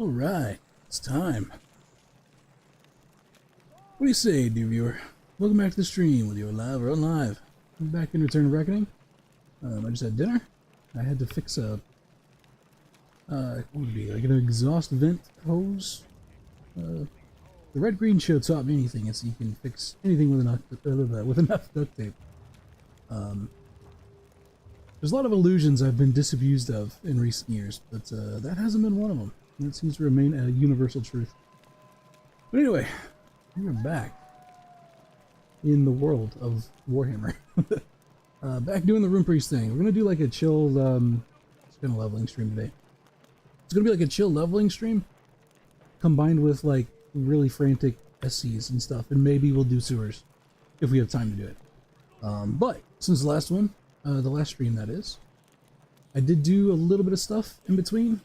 Alright, it's time. What do you say, dear viewer? Welcome back to the stream, whether you're live or unlive. I'm back in Return of Reckoning. I just had dinner. I had to fix a, what would it be, like an exhaust vent hose? The Red Green Show taught me anything, is you can fix anything with enough duct tape. There's a lot of illusions I've been disabused of in recent years, but that hasn't been one of them. That seems to remain a universal truth. But anyway, we're back in the world of Warhammer. Back doing the Rune Priest thing. We're gonna do like a chilled, it's kind of leveling stream today. It's gonna be like a chill leveling stream, combined with like really frantic SCs and stuff, and maybe we'll do sewers if we have time to do it. But since the last one, the last stream that is, I did do a little bit of stuff in between.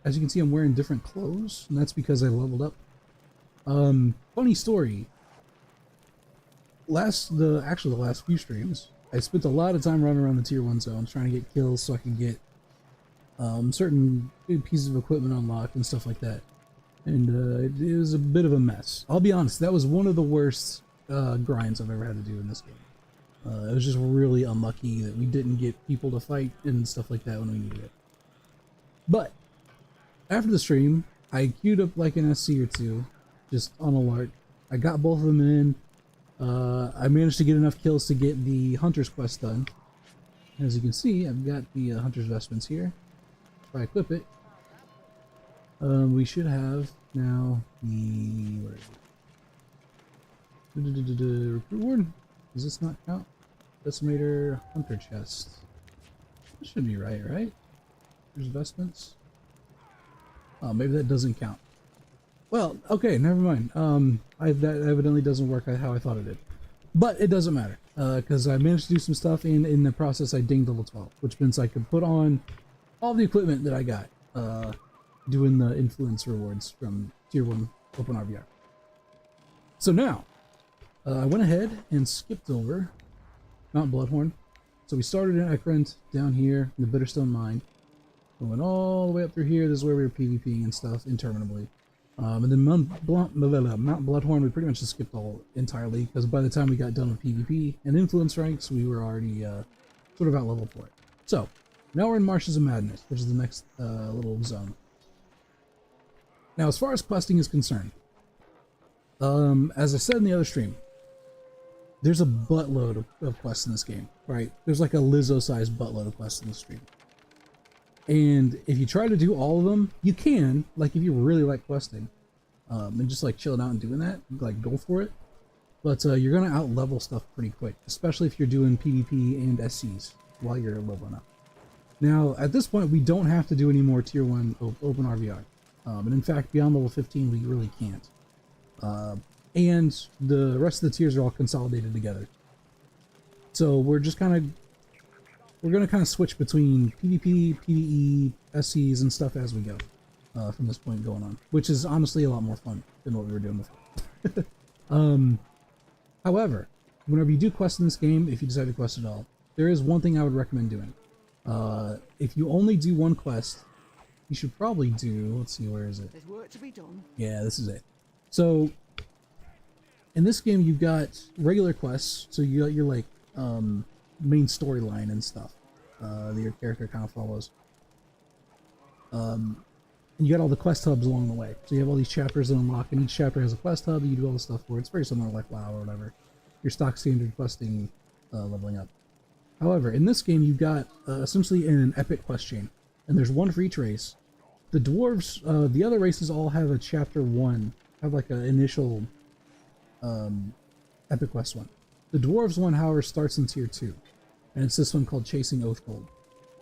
As you can see, I'm wearing different clothes, and that's because I leveled up. Funny story. Actually the last few streams, I spent a lot of time running around the tier 1 zones trying to get kills so I could get certain big pieces of equipment unlocked and stuff like that. And it was a bit of a mess. I'll be honest, that was one of the worst grinds I've ever had to do in this game. It was just really unlucky that we didn't get people to fight and stuff like that when we needed it. But after the stream, I queued up like an SC or two, just on a lark. I got both of them in. I managed to get enough kills to get the Hunter's Quest done. As you can see, I've got the Hunter's Vestments here. If I equip it, we should have now the... where is it? Recruit Ward? Does this not count? Decimator Hunter Chest. That should be right? There's Vestments. Oh, maybe that doesn't count. Well, okay, never mind. That evidently doesn't work how I thought it did. But it doesn't matter, because I managed to do some stuff, and in the process I dinged level 12, which means I could put on all the equipment that I got, doing the influence rewards from Tier 1 OpenRVR. So now, I went ahead and skipped over Mount Bloodhorn. So we started in Ekrent, down here, in the Bitterstone Mine. We went all the way up through here. This is where we were PvPing and stuff interminably. And then Mount Bloodhorn, we pretty much just skipped all entirely, because by the time we got done with PvP and influence ranks, we were already sort of out level for it. So, now we're in Marshes of Madness, which is the next little zone. Now, as far as questing is concerned, as I said in the other stream, there's a buttload of quests in this game, right? There's like a Lizzo-sized buttload of quests in this stream. And if you try to do all of them, you can, like if you really like questing, and just like chilling out and doing that, like go for it. But you're gonna out-level stuff pretty quick, especially if you're doing PvP and SCs while you're leveling up. Now, at this point, we don't have to do any more Tier 1 OpenRVR. And in fact, beyond level 15, we really can't. And the rest of the tiers are all consolidated together. So we're just kind of... we're going to kind of switch between PvP, PvE, SCs, and stuff as we go from this point going on, which is honestly a lot more fun than what we were doing before. However, whenever you do quests in this game, if you decide to quest at all, there is one thing I would recommend doing. If you only do one quest, you should probably do... let's see, where is it? There's work to be done. Yeah, this is it. So, in this game, you've got regular quests, so you got your, like, main storyline and stuff that your character kind of follows. And you got all the quest hubs along the way. So you have all these chapters that unlock, and each chapter has a quest hub that you do all the stuff for. It's very similar to like WoW or whatever. Your stock standard questing leveling up. However, in this game, you've got essentially an epic quest chain, and there's one for each race. The dwarves, the other races all have a chapter 1, have like an initial epic quest one. The dwarves one, however, starts in tier 2, and it's this one called Chasing Oathgold.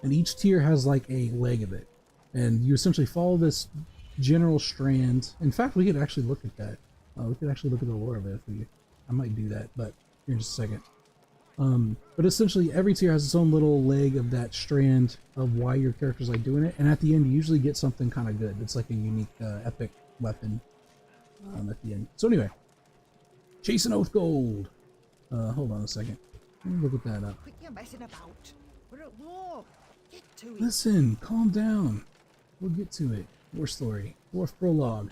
And each tier has like a leg of it, and you essentially follow this general strand. In fact, we could actually look at that. We could actually look at the lore of it if we... I might do that, but here in just a second. But essentially, every tier has its own little leg of that strand of why your character's like doing it, and at the end, you usually get something kind of good. It's like a unique epic weapon at the end. So anyway, Chasing Oathgold. Hold on a second. Let me look at that up. Quit your messing about. We're at war. Get to it. Listen, calm down. We'll get to it. Dwarf story. Dwarf prologue.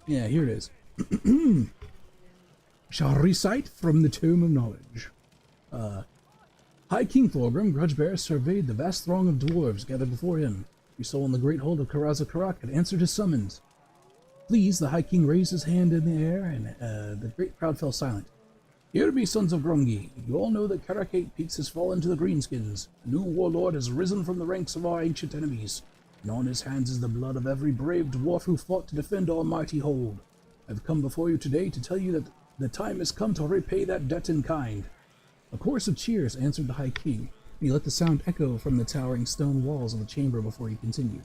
Yeah, here it is. Shall recite from the Tome of Knowledge. High King Thorgrim Grudgebear surveyed the vast throng of dwarves gathered before him. He saw in the great hold of Karaza Karak had answered his summons. Pleased, the High King raised his hand in the air, and the great crowd fell silent. Hear me, sons of Grungi. You all know that Karak 8 Peaks has fallen to the Greenskins. A new warlord has risen from the ranks of our ancient enemies, and on his hands is the blood of every brave dwarf who fought to defend our mighty hold. I've come before you today to tell you that the time has come to repay that debt in kind. A chorus of cheers answered the High King, and he let the sound echo from the towering stone walls of the chamber before he continued.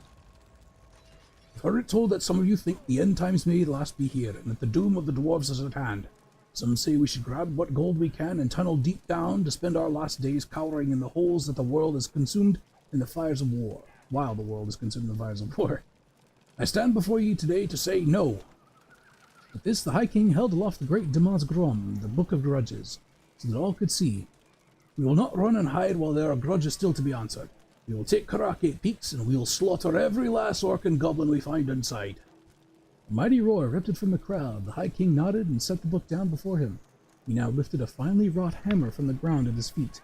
I've heard it told that some of you think the end times may at last be here, and that the doom of the dwarves is at hand. Some say we should grab what gold we can and tunnel deep down to spend our last days cowering in the holes that the world is consumed in the fires of war, while the world is consumed in the fires of war. I stand before you today to say no. With this, the High King held aloft the great Damaz Grom, the Book of Grudges, so that all could see. We will not run and hide while there are grudges still to be answered. We will take Karak 8 Peaks, and we will slaughter every last orc and goblin we find inside. A mighty roar erupted from the crowd. The High King nodded and set the book down before him. He now lifted a finely wrought hammer from the ground at his feet.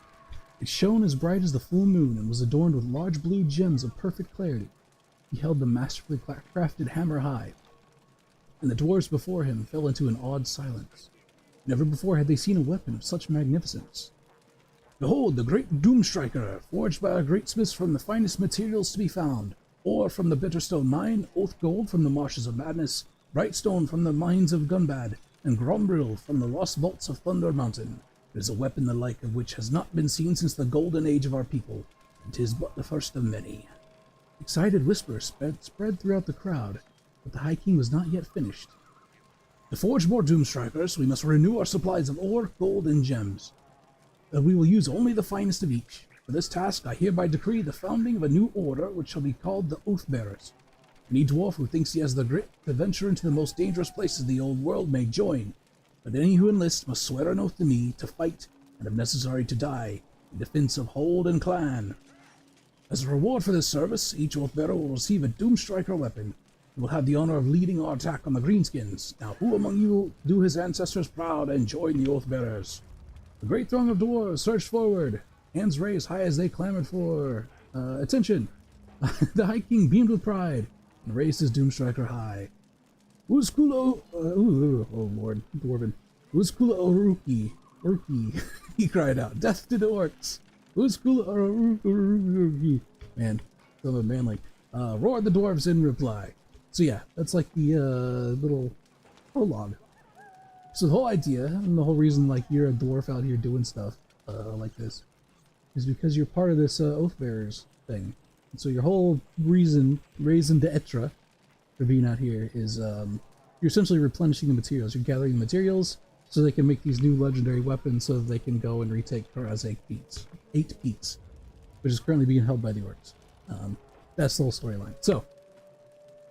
It shone as bright as the full moon and was adorned with large blue gems of perfect clarity. He held the masterfully crafted hammer high, and the dwarves before him fell into an awed silence. Never before had they seen a weapon of such magnificence. Behold, the great Doomstriker, forged by our great smiths from the finest materials to be found. Ore from the Bitterstone Mine, Oath Gold from the Marshes of Madness, Brightstone from the Mines of Gunbad, and Grombril from the Lost Vaults of Thunder Mountain. It is a weapon the like of which has not been seen since the golden age of our people, and 'tis but the first of many. Excited whispers spread throughout the crowd, but the High King was not yet finished. To forge more Doomstrikers, we must renew our supplies of ore, gold, and gems. We will use only the finest of each. For this task, I hereby decree the founding of a new order which shall be called the Oathbearers. Any dwarf who thinks he has the grit to venture into the most dangerous places of the old world may join, but any who enlist must swear an oath to me to fight, and if necessary to die, in defense of hold and clan. As a reward for this service, each Oathbearer will receive a Doomstriker weapon. He will have the honor of leading our attack on the Greenskins. Now who among you will do his ancestors proud and join the Oathbearers? The great throng of dwarves surged forward, hands raised high as they clamored for attention. The High King beamed with pride and raised his Doomstriker high. Uzkula, oh lord, Dwarven. Uzkula Uruki, he cried out. Death to the orcs. Uzkula Uruki. Man, so manly. Roared the dwarves in reply. So yeah, that's like the little prologue. So the whole idea, and the whole reason like you're a dwarf out here doing stuff like this, is because you're part of this Oathbearers thing. And so your whole reason d'etre for being out here is you're essentially replenishing the materials. You're gathering the materials so they can make these new legendary weapons so that they can go and retake Karaza 8 Peaks, which is currently being held by the orcs. That's the whole storyline. So,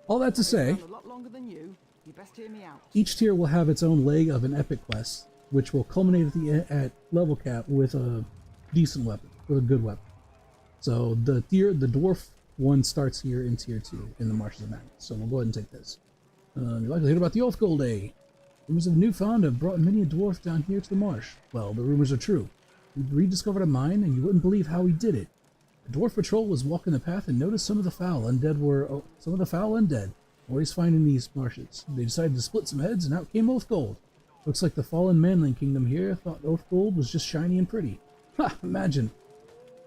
all that to say, a lot longer than you. You best hear me out. Each tier will have its own leg of an epic quest, which will culminate at level cap with a decent weapon, with a good weapon. So the dwarf one starts here in tier 2 in the Marshes of Madness. So we'll go ahead and take this. You're likely to hear about the Oath Gold Day. Rumors of Newfound have brought many a dwarf down here to the marsh. Well, the rumors are true. We rediscovered a mine, and you wouldn't believe how we did it. The dwarf patrol was walking the path and noticed some of the foul undead always find in these marshes. They decided to split some heads, and out came Oath Gold. Looks like the fallen Manling Kingdom here thought Oath Gold was just shiny and pretty. Ha! Imagine!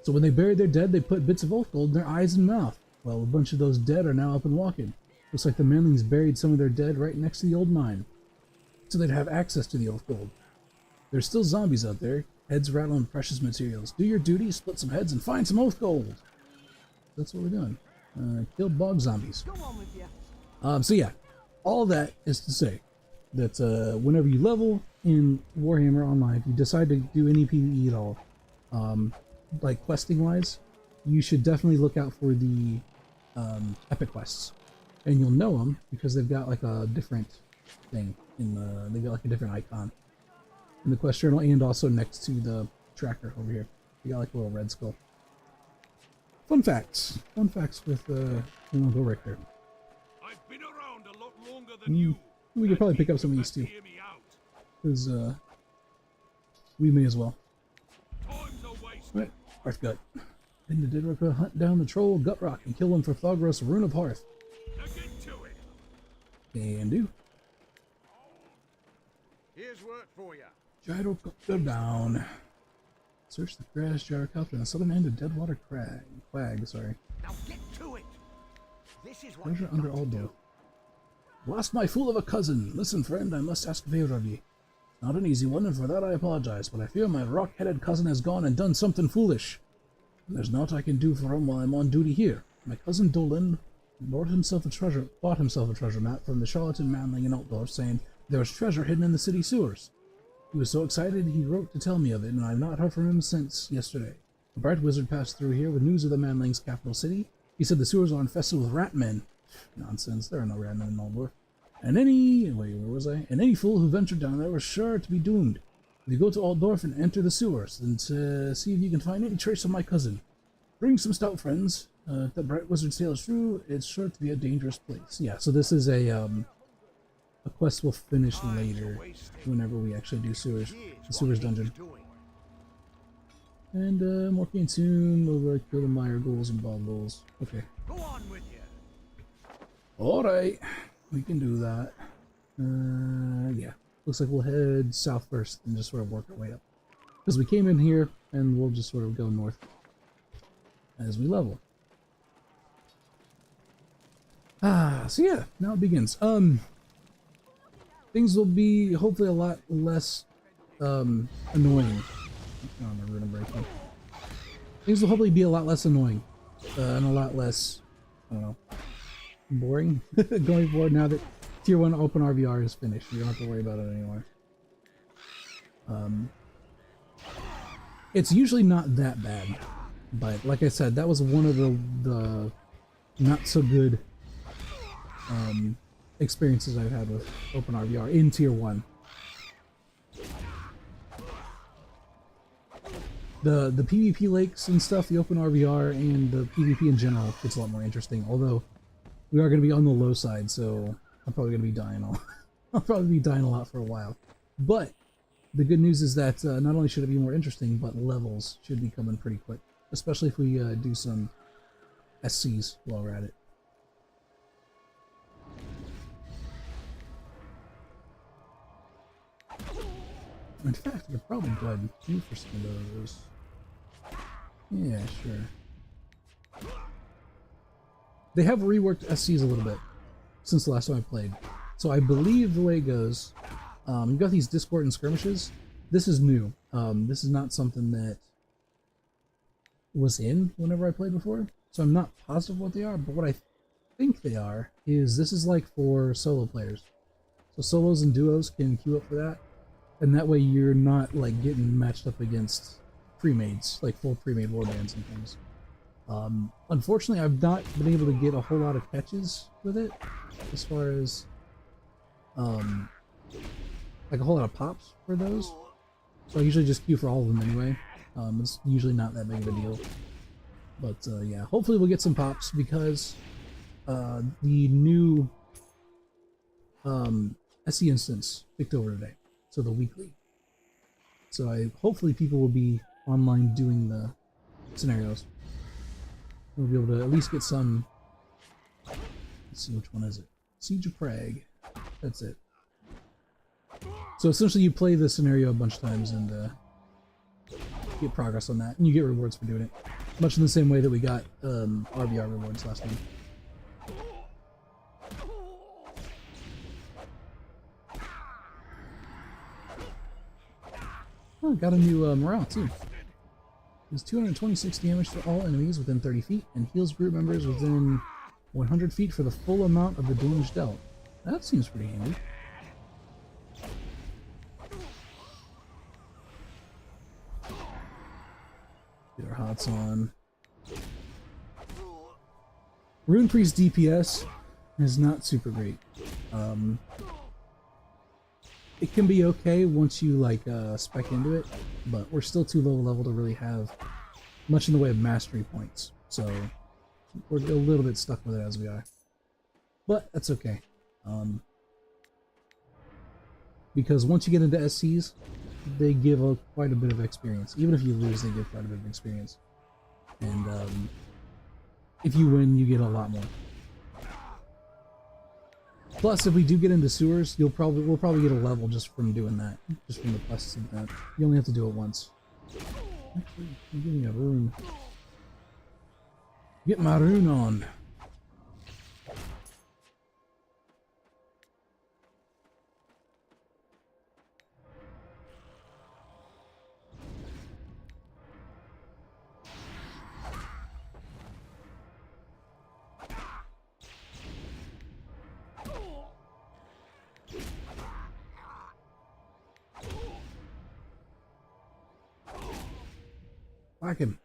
So when they buried their dead, they put bits of Oath Gold in their eyes and mouth. Well, a bunch of those dead are now up and walking. Looks like the Manlings buried some of their dead right next to the old mine, so they'd have access to the Oath Gold. There's still zombies out there, heads rattling precious materials. Do your duty, split some heads, and find some Oath Gold! That's what we're doing. Kill bog zombies. Go on with you. So yeah, all that is to say that whenever you level in Warhammer Online, if you decide to do any PvE at all, like questing wise, you should definitely look out for the epic quests, and you'll know them because they've got like a different thing in the, they got like a different icon in the quest journal, and also next to the tracker over here, you got like a little red skull. Fun facts. Fun facts with Uncle Richter. I've been around a lot longer than you. We could probably pick up some of these too. Hear me out. Because we may as well. Time's a waste. Right, Hearthgut. Then the Didrika hunt down the troll Gutrock and kill him for Thogros Rune of Hearth. Now get to it. Can do. Here's work for you. Gyro go down. Search the grass jar cup on the southern end of Deadwater Quag, sorry. Now get to it. This is what Treasure you've under got to Aldo. do. Lost my fool of a cousin. Listen, friend, I must ask a favor of ye. Not an easy one, and for that I apologize, but I fear my rock-headed cousin has gone and done something foolish. And there's naught I can do for him while I'm on duty here. My cousin Dolan bought himself a treasure map from the charlatan Manling in Altdorf, saying there was treasure hidden in the city sewers. He was so excited he wrote to tell me of it, and I've not heard from him since yesterday. A bright wizard passed through here with news of the Manling's capital city. He said the sewers are infested with rat men. Nonsense, there are no rat men in Altdorf. And any fool who ventured down there was sure to be doomed. If you go to Altdorf and enter the sewers, then to see if you can find any trace of my cousin. Bring some stout friends. If the bright wizard's tale is true, it's sure to be a dangerous place. Yeah, so this is a quest we'll finish later, whenever we actually do the sewers dungeon. And more cane soon, we'll kill the mire ghouls and bog ghouls. Okay. Go on with you. Alright, we can do that. Yeah. Looks like we'll head south first and just sort of work our way up. Because we came in here, and we'll just sort of go north as we level. So yeah, now it begins. Things will be hopefully a lot less annoying. Oh, my rune breaking. Things will hopefully be a lot less annoying and a lot less, I don't know, boring going forward now that Tier 1 Open RVR is finished. You don't have to worry about it anymore. It's usually not that bad, but like I said, that was one of the not so good experiences I've had with Open RVR in Tier 1. The PvP lakes and stuff, the Open RVR, and the PvP in general gets a lot more interesting, although we are going to be on the low side, so I'm probably going to be dying I'll probably be dying a lot for a while. But the good news is that not only should it be more interesting, but levels should be coming pretty quick, especially if we do some SCs while we're at it. In fact, I could probably go ahead and queue for some of those. Yeah, sure. They have reworked SCs a little bit since the last time I played. So I believe the way it goes, you've got these Discord and skirmishes. This is new. This is not something that was in whenever I played before. So I'm not positive what they are, but what I think they are is this is like for solo players. So solos and duos can queue up for that. And that way you're not like getting matched up against pre-mades, like full pre-made warbands and things. Unfortunately, I've not been able to get a whole lot of catches with it, as far as like a whole lot of pops for those. So I usually just queue for all of them anyway. It's usually not that big of a deal. But yeah, hopefully we'll get some pops because the new SE instance picked over today. So the weekly. So hopefully people will be online doing the scenarios. We'll be able to at least get some. Let's see, which one is it? Siege of Prague. That's it. So essentially you play the scenario a bunch of times and get progress on that, and you get rewards for doing it. Much in the same way that we got RVR rewards last time. Oh, got a new morale too. Does 226 damage to all enemies within 30 feet and heals group members within 100 feet for the full amount of the damage dealt. That seems pretty handy. Get our hots on. Rune Priest DPS is not super great. It can be okay once you like spec into it, but we're still too low level to really have much in the way of mastery points. So we're a little bit stuck with it as we are. But that's okay. Because once you get into SCs, they give quite a bit of experience. Even if you lose, they give quite a bit of experience. And if you win, you get a lot more. Plus, if we do get into sewers, we'll probably get a level just from doing that, just from the quests of that. You only have to do it once. Actually, give me a rune. Get my rune on. Whack him.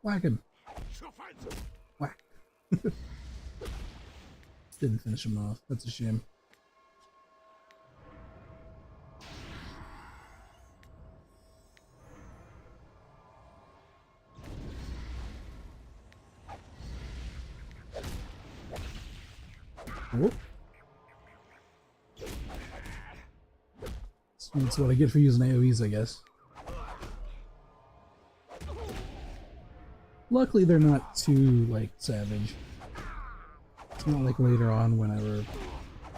Whack him. Whack. Didn't finish him off. That's a shame. Whoop. That's what I get for using AoEs, I guess. Luckily, they're not too, like, savage. It's not like later on whenever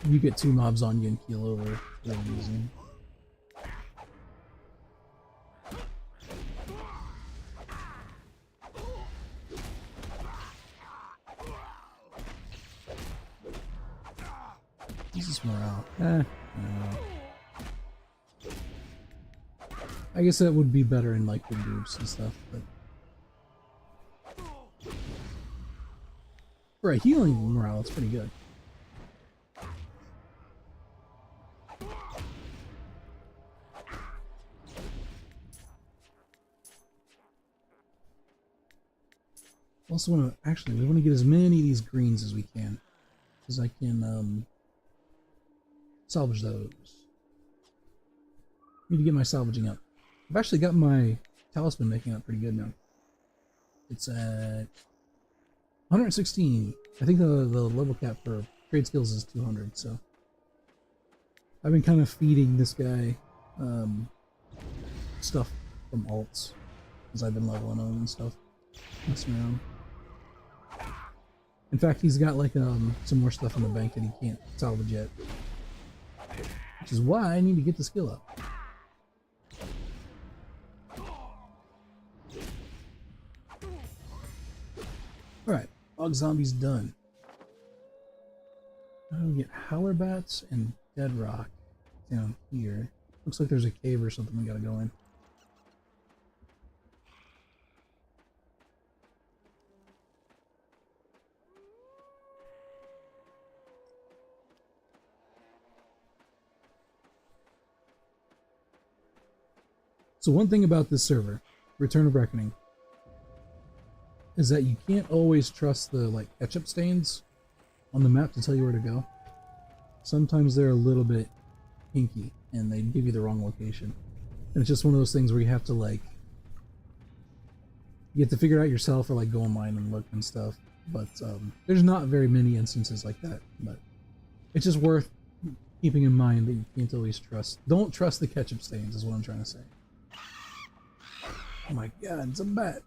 you get 2 mobs on you and keel over for no reason. This is morale. No. I guess that would be better in, like, the groups and stuff, but... For a healing morale, it's pretty good. Also want to, actually, we want to get as many of these greens as we can. Because I can, salvage those. Need to get my salvaging up. I've actually got my talisman making up pretty good now. It's at 116. I think the level cap for trade skills is 200, so I've been kind of feeding this guy stuff from alts as I've been leveling on and stuff, messing around. In fact, he's got like some more stuff in the bank that he can't salvage yet, which is why I need to get the skill up. Alright, Bog Zombie's done. Now we get Howler Bats and Dead Rock down here. Looks like there's a cave or something we gotta go in. So one thing about this server, Return of Reckoning, is that you can't always trust the like ketchup stains on the map to tell you where to go. Sometimes they're a little bit hinky and they give you the wrong location. And it's just one of those things where you have to like, you have to figure it out yourself or like go online and look and stuff. But there's not very many instances like that. But it's just worth keeping in mind that you can't always trust. Don't trust the ketchup stains is what I'm trying to say. Oh my god, it's a bat.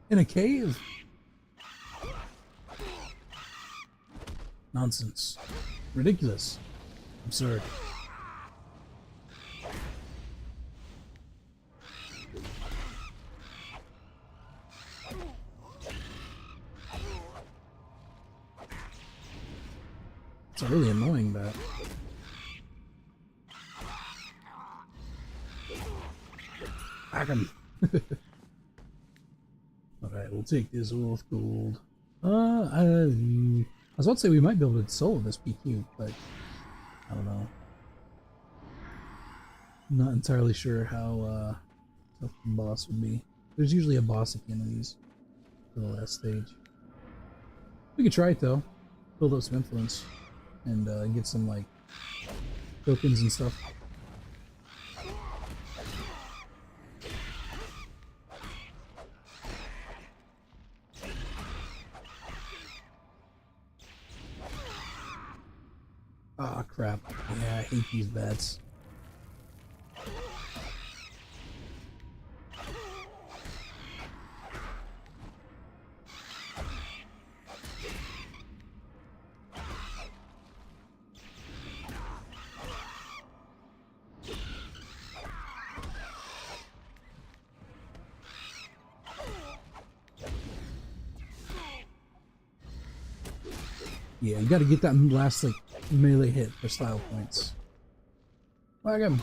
In a cave? Nonsense. Ridiculous. Absurd. It's a really annoying bat. Back him. Alright, we'll take this wolf gold. I was about to say we might be able to solo this PQ, but I don't know. I'm not entirely sure how tough the boss would be. There's usually a boss at the end of these for the last stage. We could try it though. Build up some influence and get some like tokens and stuff. Ah, crap. Yeah, I hate these bats. Yeah, you gotta get that last, like, melee hit for style points. Whack him!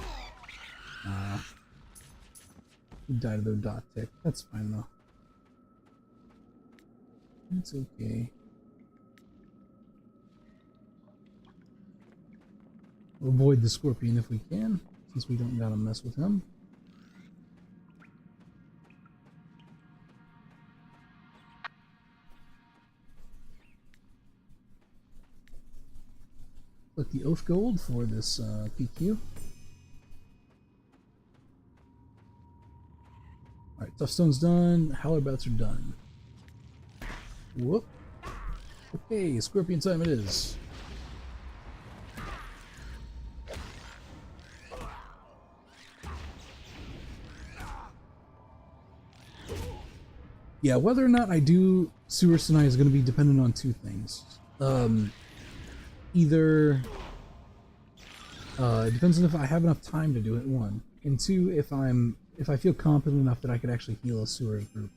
He died of the dot tick. That's fine, though. It's okay. We'll avoid the scorpion if we can, since we don't gotta mess with him. Click the oath gold for this PQ. Alright, tough stone's done. Howler bats are done. Whoop. Okay, scorpion time it is. Yeah, whether or not I do Sewers tonight is going to be dependent on two things. Either it depends on if I have enough time to do it, one, and two, if I feel competent enough that I could actually heal a Sewers group.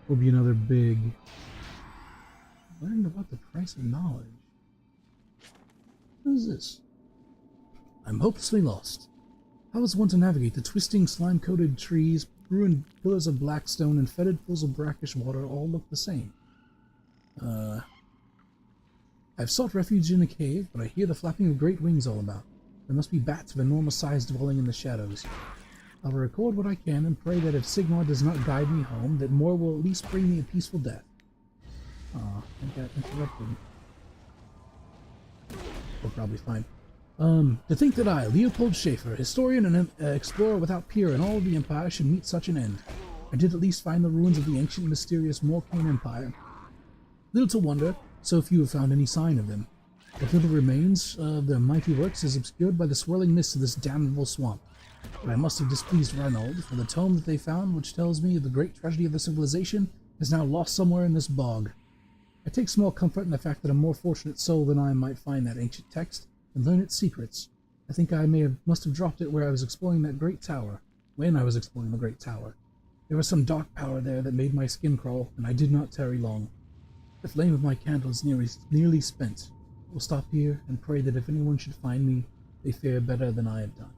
Will be another big. Learned about the price of knowledge. What is this? I'm hopelessly lost. How is one to navigate the twisting, slime-coated trees, ruined pillars of black stone, and fetid pools of brackish water all look the same? I've sought refuge in a cave, but I hear the flapping of great wings all about. There must be bats of enormous size dwelling in the shadows. I'll record what I can and pray that if Sigmar does not guide me home, that Moore will at least bring me a peaceful death. Aw, I got interrupted. We're probably fine. To think that I, Leopold Schaefer, historian and explorer without peer in all of the Empire, should meet such an end. I did at least find the ruins of the ancient, mysterious Morcane Empire. Little to wonder, so few have found any sign of them. What little remains of their mighty works is obscured by the swirling mist of this damnable swamp. But I must have displeased Reynold, for the tome that they found, which tells me of the great tragedy of the civilization, is now lost somewhere in this bog. I take small comfort in the fact that a more fortunate soul than I might find that ancient text and learn its secrets. I think I must have dropped it where I was exploring that great tower. When I was exploring the great tower. There was some dark power there that made my skin crawl, and I did not tarry long. The flame of my candle is nearly spent. I will stop here and pray that if anyone should find me, they fare better than I have done.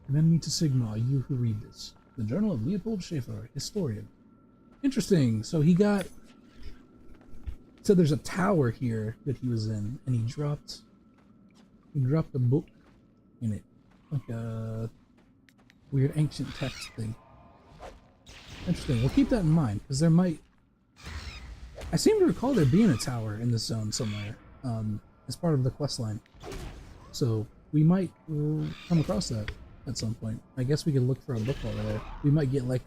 Commend me to Sigmar, you who read this. The Journal of Leopold Schaefer, historian. Interesting. So he got... So there's a tower here that he was in, and he dropped a book in it. Like a weird ancient text thing. Interesting. We'll keep that in mind, because there might... I seem to recall there being a tower in this zone somewhere, as part of the quest line. So we might come across that at some point. I guess we could look for a book over there. We might get like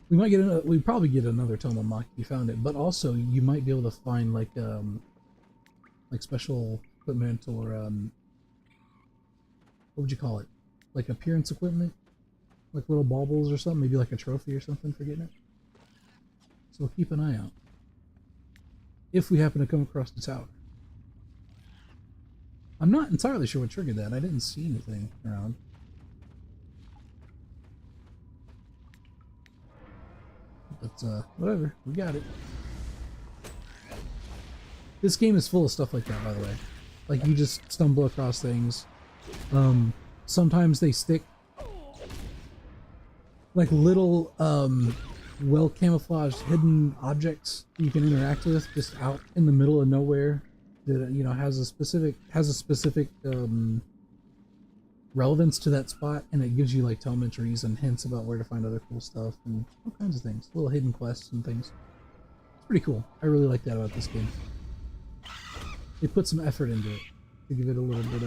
we'd probably get another tome of Mach if you found it, but also you might be able to find like special equipment or what would you call it? Like appearance equipment? Like little baubles or something, maybe like a trophy or something for getting it. So keep an eye out. If we happen to come across the tower. I'm not entirely sure what triggered that. I didn't see anything around. But, whatever. We got it. This game is full of stuff like that, by the way. Like, you just stumble across things. Sometimes they stick like little, well-camouflaged hidden objects you can interact with just out in the middle of nowhere that, you know, has a specific relevance to that spot, and it gives you like tome entries and hints about where to find other cool stuff and all kinds of things, little hidden quests and things. It's pretty cool. I really like that about this game. They put some effort into it to give it a little bit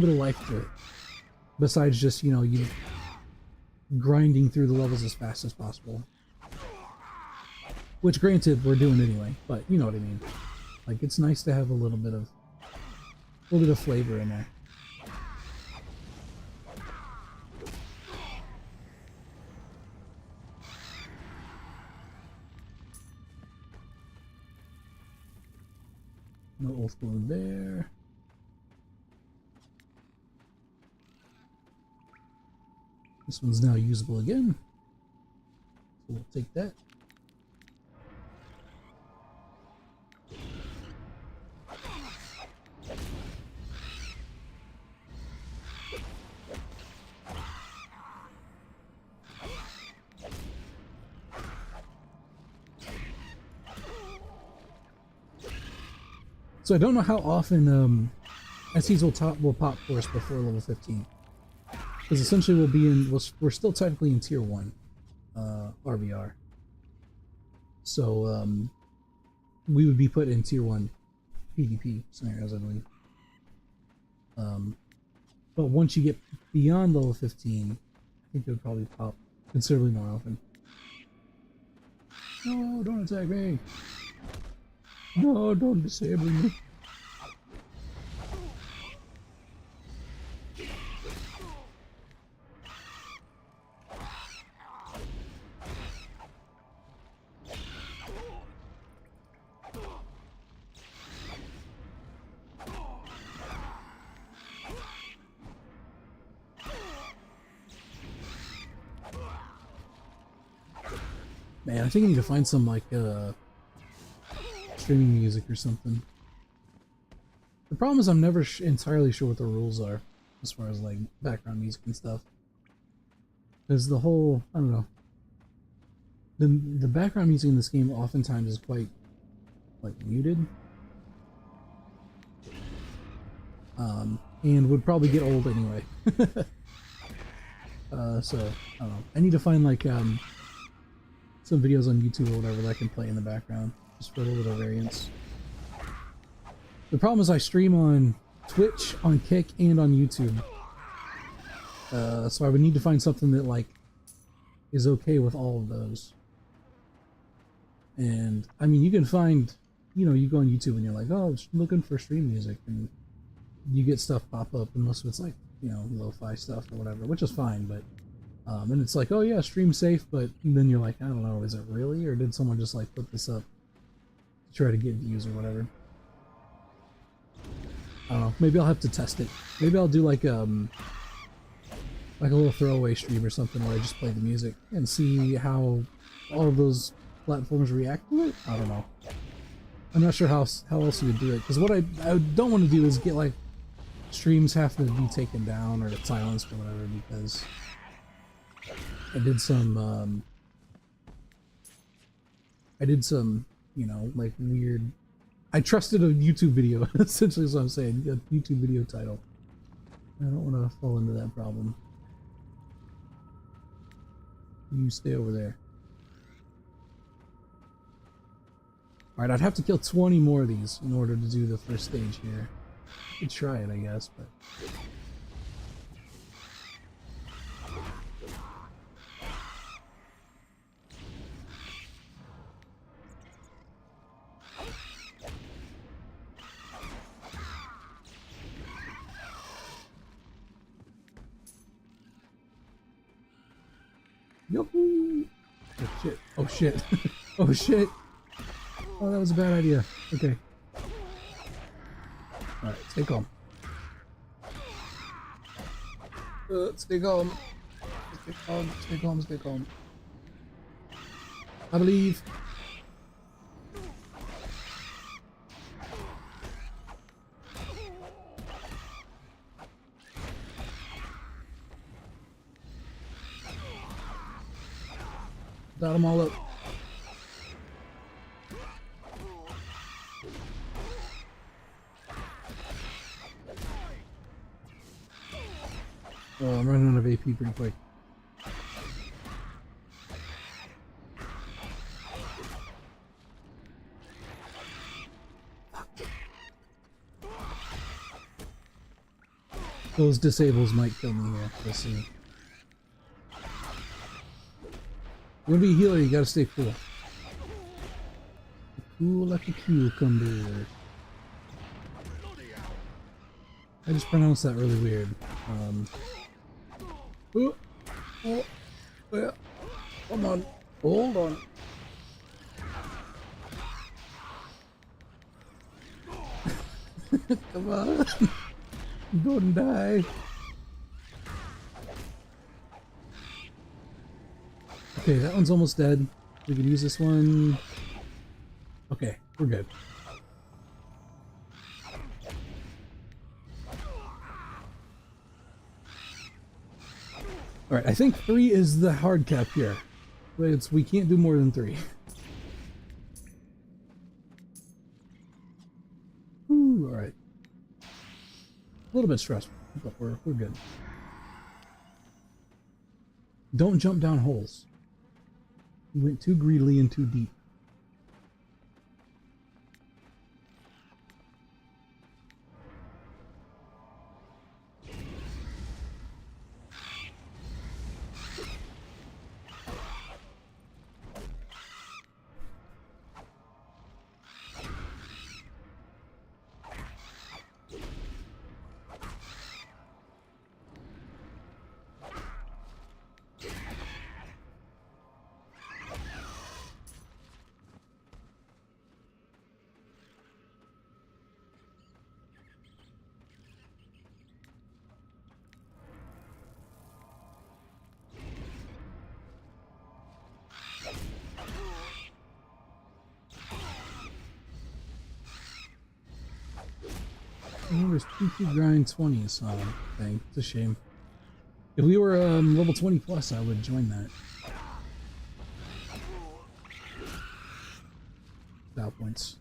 of life to it, besides just, you know, you grinding through the levels as fast as possible. Which, granted, we're doing anyway, but you know what I mean. Like, it's nice to have a little bit of flavor in there. No oath balloon there. This one's now usable again. So we'll take that. So I don't know how often SCs will pop for us before level 15. Because essentially we're still technically in tier 1 RVR. So we would be put in tier 1 PvP scenarios, I believe. But once you get beyond level 15, I think it would probably pop considerably more often. No, don't attack me! No, don't disable me. Man, I think I need to find some like streaming music or something. The problem is I'm never entirely sure what the rules are as far as like background music and stuff. Because the whole, I don't know, the background music in this game oftentimes is quite like muted, and would probably get old anyway. So I don't know. I need to find like some videos on YouTube or whatever that I can play in the background, just for a little bit of variance. The problem is I stream on Twitch, on Kick, and on YouTube. So I would need to find something that like is okay with all of those. And I mean, you can find, you know, you go on YouTube and you're like, oh, I'm just looking for stream music, and you get stuff pop up, and most of it's like, you know, lo-fi stuff or whatever, which is fine, but and it's like, oh yeah, stream safe, but then you're like, I don't know, is it really, or did someone just like put this up to try to get views or whatever? I don't know, maybe I'll have to test it. Maybe I'll do like a little throwaway stream or something where I just play the music and see how all of those platforms react to it. I don't know. I'm not sure how else you would do it, because what I don't want to do is get like streams have to be taken down or silenced or whatever, because I did some, you know, like weird, I trusted a YouTube video, essentially is what I'm saying, a YouTube video title. I don't want to fall into that problem. You stay over there. Alright, I'd have to kill 20 more of these in order to do the first stage here. I could try it, I guess, but... Yoo-hoo! Oh shit, oh shit, oh shit! Oh, that was a bad idea. Okay. Alright, stay calm. Stay calm. Stay calm, stay calm, stay calm. I believe. Got them all up. Oh, I'm running out of AP pretty quick. Those disables might kill me here. Let's see. You want to be a healer, you gotta stay cool. Cool like a cucumber. I just pronounced that really weird. Oh, oh, yeah. Come on. Hold on. Come on. Don't die. Okay, that one's almost dead. We can use this one. Okay, we're good. Alright, I think 3 is the hard cap here. We can't do more than 3. Ooh, alright. A little bit stressful, but we're good. Don't jump down holes. You went too greedily and too deep. Oh, there's PP grind 20 thing. It's a shame. If we were level 20 plus, I would join that. Style points.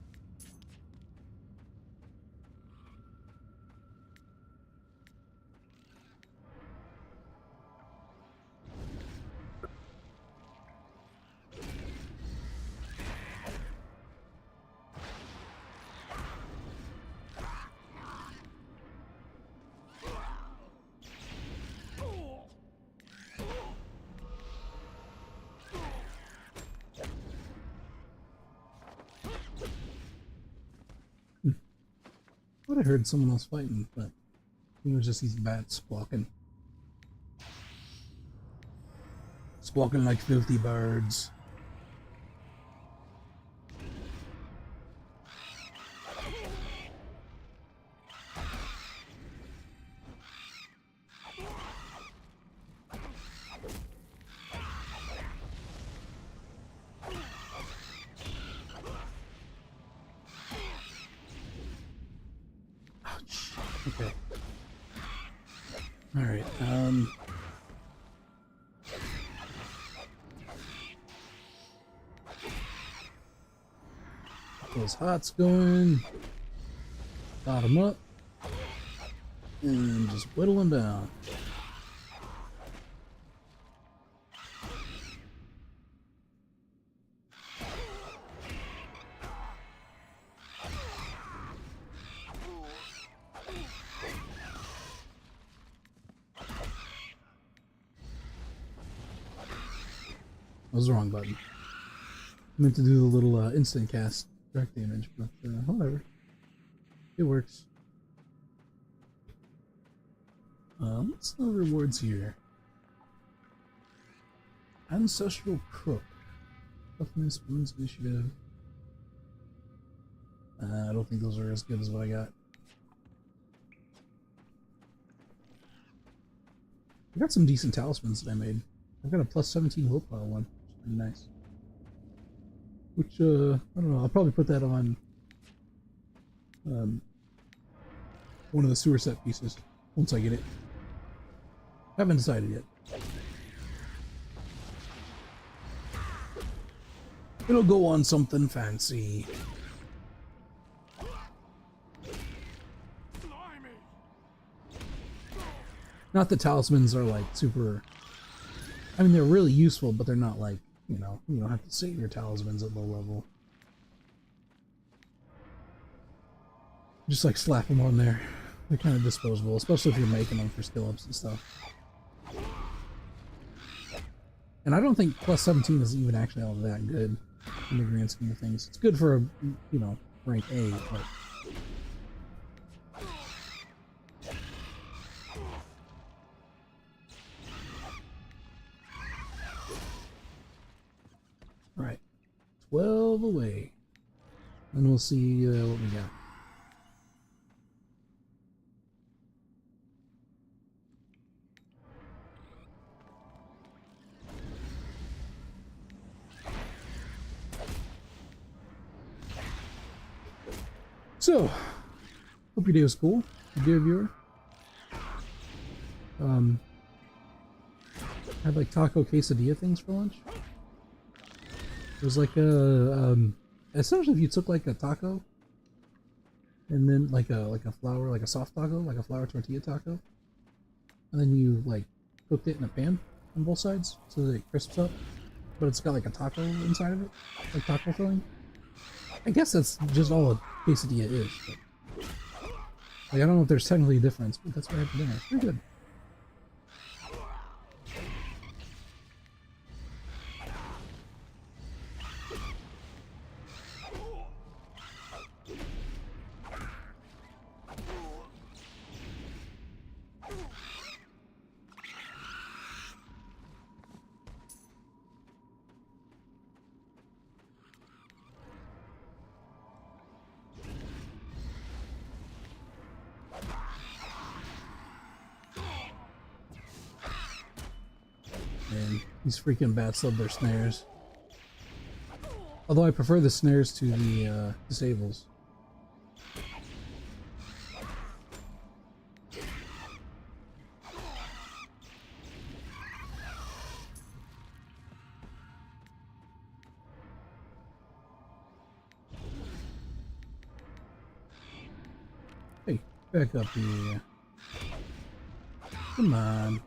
I would have heard someone else fighting, but it was just these bats squawking. Squawking like filthy birds. Okay. Alright, those hots going. Dot them up. And just whittle them down. That was the wrong button. I meant to do the little instant cast direct damage, but whatever. It works. What's the rewards here? Ancestral Crook. Toughness, Wounds, Initiative. I don't think those are as good as what I got. I got some decent talismans that I made. I've got a plus 17 willpower one. Pretty nice. Which, I don't know, I'll probably put that on one of the sewer set pieces once I get it. Haven't decided yet. It'll go on something fancy. Not that talismans are like super... I mean, they're really useful, but they're not like, you don't have to save your talismans at low level. Just like slap them on there. They're kind of disposable, especially if you're making them for skill ups and stuff. And I don't think plus 17 is even actually all that good. in the grand scheme of things. It's good for a, you know, rank A, but alright. 12 away. And we'll see what we got. So, hope your day was cool, dear viewer. Had like taco quesadilla things for lunch. It was like a essentially if you took like a taco and then like a flour, like a soft taco, like a flour tortilla taco, and then you like cooked it in a pan on both sides so that it crisps up, but it's got like a taco inside of it, like taco filling. I guess that's just all a quesadilla is. But, like I don't know if there's technically a difference, but that's what I had for dinner. Pretty good. And these freaking bats love their snares. Although I prefer the snares to the disables. Hey, back up here. Come on.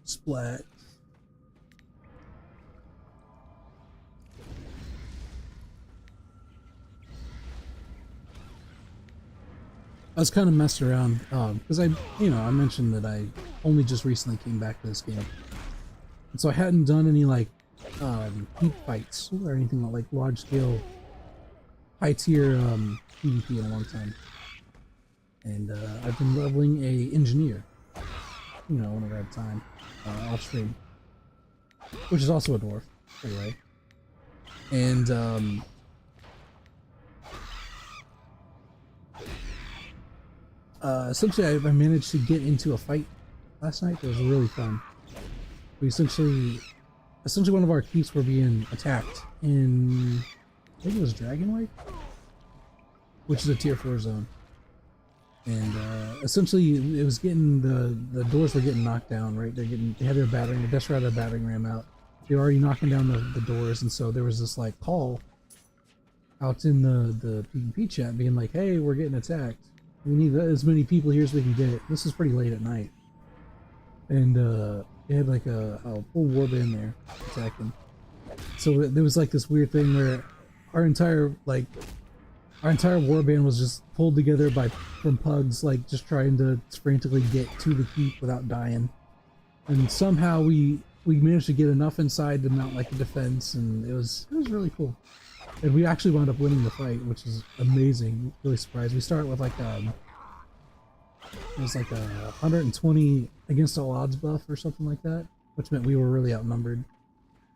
Splat. I was kind of messing around because I mentioned that I only just recently came back to this game, and so I hadn't done any like heat fights or anything like large scale, high tier PvP in a long time. And I've been leveling a engineer, you know, whenever I have time, off stream, which is also a dwarf, by the way. And essentially I managed to get into a fight last night that was really fun. We essentially one of our keeps were being attacked in, I think it was Dragonwyke, which is a tier 4 zone. And essentially it was getting, the doors were getting knocked down, right? They had their battering, the Desperado battering ram out. They were already knocking down the doors, and so there was this like call out in the PvP chat being like, hey, we're getting attacked. We need as many people here as we can get. This is pretty late at night. And they had like a full warband there attacking. So there was like this weird thing where our entire warband was just pulled together from pugs, like just trying to frantically get to the keep without dying. And somehow we managed to get enough inside to mount like a defense, and it was really cool. And we actually wound up winning the fight, which is amazing. Really surprised. We started with like it was like a 120 against all odds buff or something like that, which meant we were really outnumbered.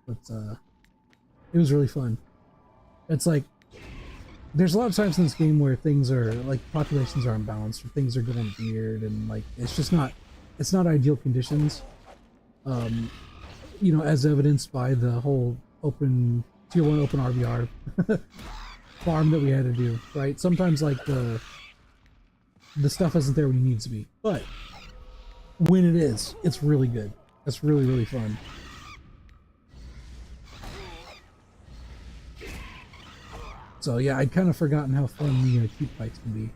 But it was really fun. It's like there's a lot of times in this game where things are like populations are imbalanced or things are going weird, and like it's not ideal conditions. You know, as evidenced by the whole tier 1 open RBR farm that we had to do, right? Sometimes like the stuff isn't there when it needs to be, but when it is, it's really good. It's really, really fun. So yeah, I'd kind of forgotten how fun the cute fights can be.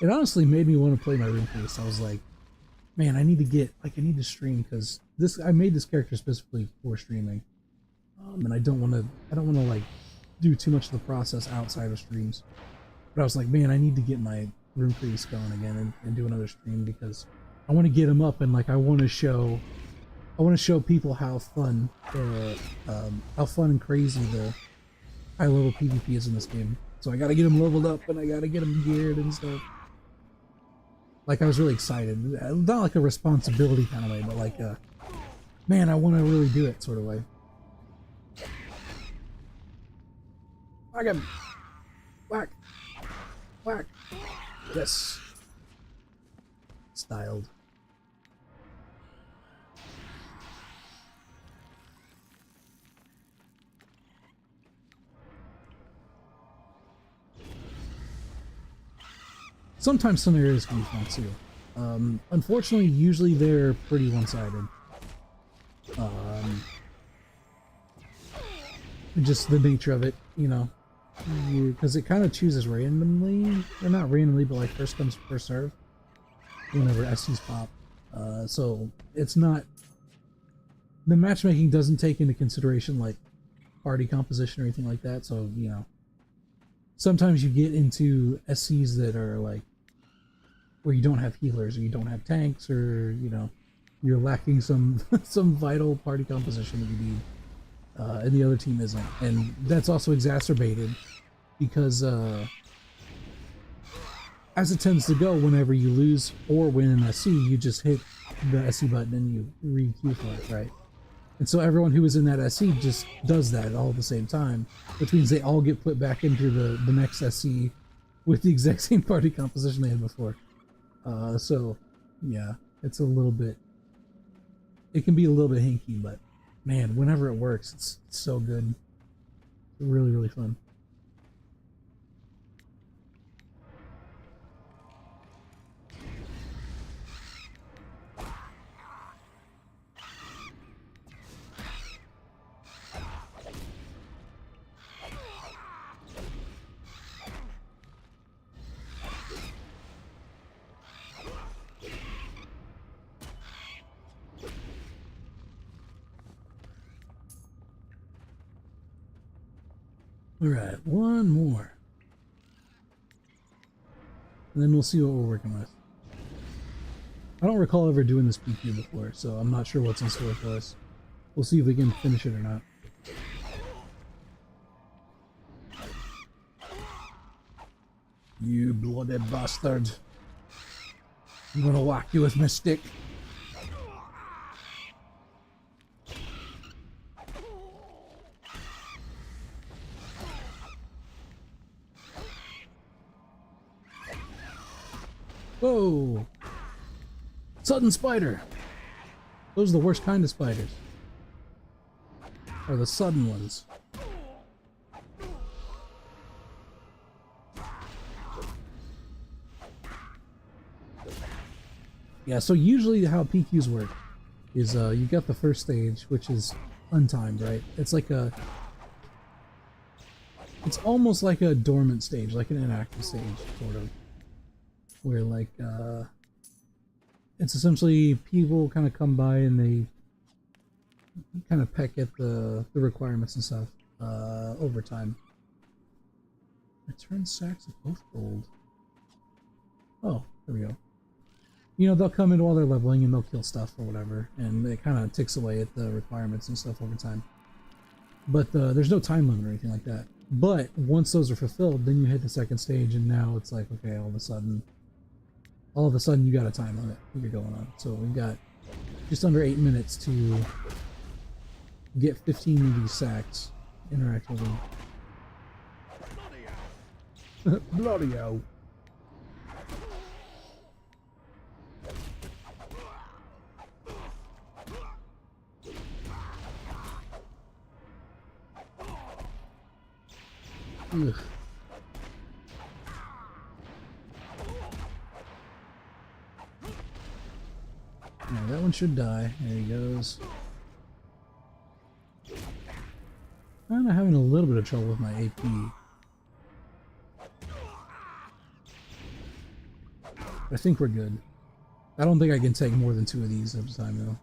It honestly made me want to play my Rune Priest. I was like, man, I need to stream because I made this character specifically for streaming, and I don't want to like do too much of the process outside of streams. But I was like, man, I need to get my Rune Priest going again and do another stream because I want to get him up and like I want to show people how fun and crazy the high level PvP is in this game. So I got to get him leveled up and I got to get him geared and stuff. Like, I was really excited. Not like a responsibility kind of way, but like a, man, I want to really do it sort of way. Whack him! Whack! Whack! Yes! Styled. Sometimes some areas can be fun too. Unfortunately, usually they're pretty one-sided. Just the nature of it, you know, because it kind of chooses randomly, or not randomly, but like first comes first serve whenever SCs pop. So it's not, the matchmaking doesn't take into consideration like party composition or anything like that. So, you know, sometimes you get into SCs that are like where you don't have healers or you don't have tanks, or you know, you're lacking some some vital party composition that you need, and the other team isn't, and that's also exacerbated because as it tends to go, whenever you lose or win an SC, you just hit the SC button and you re-queue for it, right? And so everyone who was in that SC just does that all at the same time, which means they all get put back into the next SC with the exact same party composition they had before. So, yeah, it's a little bit, it can be a little bit hinky, but man, whenever it works, it's so good. It's really, really fun. Alright, one more. And then we'll see what we're working with. I don't recall ever doing this PQ before, so I'm not sure what's in store for us. We'll see if we can finish it or not. You bloody bastard. I'm gonna whack you with my stick. Whoa! Sudden spider! Those are the worst kind of spiders. Or the sudden ones. Yeah, so usually how PQs work is you got the first stage, which is untimed, right? It's like a... It's almost like a dormant stage, like an inactive stage, sort of. Where like, it's essentially people kind of come by and they kind of peck at the requirements and stuff over time. Return sacks of both gold. Oh, there we go. You know, they'll come in while they're leveling and they'll kill stuff or whatever, and it kind of ticks away at the requirements and stuff over time. But there's no time limit or anything like that. But once those are fulfilled, then you hit the second stage, and now it's like, okay, all of a sudden you got a time limit that you're going on. So we've got just under 8 minutes to get 15 of these sacks interactively. Bloody hell. Ugh. that one should die. There he goes. I'm having a little bit of trouble with my AP. I think we're good. I don't think I can take more than 2 of these at a time, though.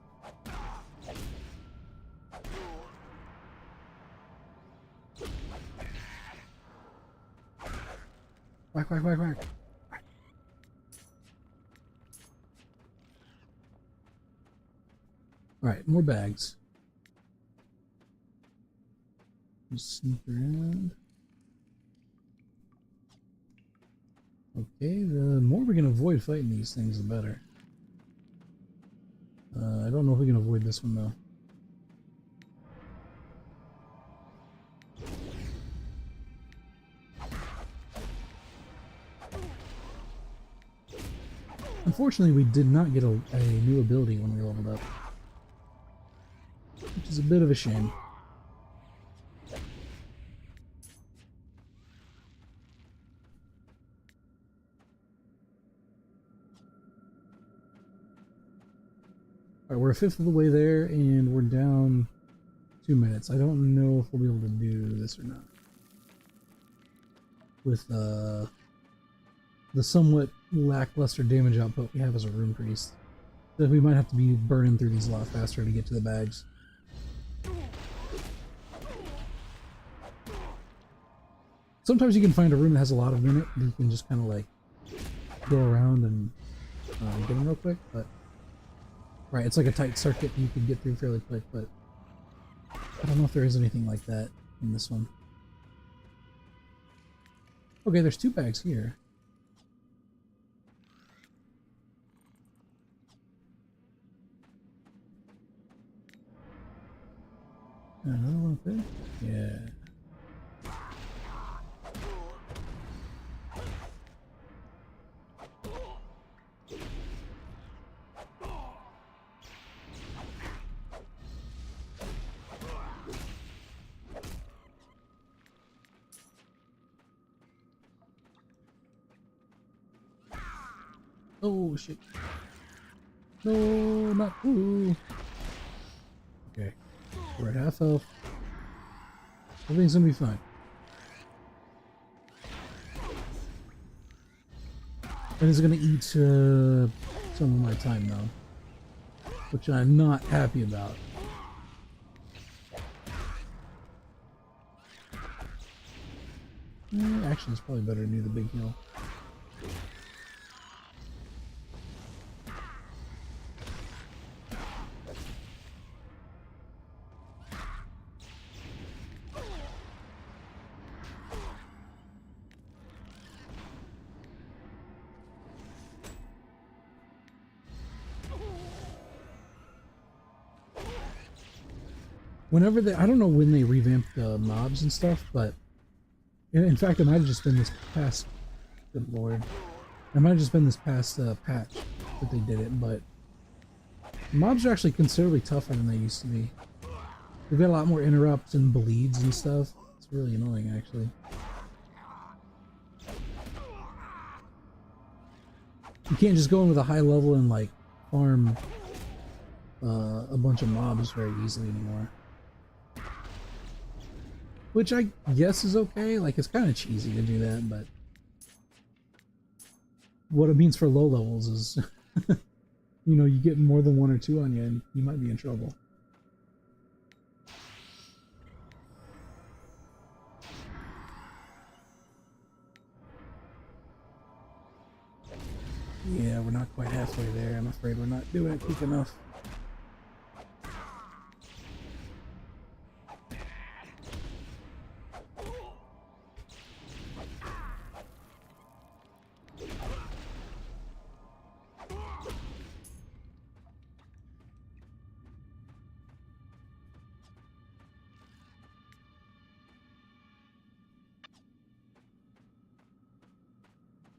Whack, whack, whack, whack. Alright, more bags. Just sneak around. Okay, the more we can avoid fighting these things, the better. I don't know if we can avoid this one, though. Unfortunately, we did not get a new ability when we leveled up, which is a bit of a shame. Alright, we're a fifth of the way there, and we're down 2 minutes. I don't know if we'll be able to do this or not. With the somewhat lackluster damage output we have as a rune priest. So we might have to be burning through these a lot faster to get to the bags. Sometimes you can find a room that has a lot of in it, and you can just kind of like go around and get them real quick, but right, it's like a tight circuit you can get through fairly quick, but I don't know if there is anything like that in this one. Okay, there's 2 bags here. Another one up there? Yeah. Oh shit. No, not ooh. Okay. We're at half health. Everything's gonna be fine. And it's gonna eat some of my time though, which I'm not happy about. Actually, it's probably better to do the big heal. Whenever they, I don't know when they revamped the mobs and stuff, but in fact, it might have just been this past, good lord, it might have just been this past patch that they did it, but mobs are actually considerably tougher than they used to be. They've got a lot more interrupts and bleeds and stuff. It's really annoying, actually. You can't just go in with a high level and like farm a bunch of mobs very easily anymore. Which I guess is okay, like it's kind of cheesy to do that, but what it means for low levels is, you know, you get more than 1 or 2 on you and you might be in trouble. Yeah, we're not quite halfway there. I'm afraid we're not doing it quick enough.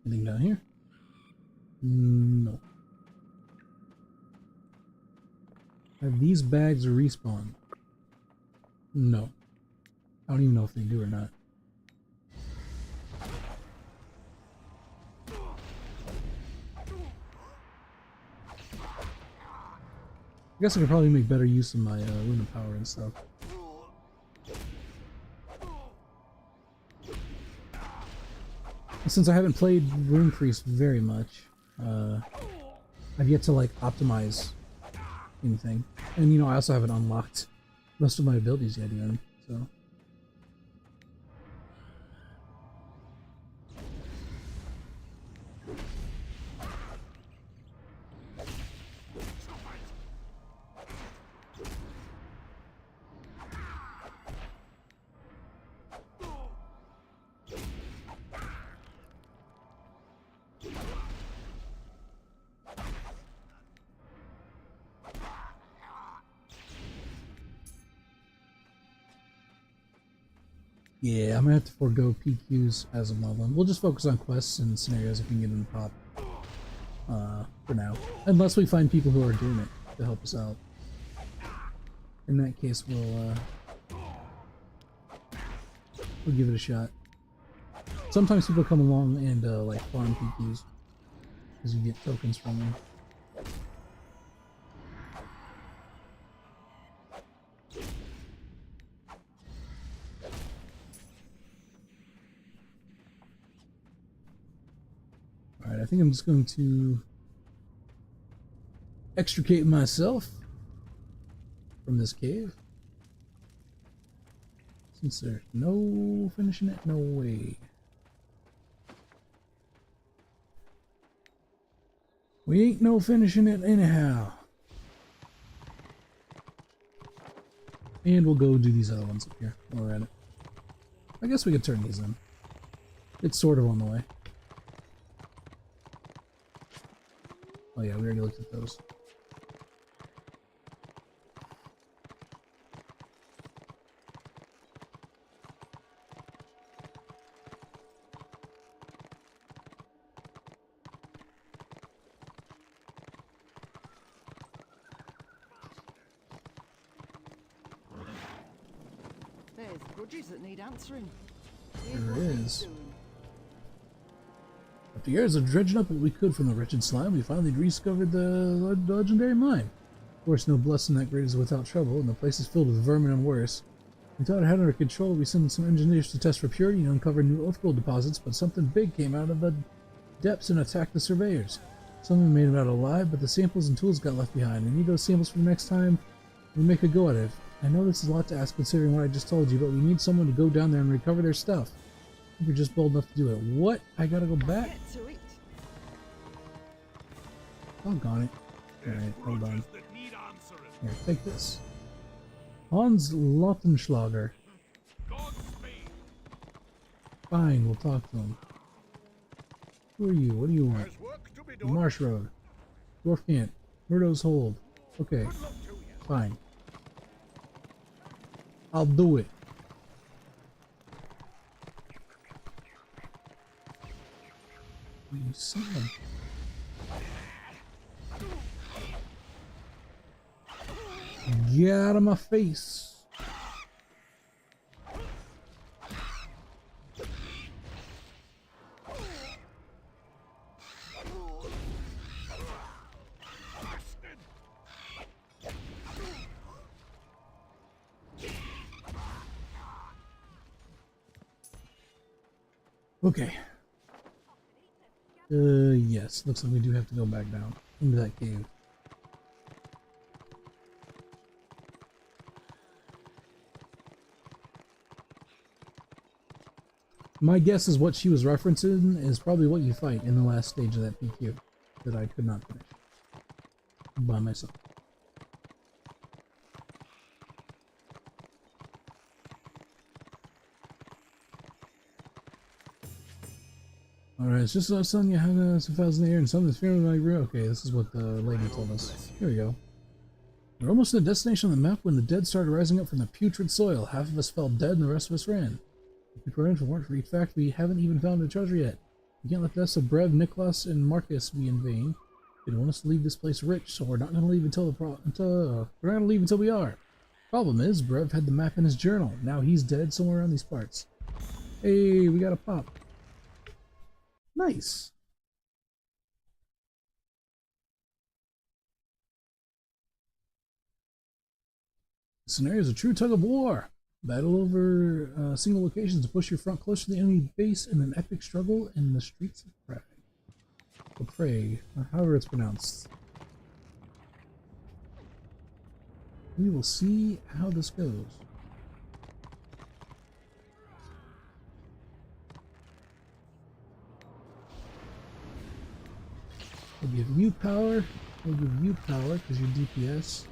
Anything down here? No. Have these bags respawn? No. I don't even know if they do or not. I guess I could probably make better use of my Luna power and stuff. Since I haven't played Rune Priest very much, I've yet to like optimize anything. And you know, I also haven't unlocked most of my abilities yet even, so. Yeah, I'm gonna have to forego PQs as a moment. We'll just focus on quests and scenarios if we can get in the pop. For now. Unless we find people who are doing it to help us out. In that case, we'll give it a shot. Sometimes people come along and like farm PQs because you get tokens from them. Alright, I think I'm just going to extricate myself from this cave. Since there's no finishing it, no way. We ain't no finishing it anyhow. And we'll go do these other ones up here while we're at it. I guess we could turn these in. It's sort of on the way. Oh yeah, we already looked at those. There's grudges that need answering. There is. After years of dredging up what we could from the wretched slime, we finally rediscovered the legendary mine. Of course, no blessing that great is without trouble, and the place is filled with vermin and worse. We thought it had under control. We sent some engineers to test for purity and uncover new oath gold deposits, but something big came out of the depths and attacked the surveyors. Some of them made it out alive, but the samples and tools got left behind. We need those samples for the next time we make a go at it. I know this is a lot to ask considering what I just told you, but we need someone to go down there and recover their stuff. I think you're just bold enough to do it. What? I gotta go back? Get to it. Doggone it. Alright, hold on. Grudges that need answering. Here, take this. Hans Lautenschlager. Godspeed. Fine, we'll talk to him. Who are you? What do you want? There's work to be done. Marsh Road. Dwarf Camp. Murdo's Hold. Okay, Good luck to you. fine. I'll do it. You son of a- Get out of my face. Okay. Yes. Looks like we do have to go back down into that cave. My guess is what she was referencing is probably what you fight in the last stage of that PQ that I could not finish by myself. Alright, it's just I was telling you how some fouls in the air and something's feeling like real. Okay, this is what the lady told us. Here we go. We're almost at the destination on the map when the dead started rising up from the putrid soil. Half of us fell dead and the rest of us ran. If we ran for weren't for the fact we haven't even found the treasure yet. We can't let the deaths of Brev, Nicholas, and Marcus be in vain. They don't want us to leave this place rich, so we're not going to leave until we are. Problem is, Brev had the map in his journal. Now he's dead somewhere around these parts. Hey, we got a pop. Nice. scenario is a true tug of war. Battle over single locations to push your front closer to the enemy base in an epic struggle in the streets of Prague. Or Prague, or however it's pronounced. We will see how this goes. We'll give you power. We'll give you power because you're DPS.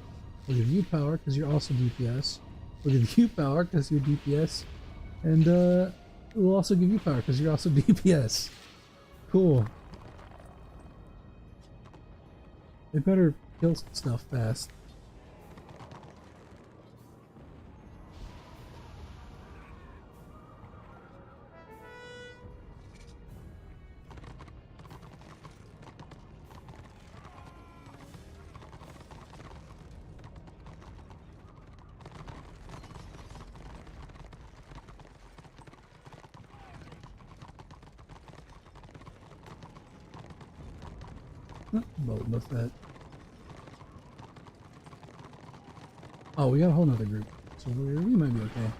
We'll give you power because you're also DPS. We'll give you power because you're DPS. And we'll also give you power because you're also DPS. Cool. They better kill stuff fast. Boat with that. Oh, we got a whole nother group, so we might be okay.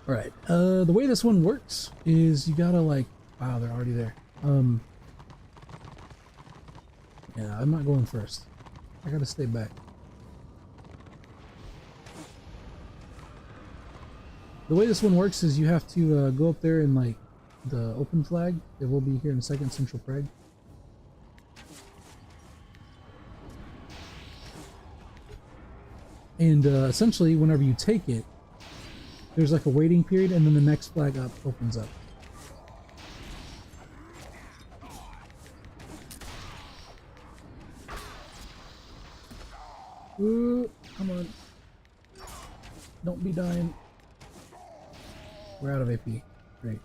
Alright, the way this one works is you gotta like, wow, they're already there. Yeah, I'm not going first. I gotta stay back. The way this one works is you have to go up there and like the open flag. It will be here in a second, Central Prague. And essentially, whenever you take it, there's like a waiting period, and then the next flag up opens up. Ooh, come on. Don't be dying. We're out of AP. Great.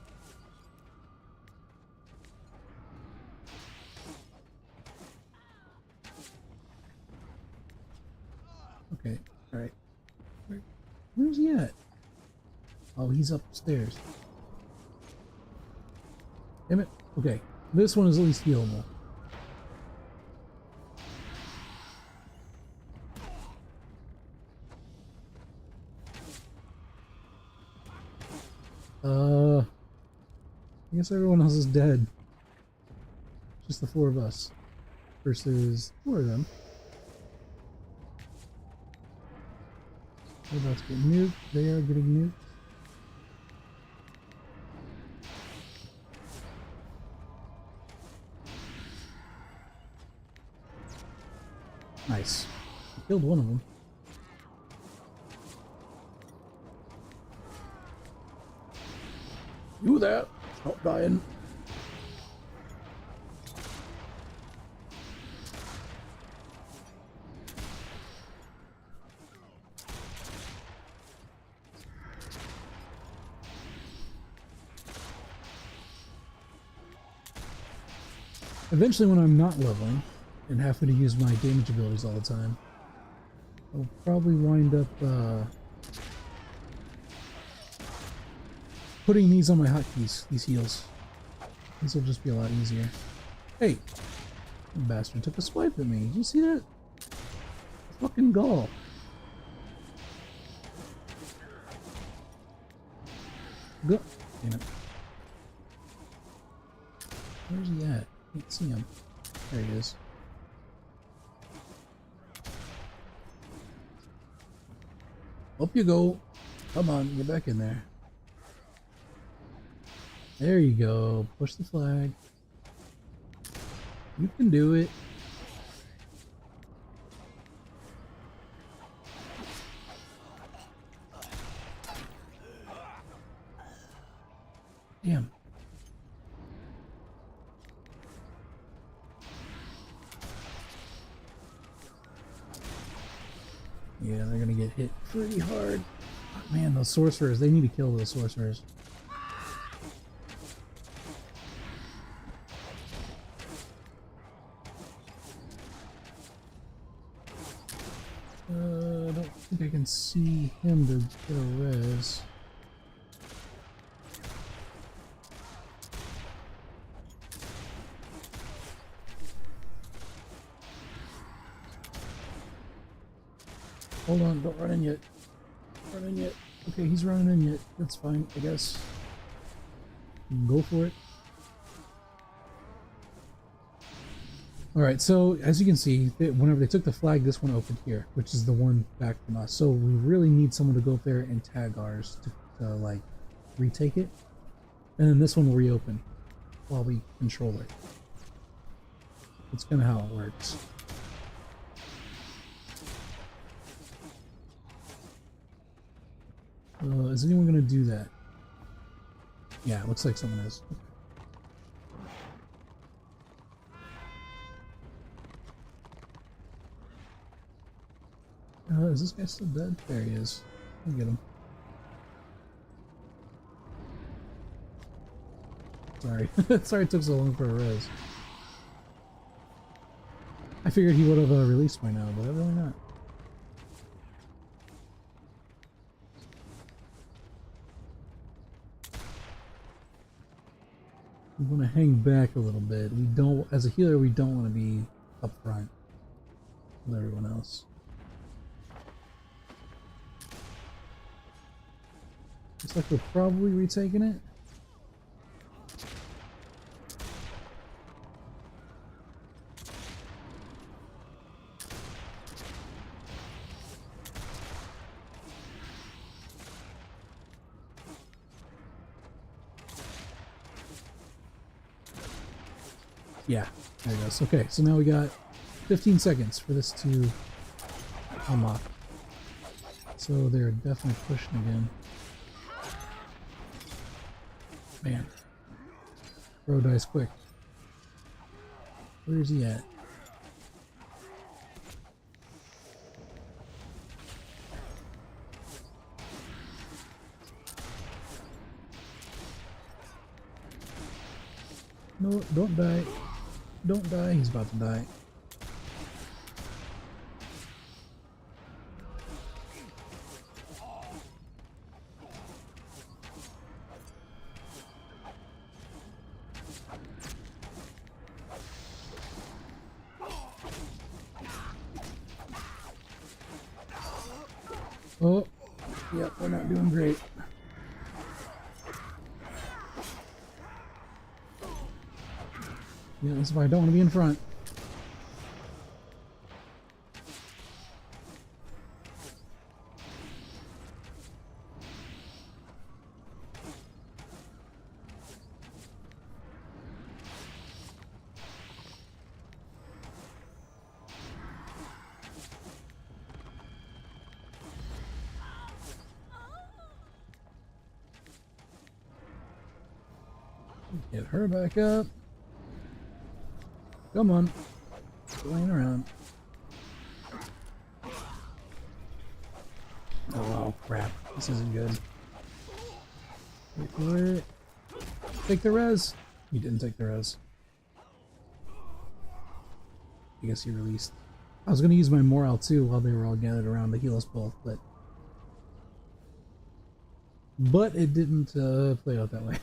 Okay, alright. Where's he at? Oh, he's upstairs. Damn it. Okay, this one is at least healable. I guess everyone else is dead. Just the 4 of us. Versus 4 of them. They're about to get nuked. They are getting nuked. Nice. I killed one of them. You there? Stop dying. Eventually, when I'm not leveling and having to use my damage abilities all the time, I'll probably wind up putting these on my hotkeys, these heals. These will just be a lot easier. Hey! The bastard took a swipe at me. Did you see that? Fucking gall. Go. Damn it. Where's he at? Can't see him. There he is. Up you go. Come on, get back in there. There you go. Push the flag. You can do it. Damn. Yeah, they're gonna get hit pretty hard. Oh, man, those sorcerers, they need to kill those sorcerers. I don't think I can see him to get a res. Hold on, don't run in yet. Run in yet. Okay, he's running in yet. That's fine, I guess. Go for it. Alright, so as you can see, whenever they took the flag, this one opened here, which is the one back from us. So we really need someone to go up there and tag ours to like, retake it. And then this one will reopen while we control it. That's kind of how it works. Is anyone going to do that? Yeah, it looks like someone is. Is this guy still dead? There he is. I'll get him. Sorry. Sorry it took so long for a res. I figured he would have released by now, but evidently not. We want to hang back a little bit. We don't, as a healer, we don't want to be up front with everyone else. Looks like we're probably retaking it. Yeah, there it goes. Okay, so now we got 15 seconds for this to unlock. So they're definitely pushing again. Man. Bro dies quick. Where is he at? No, don't die. Don't die. He's about to die. Oh, yep, we're not doing great. Yeah, that's why I don't want to be in front. Get her back up. Come on. Laying around. Oh, crap. This isn't good. Wait for it. Take the res. He didn't take the res. I guess he released. I was going to use my morale too while they were all gathered around to heal us both, but it didn't play out that way.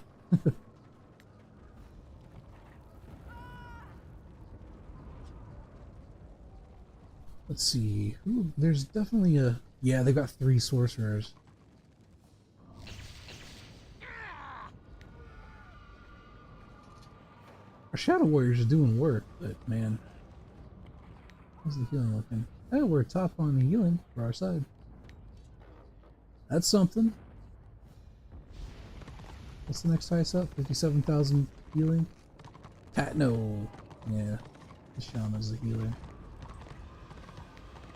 Let's see. Ooh, there's definitely a... Yeah, they got 3 sorcerers. Our Shadow Warriors are doing work, but man... How's the healing looking? Oh, we're top on the healing for our side. That's something. What's the next highest up? 57,000 healing? No. Yeah. The Shaman's the healer.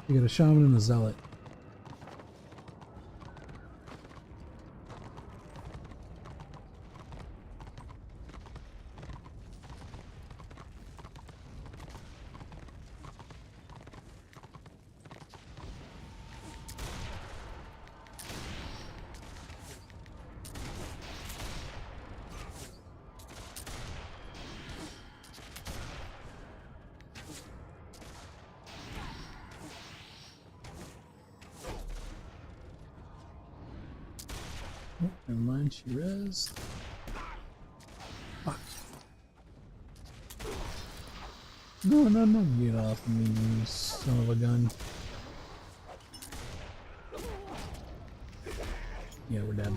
We got a Shaman and a Zealot. Oh, never mind, she rezzed. Fuck. No, get off of me, you son of a gun. Yeah, we're dead.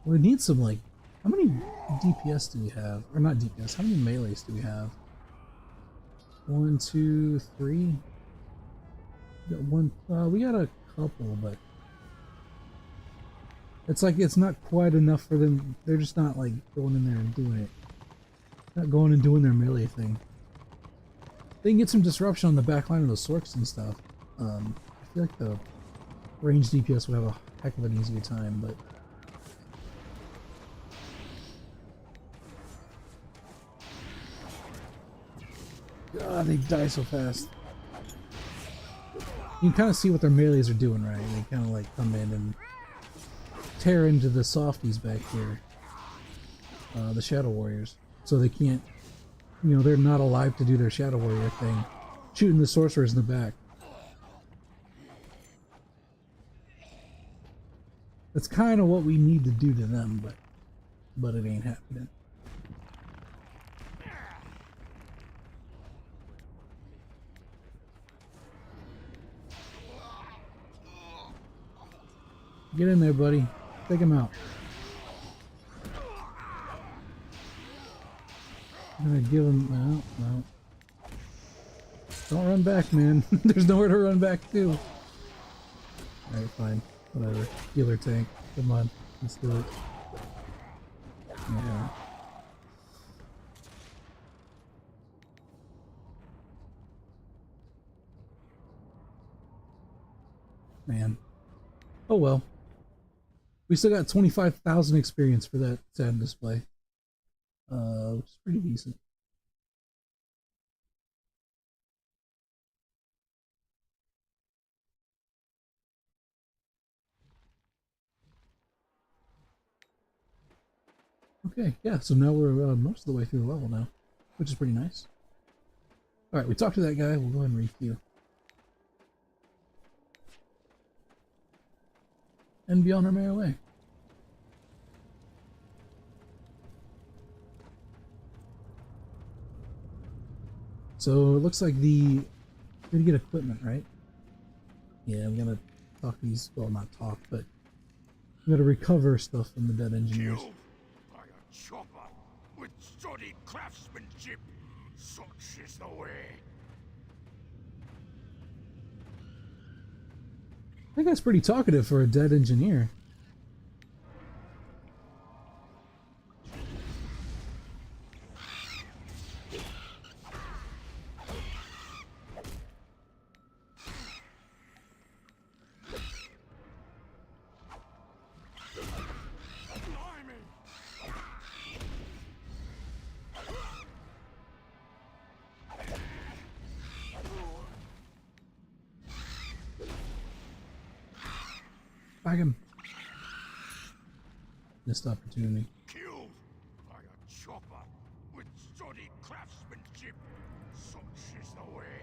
We need some, like, how many DPS do we have? Or not DPS, how many melees do we have? 1, 2, 3? We got one, we got a couple, but it's like, it's not quite enough for them. They're just not, like, going in there and doing it. Not going and doing their melee thing. They can get some disruption on the back line of the Sorks and stuff. I feel like the ranged DPS would have a heck of an easier time, but God, they die so fast. You can kind of see what their melees are doing, right? They kind of like come in and tear into the softies back here, the Shadow Warriors, so they can't, you know, they're not alive to do their Shadow Warrior thing, shooting the sorcerers in the back. That's kind of what we need to do to them, but it ain't happening. Get in there, buddy. Take him out. I'm gonna give him... No, no. Don't run back, man. There's nowhere to run back to. Alright, fine. Whatever. Healer tank. Come on. Let's do it. Yeah. Man. Oh well. We still got 25,000 experience for that sad display. Which is pretty decent. Okay, yeah, so now we're most of the way through the level now, which is pretty nice. Alright, we talked to that guy, we'll go ahead and requeue. And be on our merry way. So it looks like we're gonna get equipment, right? Yeah, I'm gonna talk to these, well, not talk, but I'm gonna recover stuff from the dead engineers. Killed by a chopper with studied craftsmanship. Such is the way. I think that's pretty talkative for a dead engineer. Bag him. Missed opportunity. Killed by a chopper with studied craftsmanship. Such is the way.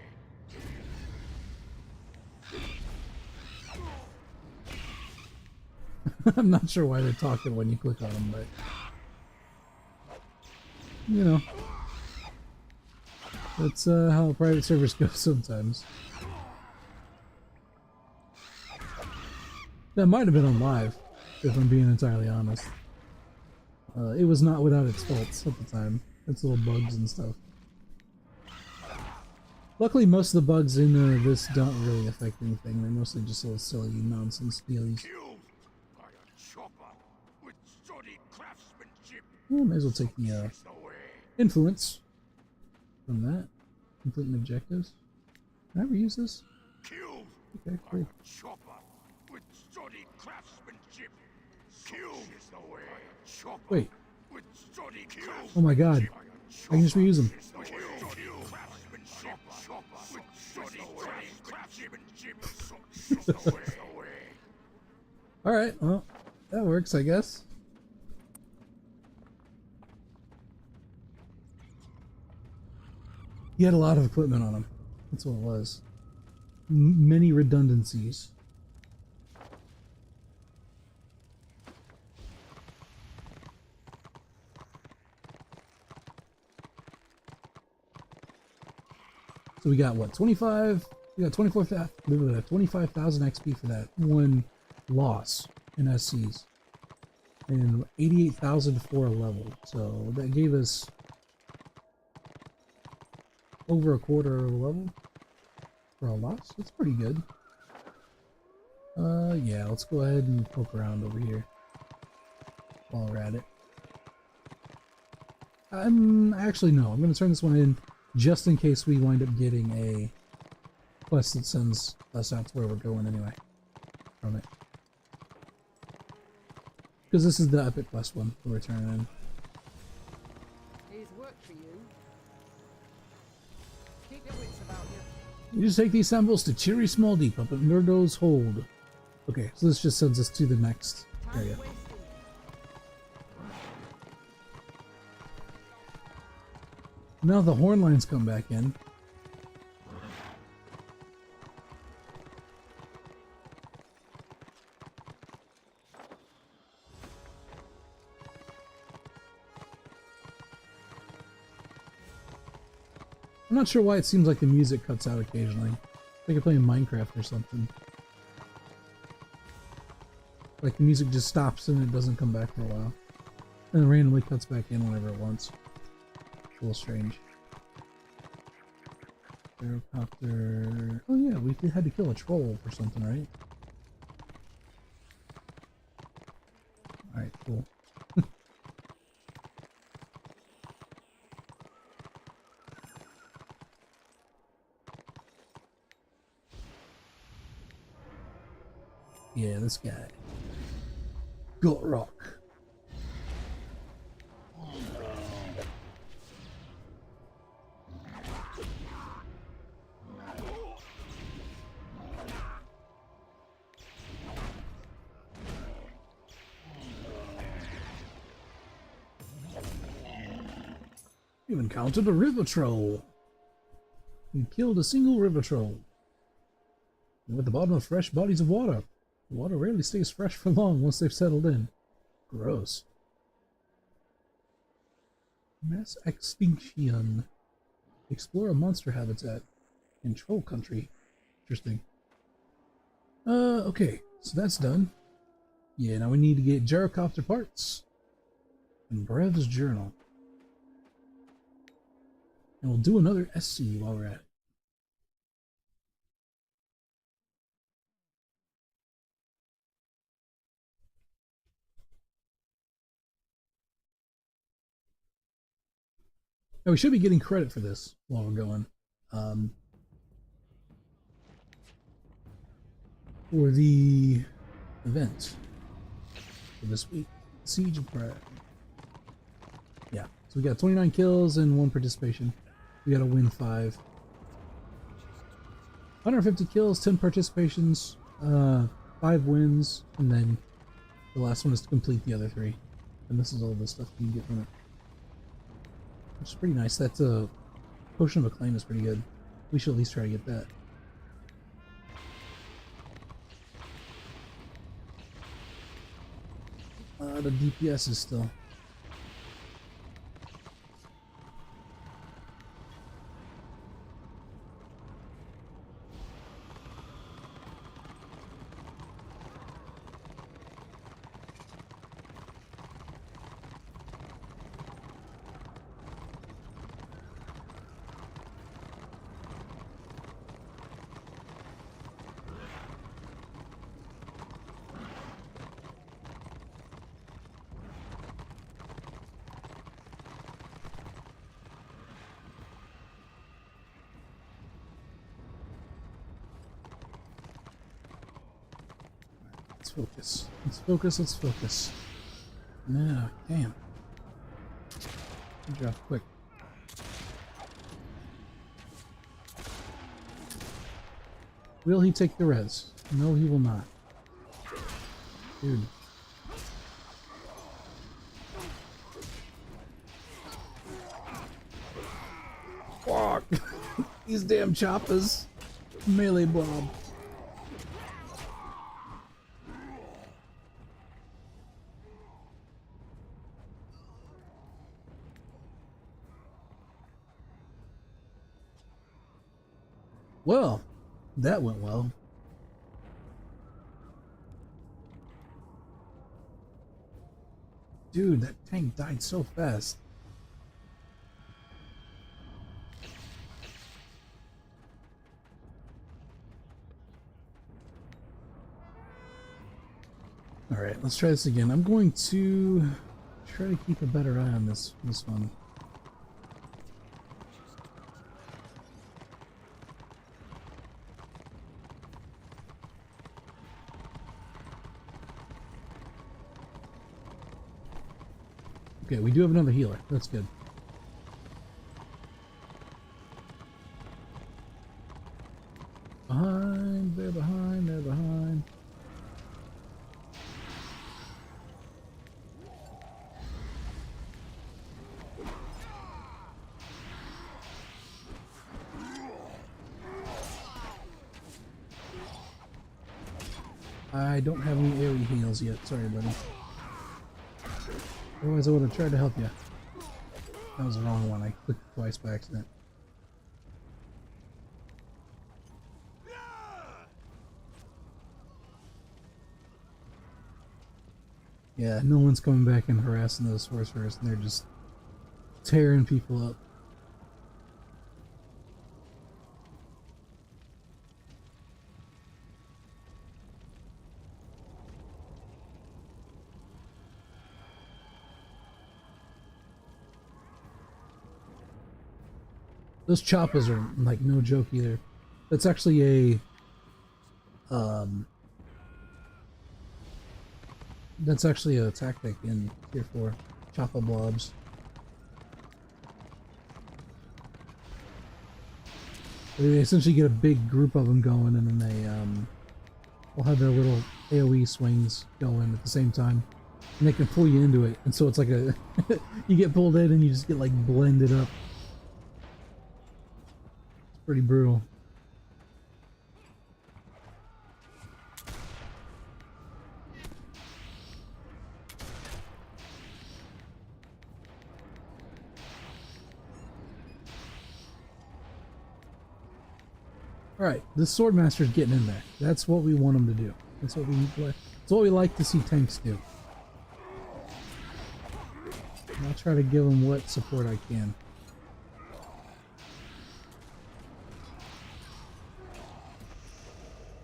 I'm not sure why they're talking when you click on them, but you know, that's how private servers go sometimes. That might have been on live, if I'm being entirely honest. It was not without its faults at the time. Its little bugs and stuff. Luckily, most of the bugs in this don't really affect anything. They're mostly just little silly nonsense dealies. Killed by a chopper with studied craftsmanship. Well, may as well take the Such is the way. influence from that. Completing objectives. Can I ever use this? Killed Okay, by cool. a chopper with studied craftsmanship. Killed is the way. Chopper Wait. with studied craftsmanship. Oh my god. I can just reuse them. Alright, well, that works, I guess. He had a lot of equipment on him. That's what it was. Many redundancies. So we got what, 25? We got 25,000 XP for that one loss in SCs. And 88,000 for a level. So that gave us over a quarter of a level for a loss. That's pretty good. Yeah, let's go ahead and poke around over here while we're at it. Actually, no, I'm going to turn this one in just in case we wind up getting a quest that sends us out to where we're going anyway from it. Because this is the epic quest one that we're turning in. Here's work for you. Keep your wits about you. You just take these samples to Cheery Small Deep up at Murdo's Hold. Okay, so this just sends us to the next area. Time wasting. Now the horn lines come back in. I'm not sure why it seems like the music cuts out occasionally. Like you're playing Minecraft or something. Like the music just stops and it doesn't come back for a while. And it randomly cuts back in whenever it wants. It's a little strange. Aerocopter. Oh yeah, we had to kill a troll or something, right? Alright, cool. Yeah, this guy. Gut Rock. You encountered a river troll. You killed a single river troll. You're at the bottom of fresh bodies of water. The water rarely stays fresh for long once they've settled in. Gross. Mass extinction. Explore a monster habitat in Troll Country. Interesting. Okay, so that's done. Yeah, now we need to get gyrocopter parts and Brev's journal. And we'll do another SC while we're at it. Now we should be getting credit for this while we're going. For the event for this week. Siege of Prague. Yeah, so we got 29 kills and 1 participation. We gotta win 5. 150 kills, 10 participations, 5 wins, and then the last one is to complete the other 3. And this is all the stuff you can get from it. Which is pretty nice. That Potion of Acclaim is pretty good. We should at least try to get that. The DPS is still. Let's focus. Let's focus. Let's focus. No, damn. Good job, quick. Will he take the res? No, he will not. Dude. Fuck! These damn choppers. Melee blob. Well, that went well. Dude, that tank died so fast. Alright, let's try this again. I'm going to try to keep a better eye on this one. Okay, we do have another healer. That's good. Behind, they're behind, they're behind. I don't have any AoE heals yet. Sorry, buddy. Otherwise, I would have tried to help you. That was the wrong one. I clicked twice by accident. Yeah, no one's coming back and harassing those sorcerers, and they're just tearing people up. Those choppas are like no joke either. That's actually a that's actually a tactic in Tier 4. Choppa blobs. They essentially get a big group of them going, and then they will have their little AoE swings going at the same time, and they can pull you into it. And so it's like a you get pulled in and you just get like blended up. Pretty brutal. Alright, this Swordmaster's getting in there. That's what we want him to do. That's what we like to see tanks do. And I'll try to give him what support I can.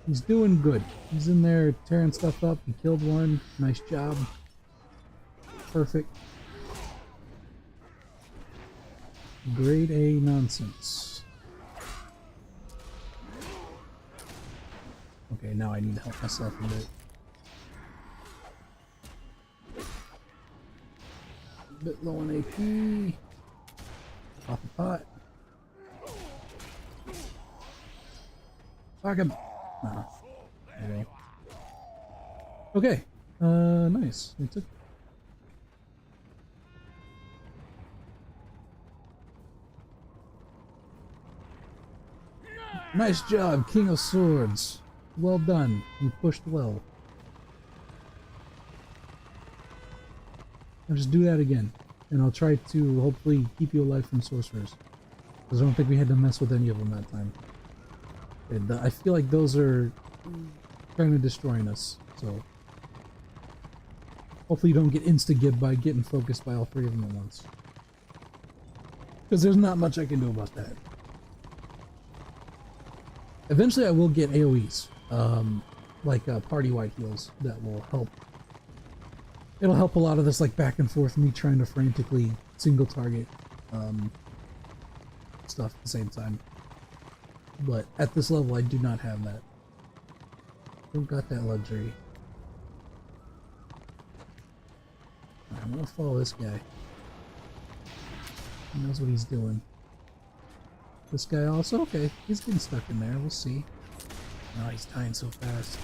He's doing good. He's in there tearing stuff up. He killed one. Nice job. Perfect. Grade A nonsense. Okay, now I need to help myself a bit. A bit low on AP. Pop a pot. Fuck him. Okay. Nice. We took. Nice job, King of Swords. Well done. You pushed well. I'll just do that again, and I'll try to hopefully keep you alive from sorcerers, because I don't think we had to mess with any of them that time. And I feel like those are kind of destroying us, so hopefully you don't get insta-gibbed by getting focused by all three of them at once. Because there's not much I can do about that. Eventually I will get AoEs, like party-wide heals that will help. It'll help a lot of this like back and forth, me trying to frantically single target stuff at the same time. But at this level, I do not have that. Don't got that luxury. I'm gonna follow this guy. He knows what he's doing. This guy also? Okay, he's getting stuck in there. We'll see. Oh, he's dying so fast.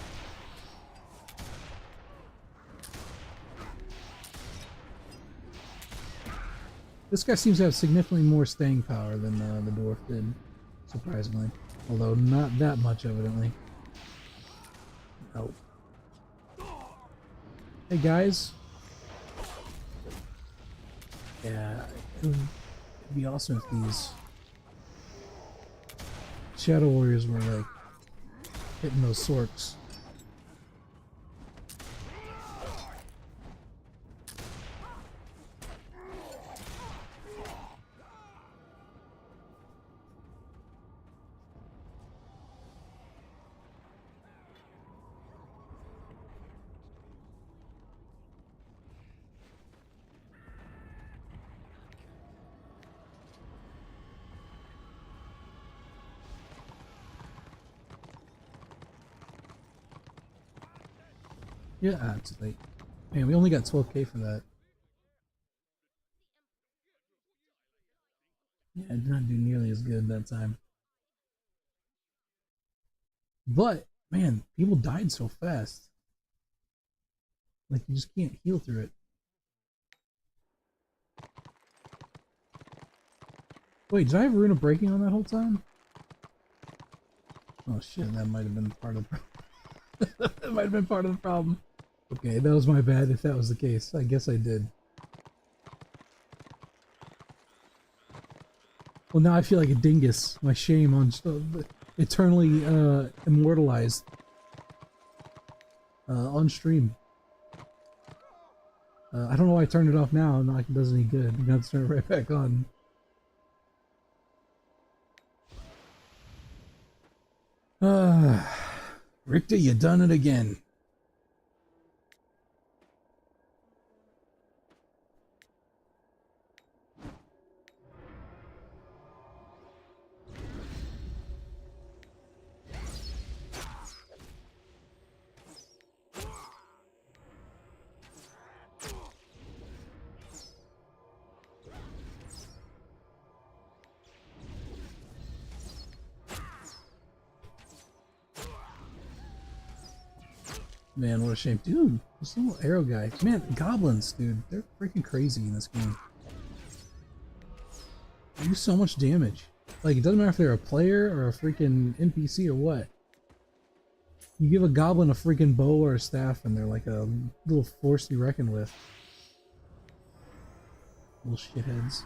This guy seems to have significantly more staying power than the dwarf did. Surprisingly. Although not that much, evidently. Oh. Hey, guys. Yeah, it'd be awesome if these Shadow Warriors were like hitting those sorks. Yeah, it's late. Man, we only got 12k for that. Yeah, I did not do nearly as good that time. But, man, people died so fast. Like, you just can't heal through it. Wait, did I have Rune of Breaking on that whole time? Oh shit, that might have been part of the problem. That might have been part of the problem. Okay, that was my bad if that was the case. I guess I did. Well, now I feel like a dingus. My shame on eternally immortalized on stream. I don't know why I turned it off now. Not like it does any good. I'm gonna have to turn it right back on. Richter, you done it again. Man, what a shame. Dude, this little arrow guy. Man, goblins, dude. They're freaking crazy in this game. They do so much damage. Like, it doesn't matter if they're a player or a freaking NPC or what. You give a goblin a freaking bow or a staff and they're like a little force to be reckoned with. Little shitheads.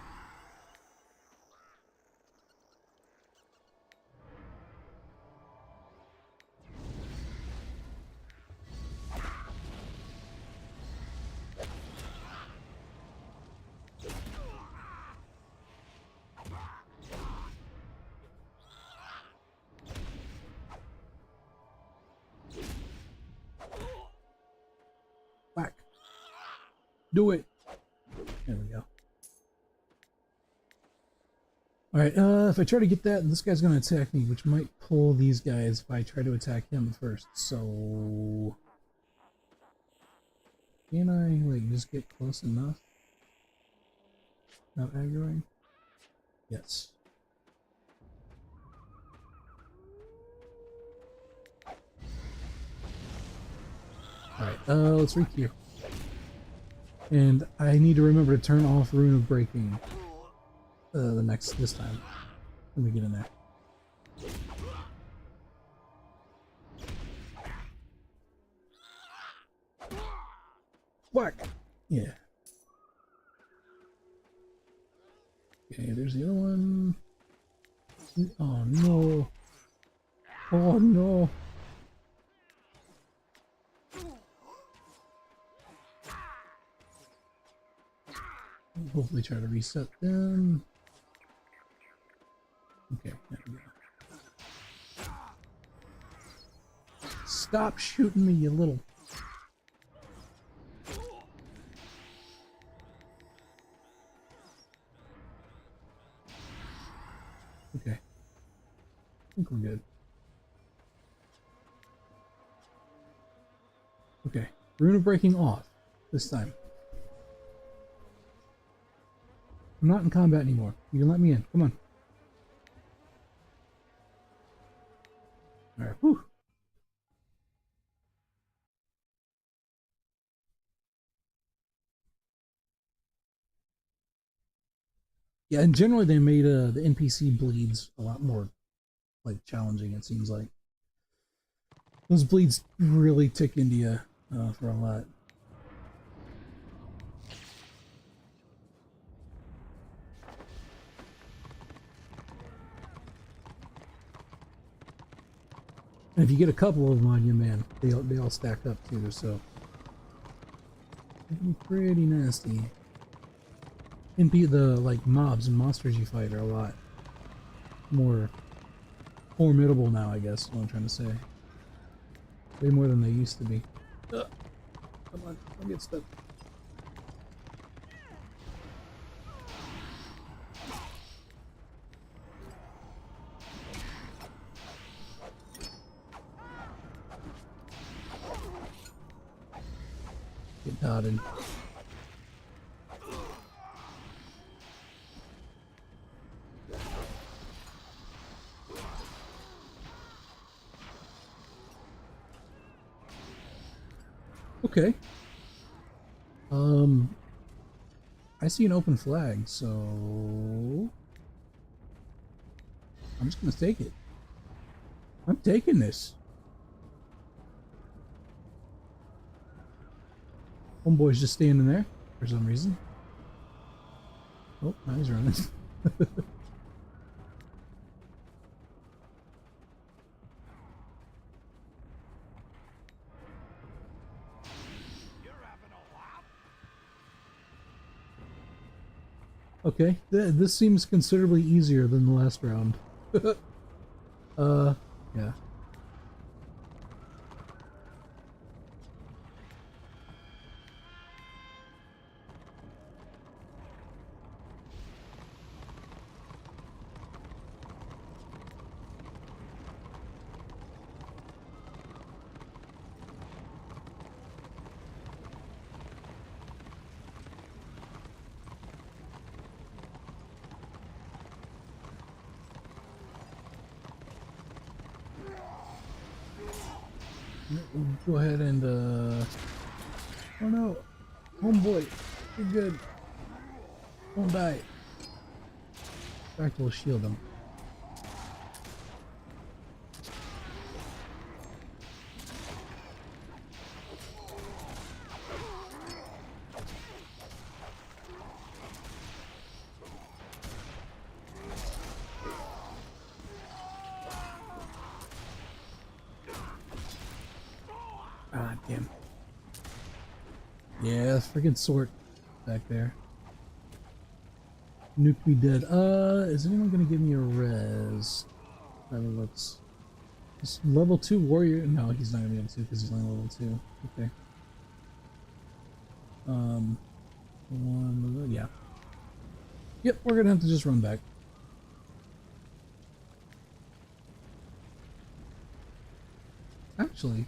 Whack. Do it. There we go. Alright, if I try to get that, this guy's gonna attack me, which might pull these guys if I try to attack him first, so... Can I, like, just get close enough? Not aggroing? Yes. Alright, let's requeue. And I need to remember to turn off Rune of Breaking this time. Let me get in there. Whack! Yeah. Okay, there's the other one. Oh no. Oh no. Hopefully try to reset them. Okay, there we go. Stop shooting me, you little... Okay. I think we're good. Okay. Rune of Breaking off. This time. I'm not in combat anymore. You can let me in. Come on. Alright, whew. Yeah, and generally they made the NPC bleeds a lot more, like, challenging, it seems like. Those bleeds really tick into you for a lot. And if you get a couple of them on you, man, they all stack up too, so it can be pretty nasty. And be the like mobs and monsters you fight are a lot more formidable now, I guess is what I'm trying to say. Way more than they used to be. Ugh. Come on, don't get stuck. Get dotted. Okay. I see an open flag, so I'm just gonna take it. I'm taking this. Homeboy's just standing there for some reason. Oh, now he's running. Okay, this seems considerably easier than the last round. Yeah. Go ahead and, oh no! Homeboy! You're good! Don't die! In fact, we'll shield him. Ah, damn. Yeah, freaking sword back there. Nuke me dead. Is anyone gonna give me a res? That looks. This level 2 warrior. No, he's not gonna be able to because he's only level 2. Okay. Yeah. Yep, we're gonna have to just run back. Actually,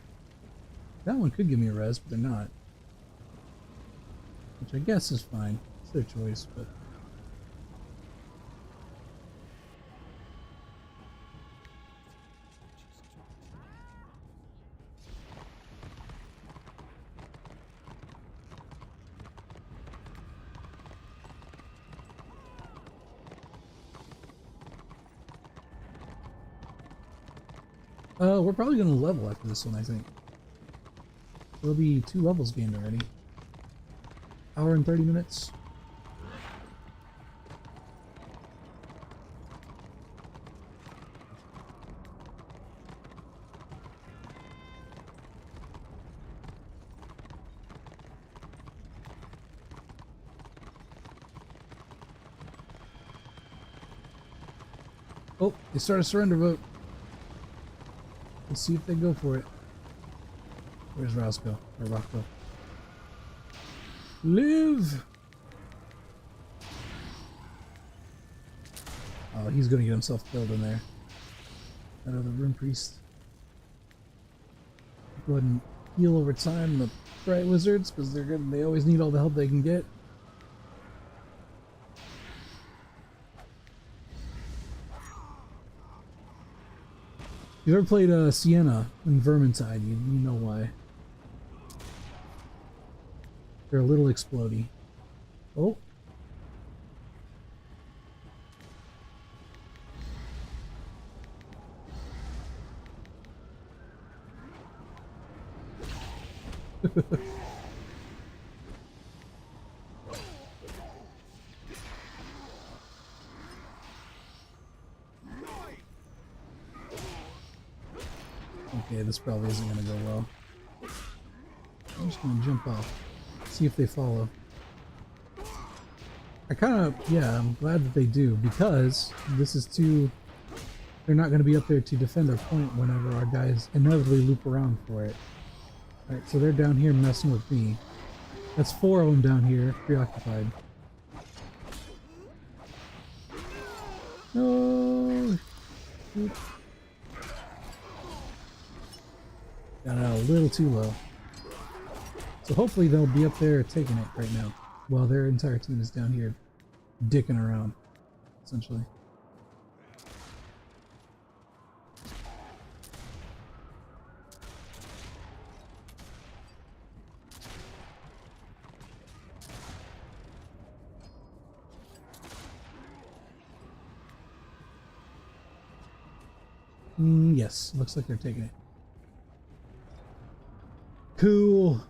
that one could give me a res, but they're not. Which I guess is fine. It's their choice, but... we're probably gonna level after this one, I think. There'll be 2 levels gained already. Hour and 30 minutes. Oh, they start a surrender vote. Let's see if they go for it. Where's Roscoe? Or Rocco? Live! Oh, he's gonna get himself killed in there. That other Rune Priest. Go ahead and heal over time the Bright Wizards, because they're good. They always need all the help they can get. If you've ever played Sienna and Vermintide, you know why. They're a little explodey. Oh. Okay, this probably isn't gonna go well. I'm just gonna jump off. See if they follow. I kinda, yeah, I'm glad that they do, because this is too... They're not gonna be up there to defend our point whenever our guys inevitably loop around for it. Alright, so they're down here messing with me. That's 4 of them down here, preoccupied. No! Shoot. Got out a little too low. So hopefully they'll be up there taking it right now, while their entire team is down here dicking around, essentially. Yes, looks like they're taking it. Cool.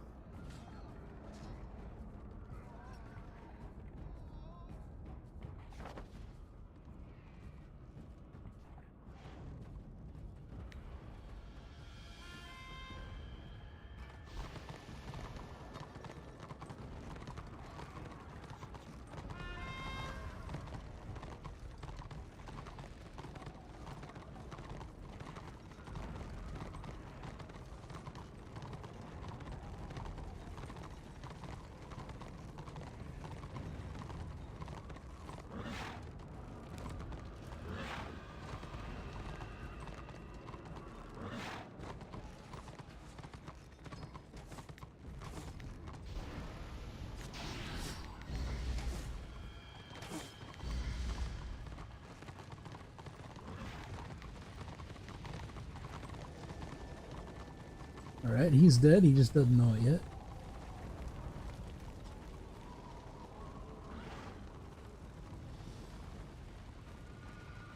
Alright, he's dead, he just doesn't know it yet.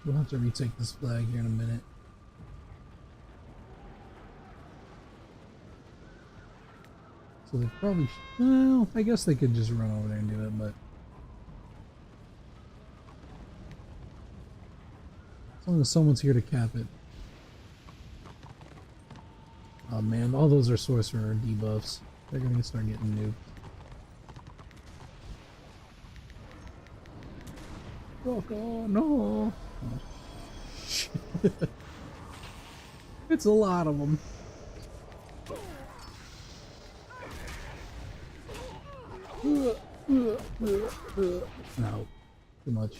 We'll have to retake this flag here in a minute. So they probably... well, I guess they could just run over there and do it, but... as long as someone's here to cap it. Oh man, all those are sorcerer debuffs. They're gonna start getting nuked. Oh no! Oh, shit. It's a lot of them. No, too much.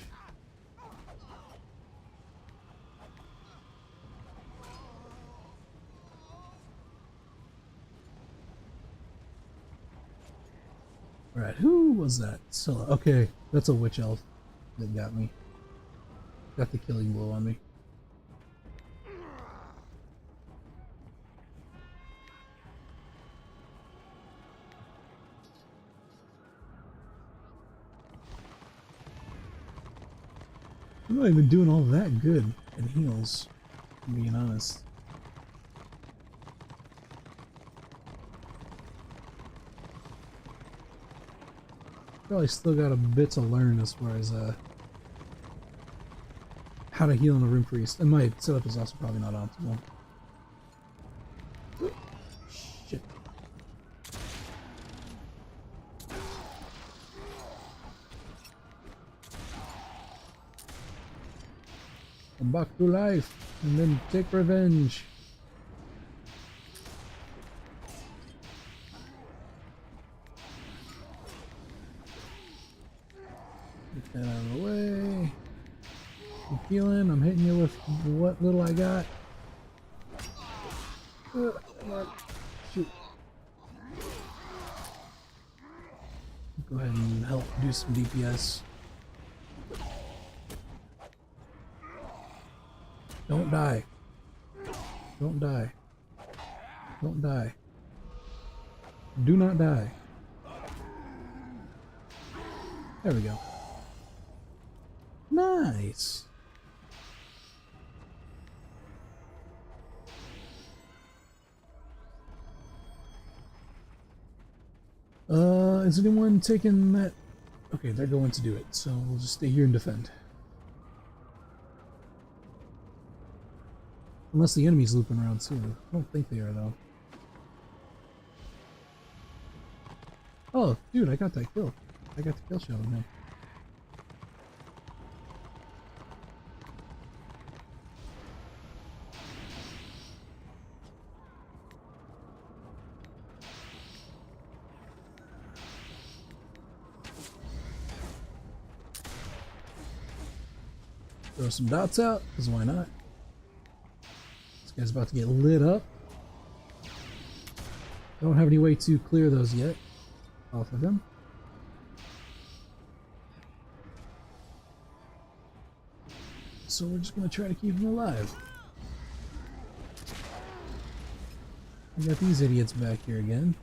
Alright, who was that? So, okay, that's a witch elf that got me. Got the killing blow on me. I'm not even doing all that good in heals, I'm being honest. Probably still got a bit to learn as far as how to heal in a Rune Priest. And my setup is also probably not optimal. Shit. Come back to life and then take revenge. Get that out of the way. I'm healing. I'm hitting you with what little I got. Come on. Shoot. Go ahead and help do some DPS. Don't die. Don't die. Don't die. Do not die. There we go. Nice. Is anyone taking that? Okay, they're going to do it, so we'll just stay here and defend. Unless the enemy's looping around too. I don't think they are though. Oh, dude, I got that kill. I got the kill shot on him. Throw some dots out, because why not? This guy's about to get lit up. I don't have any way to clear those yet off of him. So we're just going to try to keep him alive. I got these idiots back here again.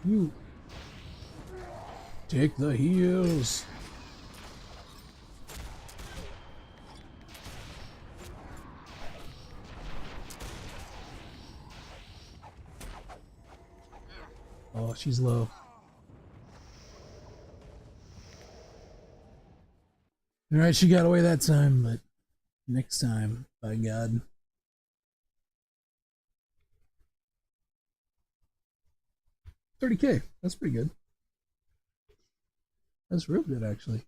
You take the heals. Oh, she's low. Alright, she got away that time, but next time, by God. $30K. That's pretty good. That's real good, actually.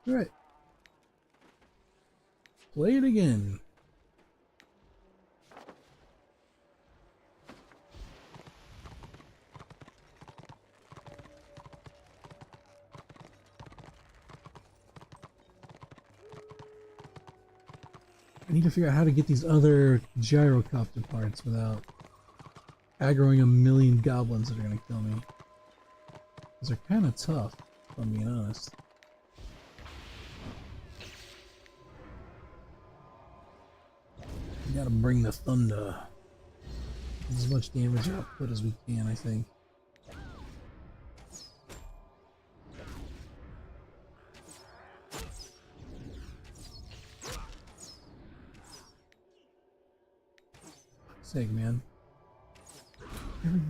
Alright. Play it again. I need to figure out how to get these other gyrocopter parts without aggroing a million goblins that are going to kill me. Because they're kind of tough, if I'm being honest. We gotta bring the thunder. As much damage output as we can, I think. Sake, man. Every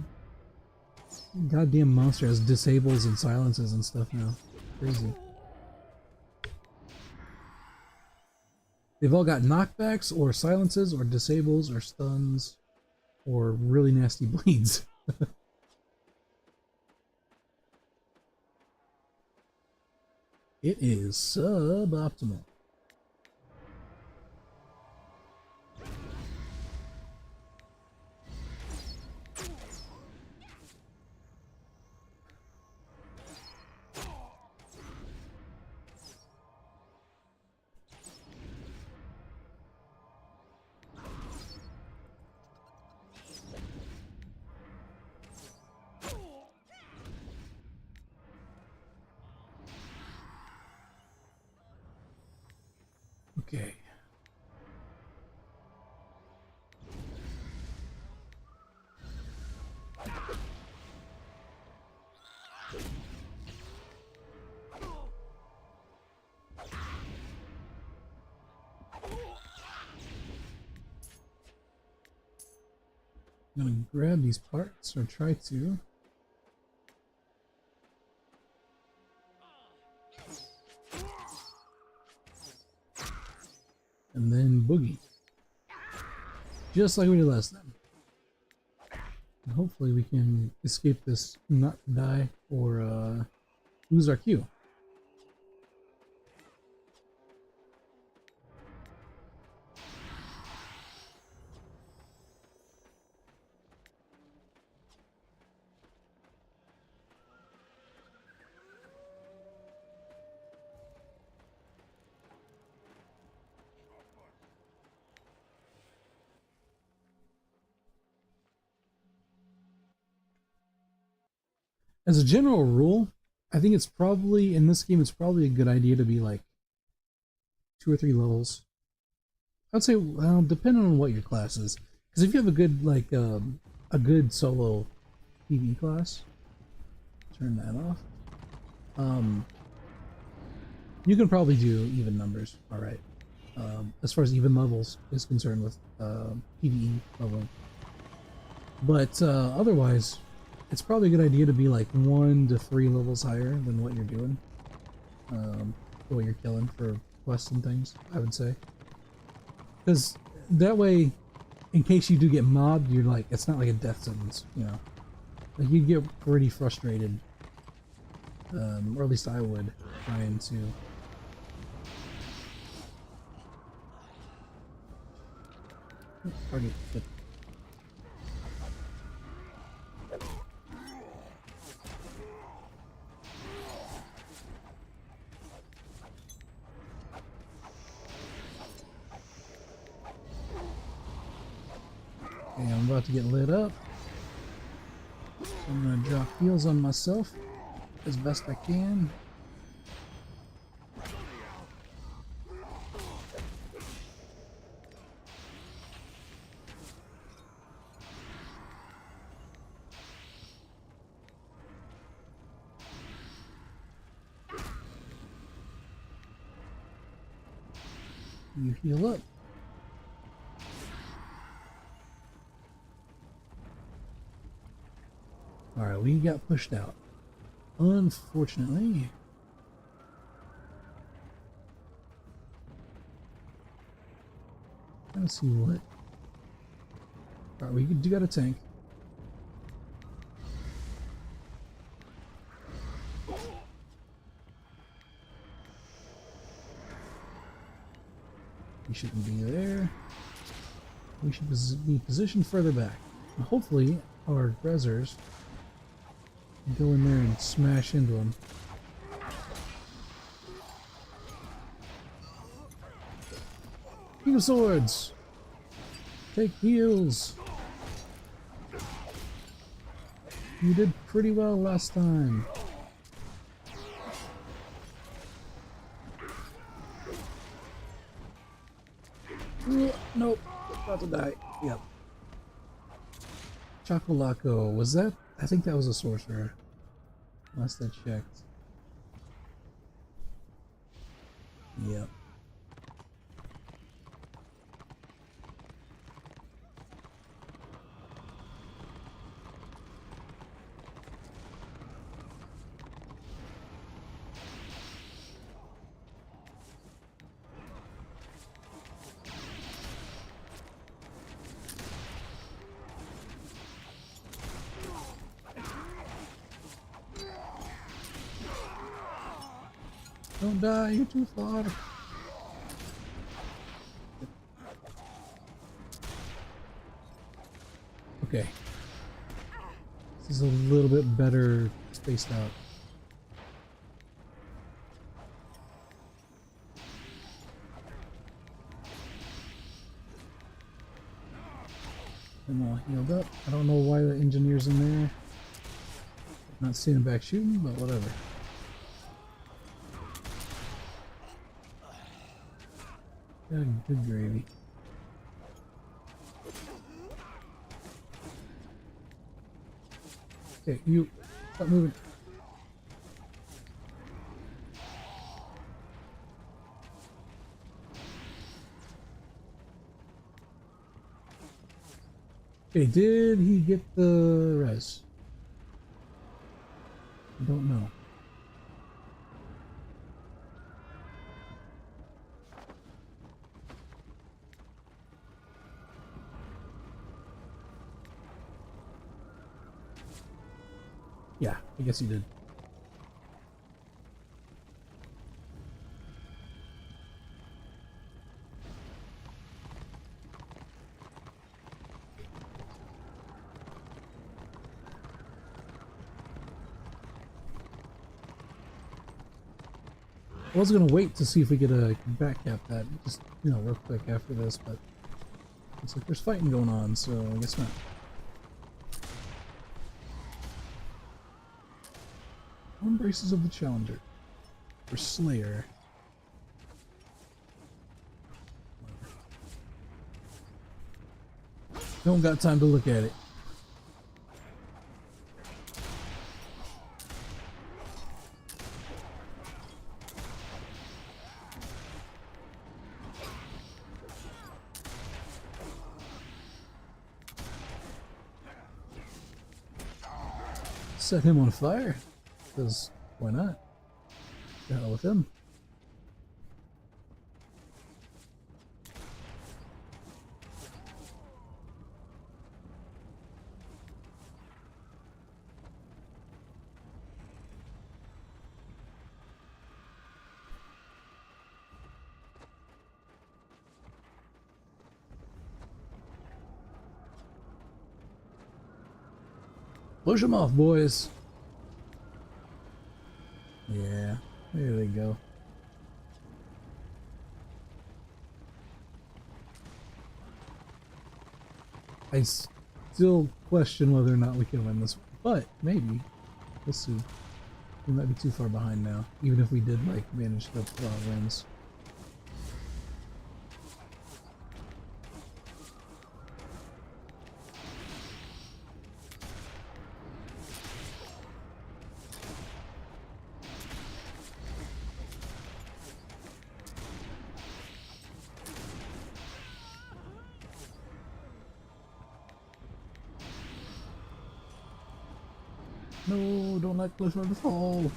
goddamn monster has disables and silences and stuff now. Crazy. They've all got knockbacks or silences or disables or stuns or really nasty bleeds. It is suboptimal. Okay. I'm gonna grab these parts, or try to. And then boogie. Just like we did last time. And hopefully we can escape this, not die, or lose our Q. As a general rule, I think it's probably, in this game, it's probably a good idea to be like 2 or 3 levels. I'd say, well, depending on what your class is. Because if you have a good, like, a good solo PvE class, turn that off. You can probably do even numbers, alright. As far as even levels is concerned with PvE leveling. But otherwise, it's probably a good idea to be like 1 to 3 levels higher than what you're doing. What you're killing for quests and things, I would say. Because that way, in case you do get mobbed, you're like, it's not like a death sentence, you know. Like, you'd get pretty frustrated. Or at least I would, trying to... Target hit. Okay, I'm about to get lit up. I'm gonna drop heals on myself as best I can. You heal up. Alright, we got pushed out. Unfortunately. Let's see what. Alright, we do got a tank. We shouldn't be there. We should be positioned further back. And hopefully, our aggressors go in there and smash into them. King of Swords! Take heals! You did pretty well last time. Nope, about to die. Yep. Chocolaco, was that? I think that was a sorcerer. Last I checked. Yep. Don't die, you're too far. Okay. This is a little bit better spaced out. I'm all healed up. I don't know why the engineer's in there. Not seeing him back shooting, but whatever. Good gravy. Okay, you stop moving. Okay, did he get the res? I don't know. Yeah, I guess he did. I was gonna wait to see if we could back cap that, just, you know, real quick after this, but looks like there's fighting going on, so I guess not. Embraces of the Challenger. Or Slayer. Don't got time to look at it. Set him on fire. Because why not? The hell with him. Push them off, boys. Yeah, there they go. I still question whether or not we can win this, but maybe. We'll see. We might be too far behind now, even if we did like manage to pull out wins. No, don't let Clifford fall.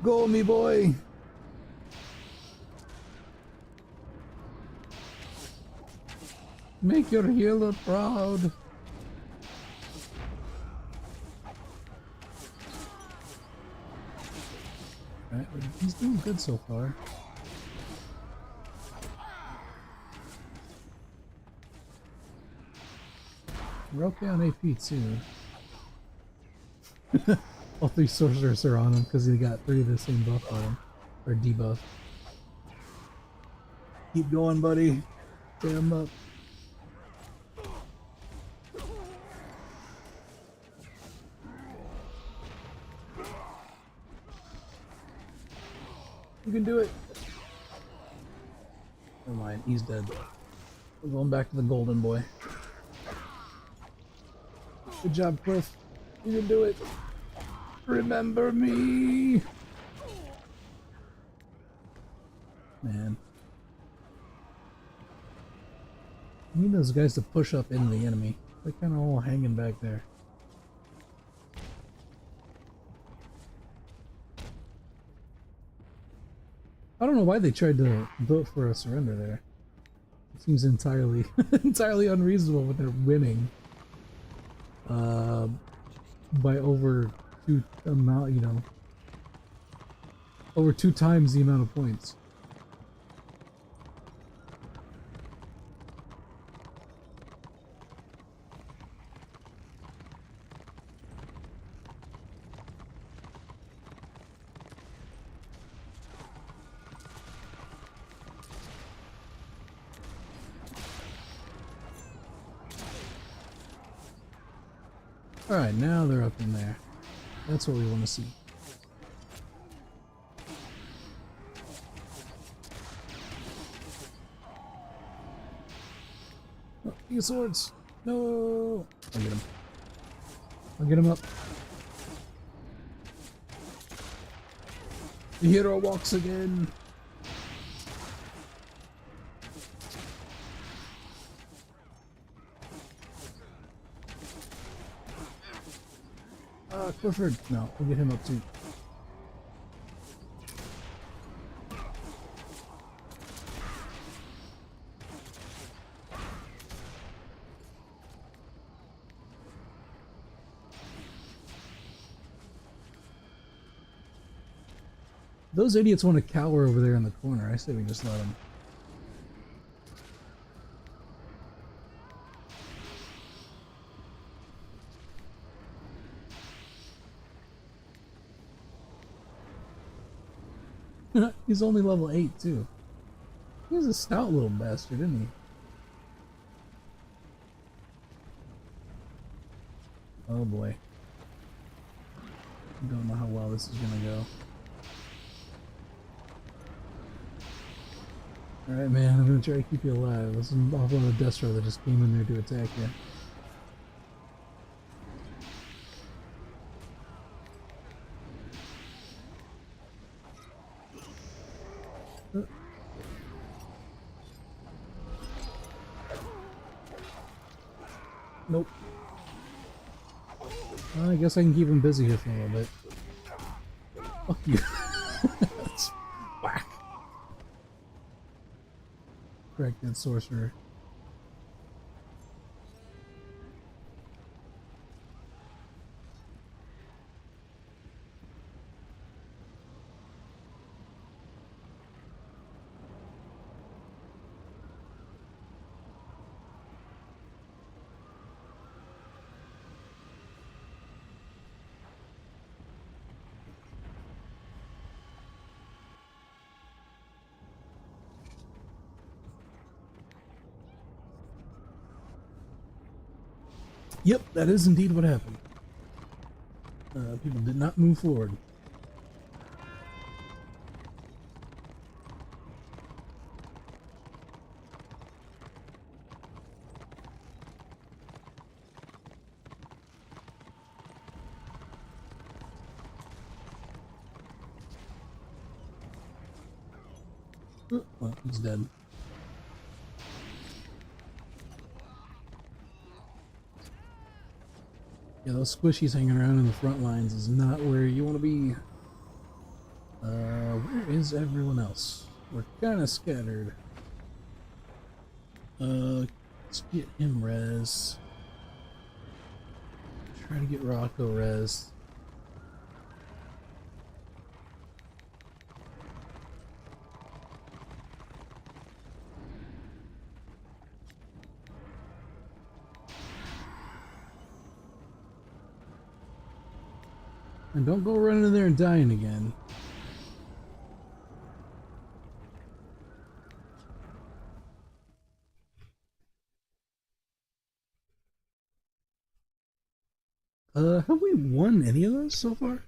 Go, me boy. Make your healer proud. Alright, he's doing good so far. We're okay on AP too. All three sorcerers are on him because he got 3 of the same buff on him. Or debuff. Keep going, buddy. Get him up. You can do it. Never mind, he's dead. We're going back to the golden boy. Good job, Cliff. You can do it. Remember me. Man. I need those guys to push up into the enemy. They're kind of all hanging back there. I don't know why they tried to vote for a surrender there. It seems entirely entirely unreasonable when they're winning. By over over 2 times the amount of points. Alright, now they're up in there. That's what we want to see. Oh, these swords! No! I'll get him. I'll get him up. The hero walks again! Clifford! No, we'll get him up too. Those idiots want to cower over there in the corner. I say we just let them. He's only level 8 too. He's a stout little bastard, isn't he? Oh boy. I don't know how well this is gonna go. Alright man, I'm gonna try to keep you alive. This is an awful lot of Destro that just came in there to attack you. Nope. I guess I can keep him busy here for a little bit. Fuck you. That's whack. Correct that sorcerer. Yep, that is indeed what happened. People did not move forward. Oh, well, he's dead. Yeah, those squishies hanging around in the front lines is not where you want to be. Where is everyone else? We're kind of scattered. Let's get him res. Try to get Rocco res. And don't go running in there and dying again. Have we won any of those so far?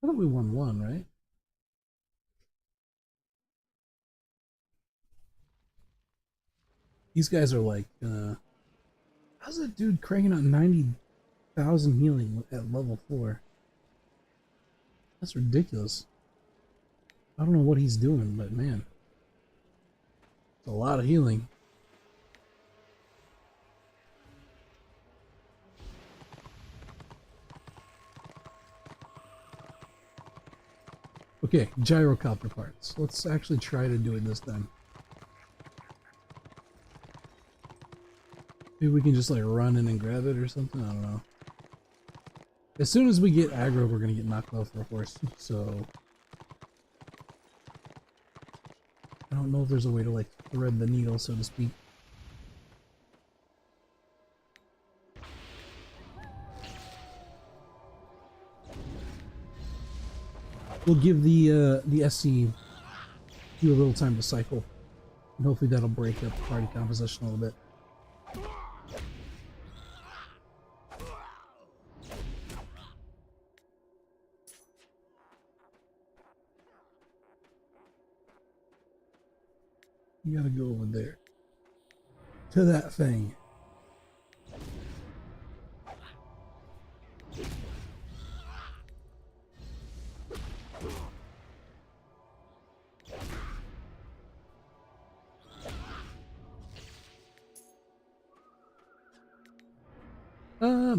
I thought we won one, right? These guys are like, how's that dude cranking out 90,000 healing at level 4? That's ridiculous. I don't know what he's doing, but man, it's a lot of healing. Okay, gyrocopter parts. Let's actually try to do it this time. Maybe we can just like run in and grab it or something, I don't know. As soon as we get aggro, we're gonna get knocked off our horse, so... I don't know if there's a way to like thread the needle, so to speak. We'll give the SC a little time to cycle, and hopefully that'll break up party composition a little bit. You gotta go over there to that thing.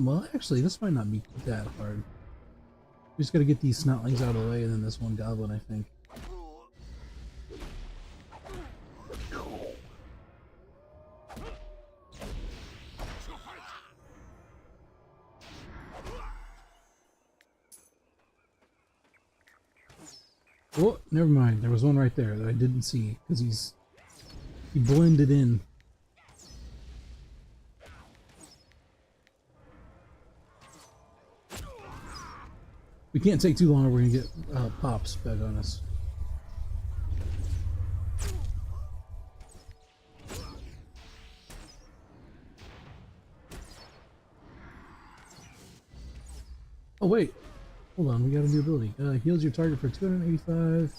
Well, actually, this might not be that hard. We just gotta get these snotlings out of the way, and then this one goblin, I think. Oh, never mind. There was one right there that I didn't see because he blended in. We can't take too long or we're gonna get pops back on us. Oh wait, hold on, we got a new ability. Heals your target for 285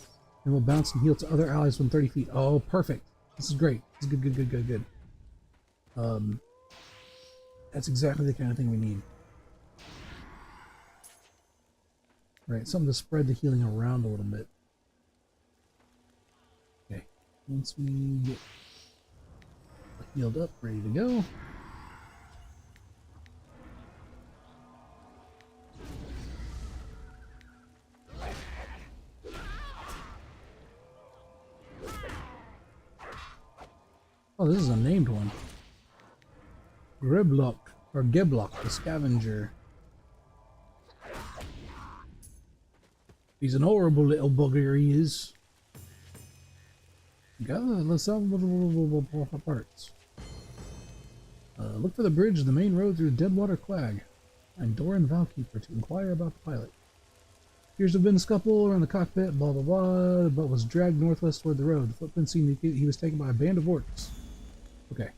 and will bounce and heal to other allies from 30 feet. Oh, perfect. This is great. This is good. That's exactly the kind of thing we need. Right, something to spread the healing around a little bit. Okay, once we get healed up, ready to go. Oh, this is a named one. Greblock, or Geblock, the scavenger. He's an horrible little bugger, he is. Gather the salvageable parts. Look for the bridge, the main road through Deadwater Quag. And Doran Valkeeper to inquire about the pilot. Appears to have been a scuffle around the cockpit, blah blah blah, but was dragged northwest toward the road. The footprints seem to indicate he was taken by a band of orcs. Okay.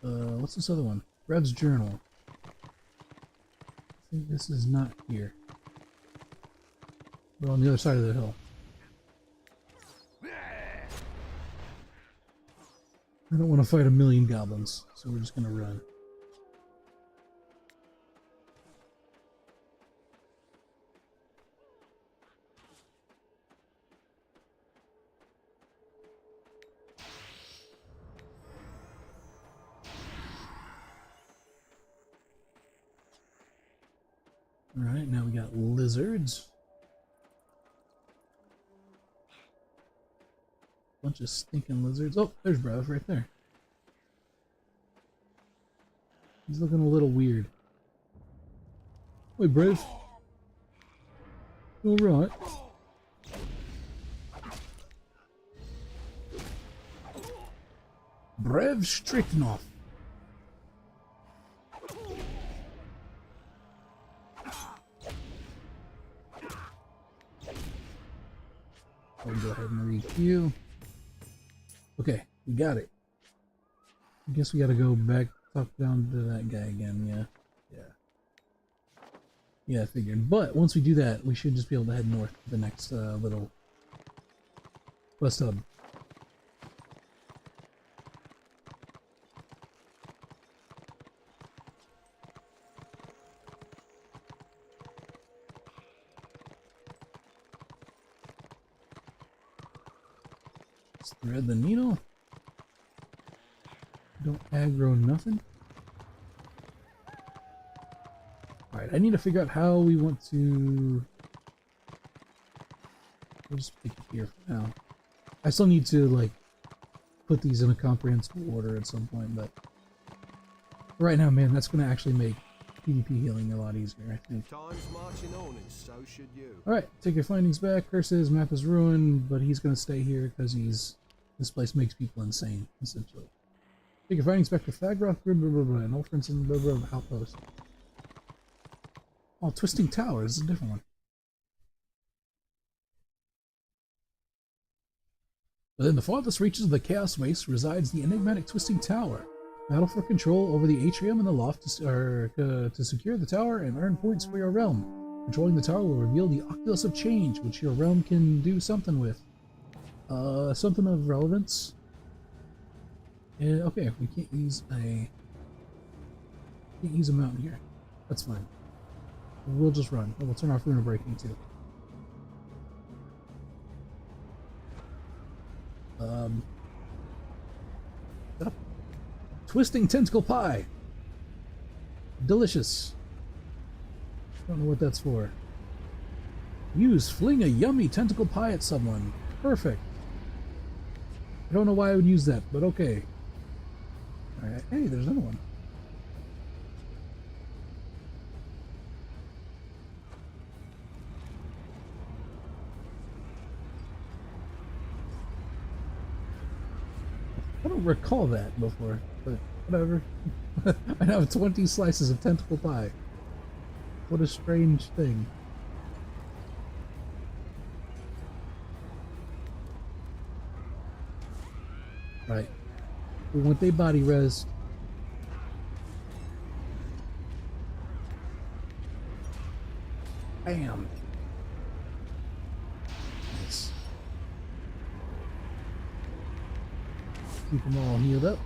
What's this other one? Rev's Journal. I think this is not here. We're on the other side of the hill. I don't want to fight a million goblins, so we're just gonna run. Alright, now we got lizards. Bunch of stinking lizards. Oh, there's Brev right there. He's looking a little weird. Wait, Brev. All right. Brev Stricknoff. I'll go ahead and requeue. Okay, we got it. I guess we gotta go back, talk down to that guy again, yeah. Yeah, I figured. But once we do that, we should just be able to head north to the next little quest hub. Let's thread the needle. Don't aggro nothing. Alright, I need to figure out how we want to... We'll just pick it here for now. I still need to, like, put these in a comprehensible order at some point, but... Right now, man, that's going to actually make PvP healing a lot easier, I think. Time's marching on, and so should you. Alright, take your findings back. Curses, map is ruined, but he's going to stay here because he's... This place makes people insane, essentially. Take your findings back to Fagroth, and Ulfrinson, Outpost. Oh, Twisting Tower, this is a different one. Within the farthest reaches of the Chaos Waste resides the enigmatic Twisting Tower. Battle for control over the atrium and the loft to secure the tower and earn points for your realm. Controlling the tower will reveal the Oculus of Change, which your realm can do something with. Something of relevance. Okay, we can't use a mountain here. That's fine. We'll just run. We'll turn off Rune Breaking too. Twisting Tentacle Pie. Delicious. Don't know what that's for. Use fling a yummy tentacle pie at someone. Perfect. I don't know why I would use that, but okay. Alright, hey, there's another one. I don't recall that before, but whatever. I have 20 slices of tentacle pie. What a strange thing. Right. We want their body res. Bam. Nice. Keep them all healed up.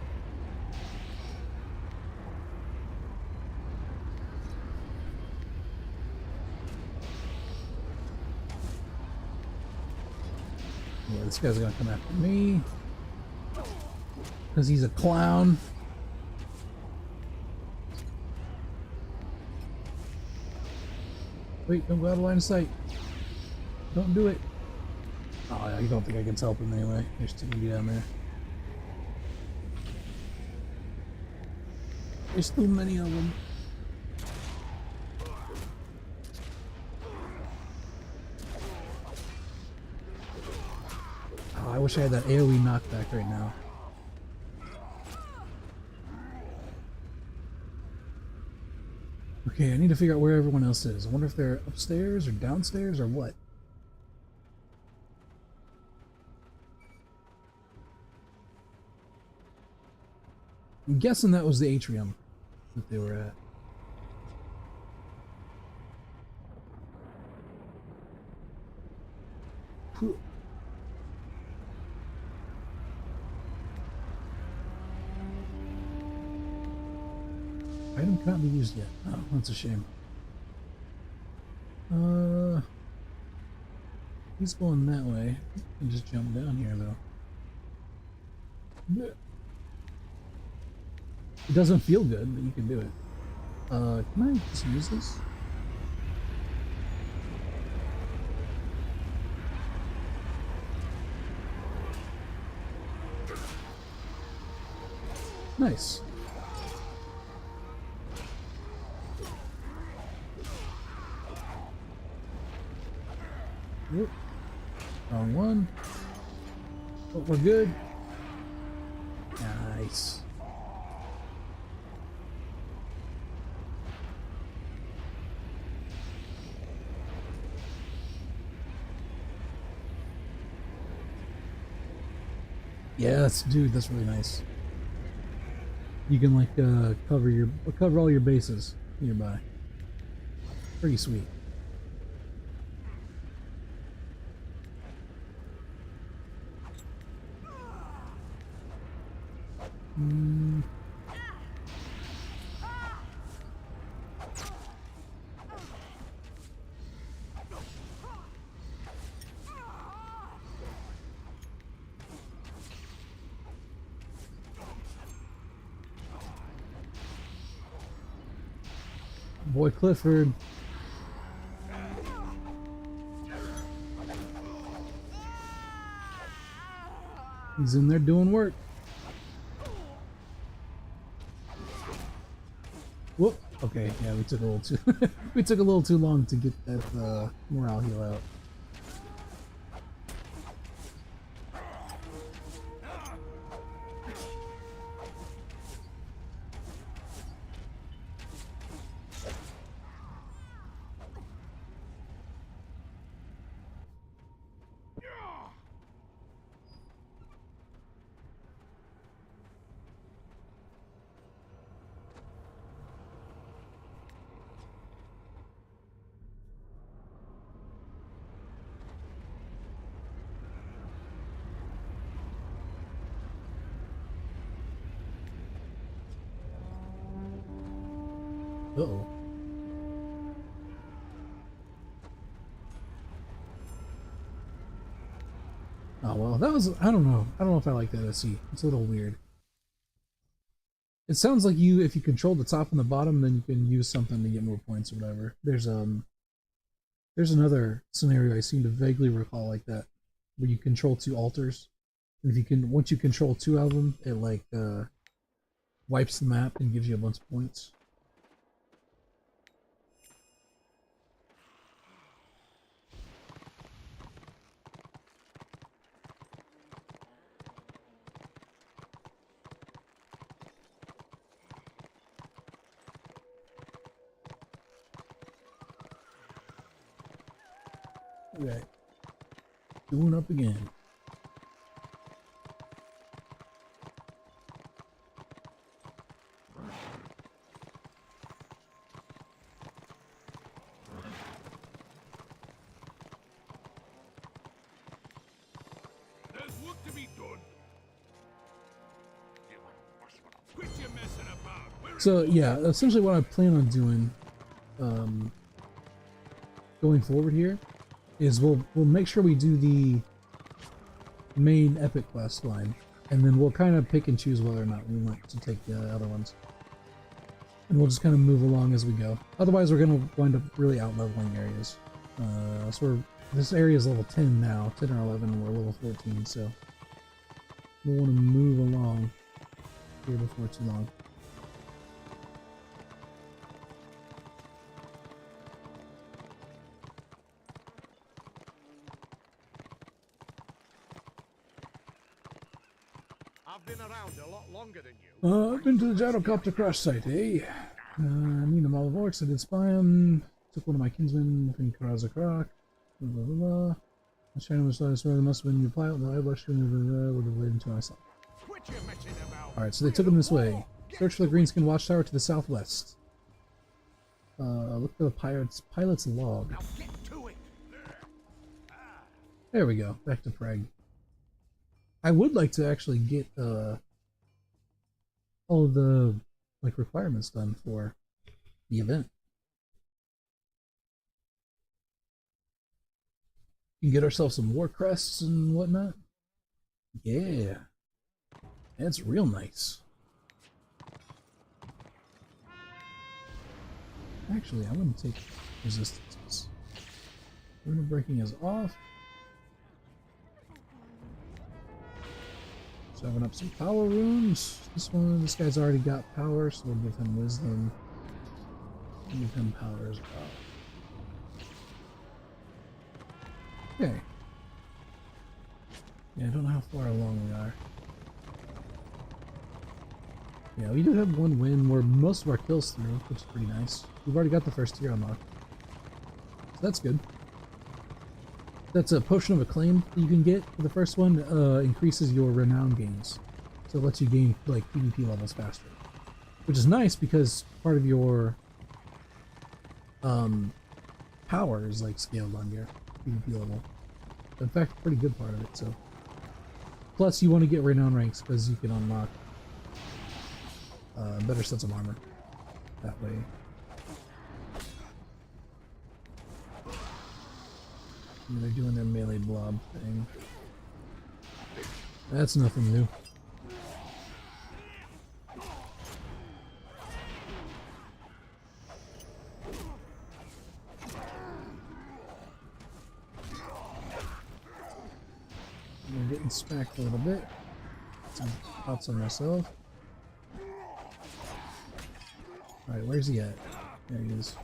Yeah, this guy's gonna come after me. Because he's a clown. Wait, don't go out of line of sight. Don't do it. Oh, I don't think I can help him anyway. There's too many down there. There's too many of them. Oh, I wish I had that AoE knockback right now. Okay, I need to figure out where everyone else is. I wonder if they're upstairs or downstairs or what. I'm guessing that was the atrium that they were at. Whew. Item cannot be used yet. Oh, that's a shame. He's going that way. You can just jump down here though. It doesn't feel good, but you can do it. Can I just use this? Nice. Whoop. Wrong one. But we're good. Nice. Yes, dude, that's really nice. You can like cover all your bases nearby. Pretty sweet. Boy Clifford. He's in there doing work. Whoop. Okay, yeah, we took a little too we took a little too long to get that morale heal out. Uh-oh. Oh well, that was, I don't know. I don't know if I like that SC. It's a little weird. It sounds like if you control the top and the bottom, then you can use something to get more points or whatever. There's another scenario I seem to vaguely recall like that, where you control two altars. And if you once you control two of them, it like wipes the map and gives you a bunch of points. Okay. Doing up again. There's work to be done. Quit your messing about. So yeah, essentially what I plan on doing going forward here is we'll make sure we do the main epic quest line, and then we'll kind of pick and choose whether or not we want to take the other ones, and we'll just kind of move along as we go. Otherwise we're going to wind up really out leveling areas, so we're This area is level 10 now, 10 or 11, and we're level 14, so we'll want to move along here before too long. I've been around a lot longer than you. I've been to the gyrocopter crash site, eh? I mean, I'm all of orcs, I did spy him, took one of my kinsmen from Karazakrak, blah blah blah. I was trying to decide where there must have been your pilot, the eyebush would have led into myself. Quit your messing about. Alright, so they took him this way. Search for the Greenskin Watchtower to the southwest. Look for the pilot's log. Now get to it. There we go, back to Prague. I would like to actually get all of the like requirements done for the event. We can get ourselves some war crests and whatnot. Yeah, that's real nice. Actually, I'm going to take resistances. Rune of Breaking is off. Serving up some power runes. This guy's already got power, so we'll give him wisdom. Give him power as well. Okay. Yeah, I don't know how far along we are. Yeah, we do have one win where most of our kills through, which is pretty nice. We've already got the first tier unlocked. So that's good. That's a Potion of Acclaim that you can get for the first one. Increases your renown gains. So it lets you gain like PvP levels faster. Which is nice because part of your power is like scaled on your PvP level. In fact, a pretty good part of it, so. Plus you want to get renown ranks because you can unlock better sets of armor that way. And they're doing their melee blob thing. That's nothing new. I'm getting smacked a little bit. Some pots on myself. Alright, where's he at? There he is.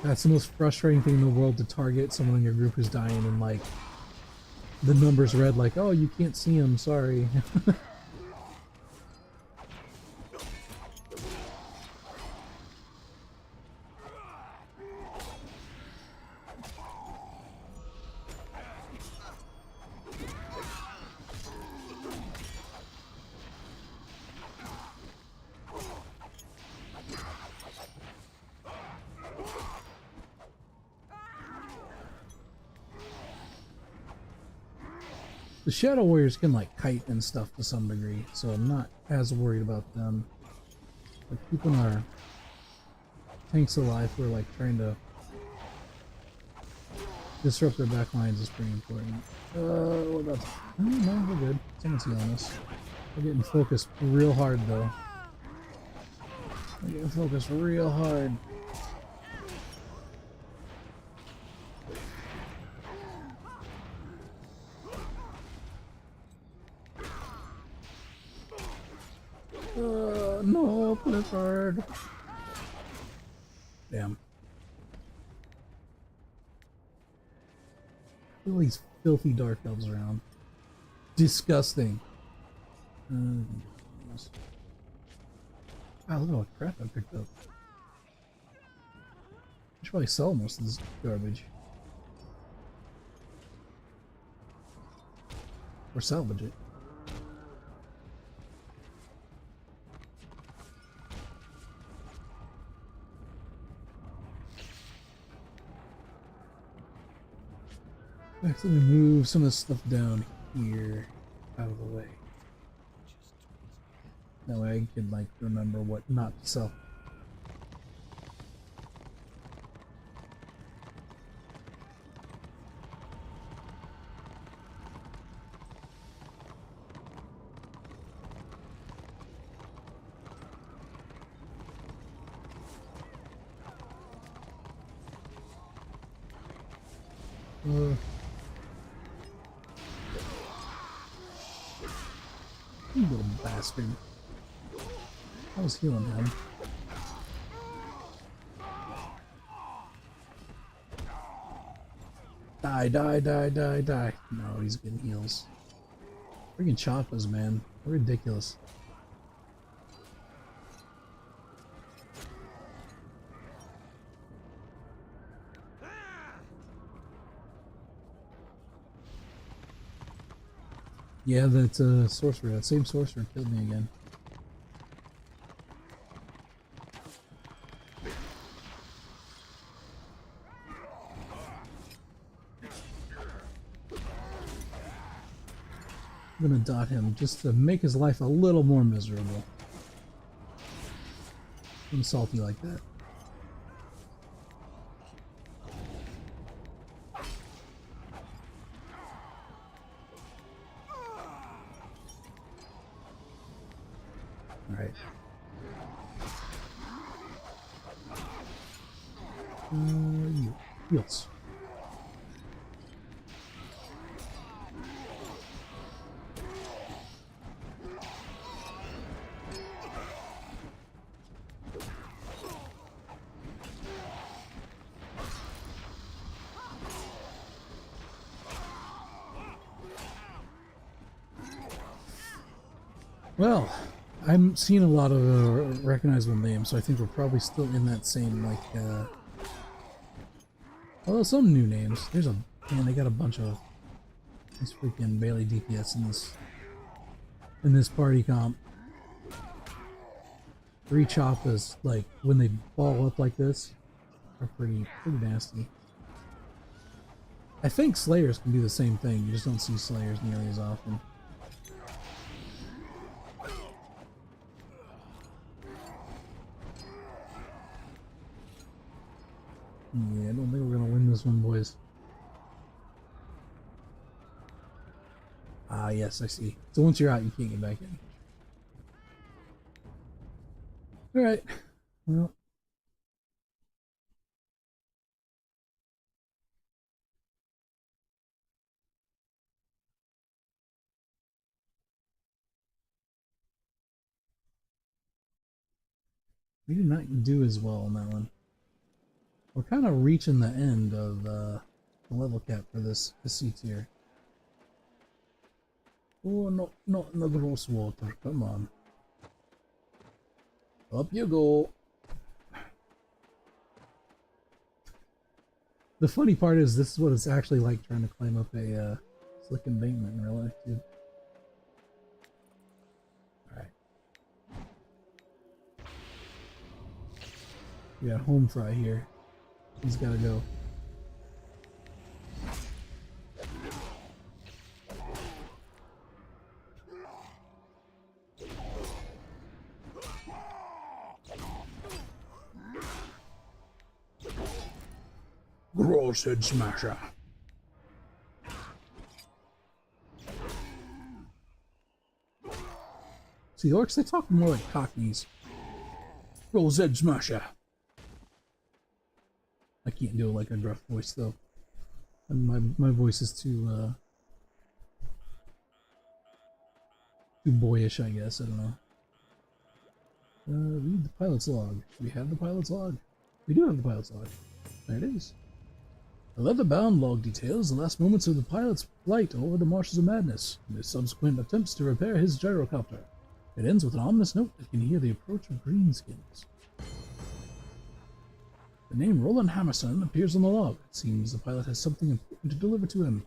That's the most frustrating thing in the world, to target someone in your group who's dying and like the numbers read like, oh, you can't see him, sorry. The Shadow Warriors can like kite and stuff to some degree, so I'm not as worried about them. But keeping our tanks alive, we're like trying to disrupt their back lines is pretty important. What about? Oh, no, we're good. Someone's healing us. We're getting focused real hard though. We're getting focused real hard. No, Blizzard. Damn. Look at these filthy dark elves around. Disgusting. Wow, look at all the crap I picked up. I should probably sell most of this garbage. Or salvage it. Next, let me move some of this stuff down here out of the way. That way I can like remember what not to sell. You little bastard. I was healing him. Die, die, die, die, die. No, he's getting heals. Freaking choppas, man. They're ridiculous. Yeah, that sorcerer, that same sorcerer killed me again. I'm gonna dot him just to make his life a little more miserable. I'm salty like that. Alright. Heals. Well, I'm seeing a lot of recognizable names, so I think we're probably still in that same, like, although some new names. There's a, man, they got a bunch of these freaking Bailey DPS in this party comp. 3 choppas, like, when they ball up like this, are pretty nasty. I think Slayers can do the same thing, you just don't see Slayers nearly as often. Yeah, I don't think we're gonna win this one, boys. Ah, yes, I see. So once you're out, you can't get back in. Alright. Well. We did not do as well on that one. We're kind of reaching the end of the level cap for this C tier. Oh, no, not in the gross water. Come on. Up you go. The funny part is this is what it's actually like trying to climb up a slick embankment in real life too. Alright. We got home fry here. He's gotta go. Gross head smasher. See, orcs, they talk more like cockneys. Gross head smasher. I can't do it like a gruff voice though. And my voice is too boyish, I guess. I don't know. Read the pilot's log. Do we have the pilot's log? We do have the pilot's log. There it is. The leather-bound log details the last moments of the pilot's flight over the marshes of madness and his subsequent attempts to repair his gyrocopter. It ends with an ominous note that can hear the approach of greenskins. The name Roland Hammerson appears on the log. It seems the pilot has something important to deliver to him.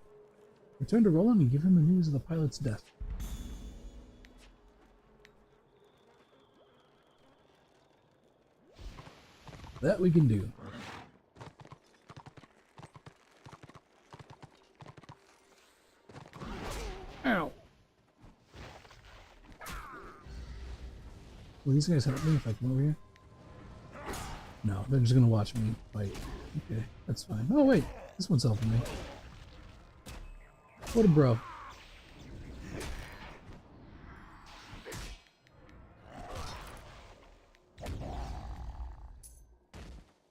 Return to Roland and give him the news of the pilot's death. That we can do. Ow! Will these guys help me if I come over here? No, they're just gonna watch me fight. Okay, that's fine. Oh wait, this one's helping me. What a bro.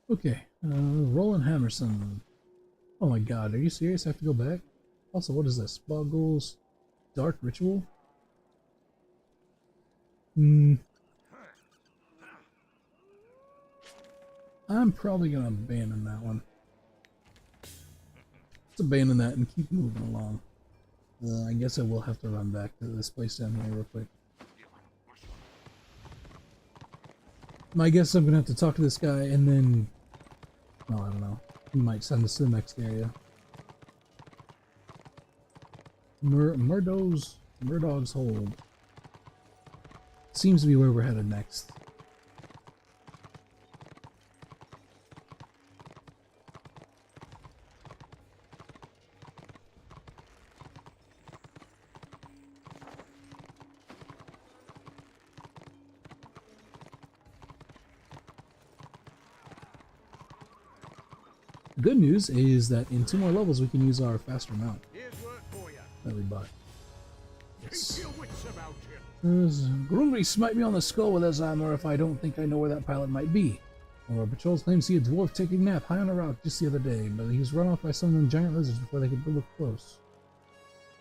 Okay, Roland Hammerson. Oh my god, are you serious? I have to go back? Also, what is this? Boggles Dark Ritual? I'm probably gonna abandon that one. Let's abandon that and keep moving along. I guess I will have to run back to this place down here real quick. My guess I'm gonna have to talk to this guy and then... well, I don't know. He might send us to the next area. Murdog's Hold. Seems to be where we're headed next. The good news is that in 2 more levels we can use our faster mount Here's work for you. that we bought. Yes. Keep your wits about you. Grungry smite me on the skull with his hammer if I don't think I know where that pilot might be. One of our patrols claims to see a dwarf taking a nap high on a rock just the other day, but he was run off by some of them giant lizards before they could look close.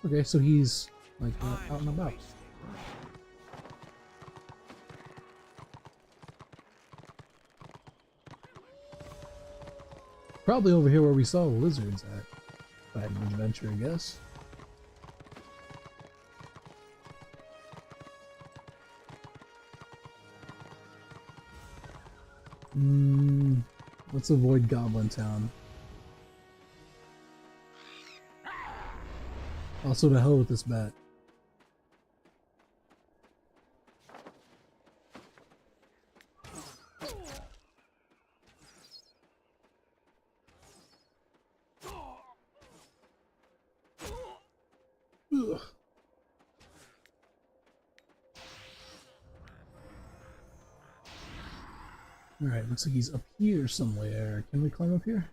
Okay, so he's like out and about. Probably over here where we saw the lizards at. If I had an adventure, I guess. Let's avoid Goblin Town. Also, to hell with this bat. Ugh. Alright, looks like he's up here somewhere. Can we climb up here?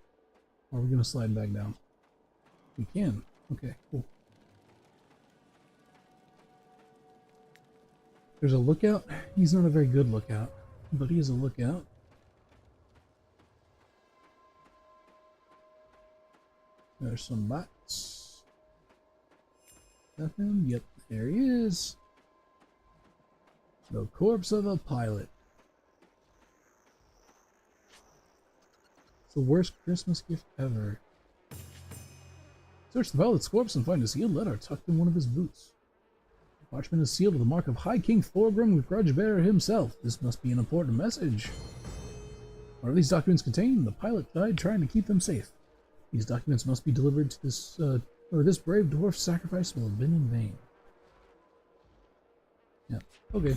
Or are we gonna slide back down? We can. Okay, cool. There's a lookout. He's not a very good lookout, but he is a lookout. There's some bots. Nothing. Yep, there he is. The corpse of a pilot. It's the worst Christmas gift ever. Search the pilot's corpse and find a sealed letter tucked in one of his boots. The parchment is sealed with the mark of High King Thorgrim, the Grudgebearer himself. This must be an important message. What do these documents contain? The pilot died trying to keep them safe. These documents must be delivered to this, or this brave dwarf's sacrifice will have been in vain. Yeah, okay.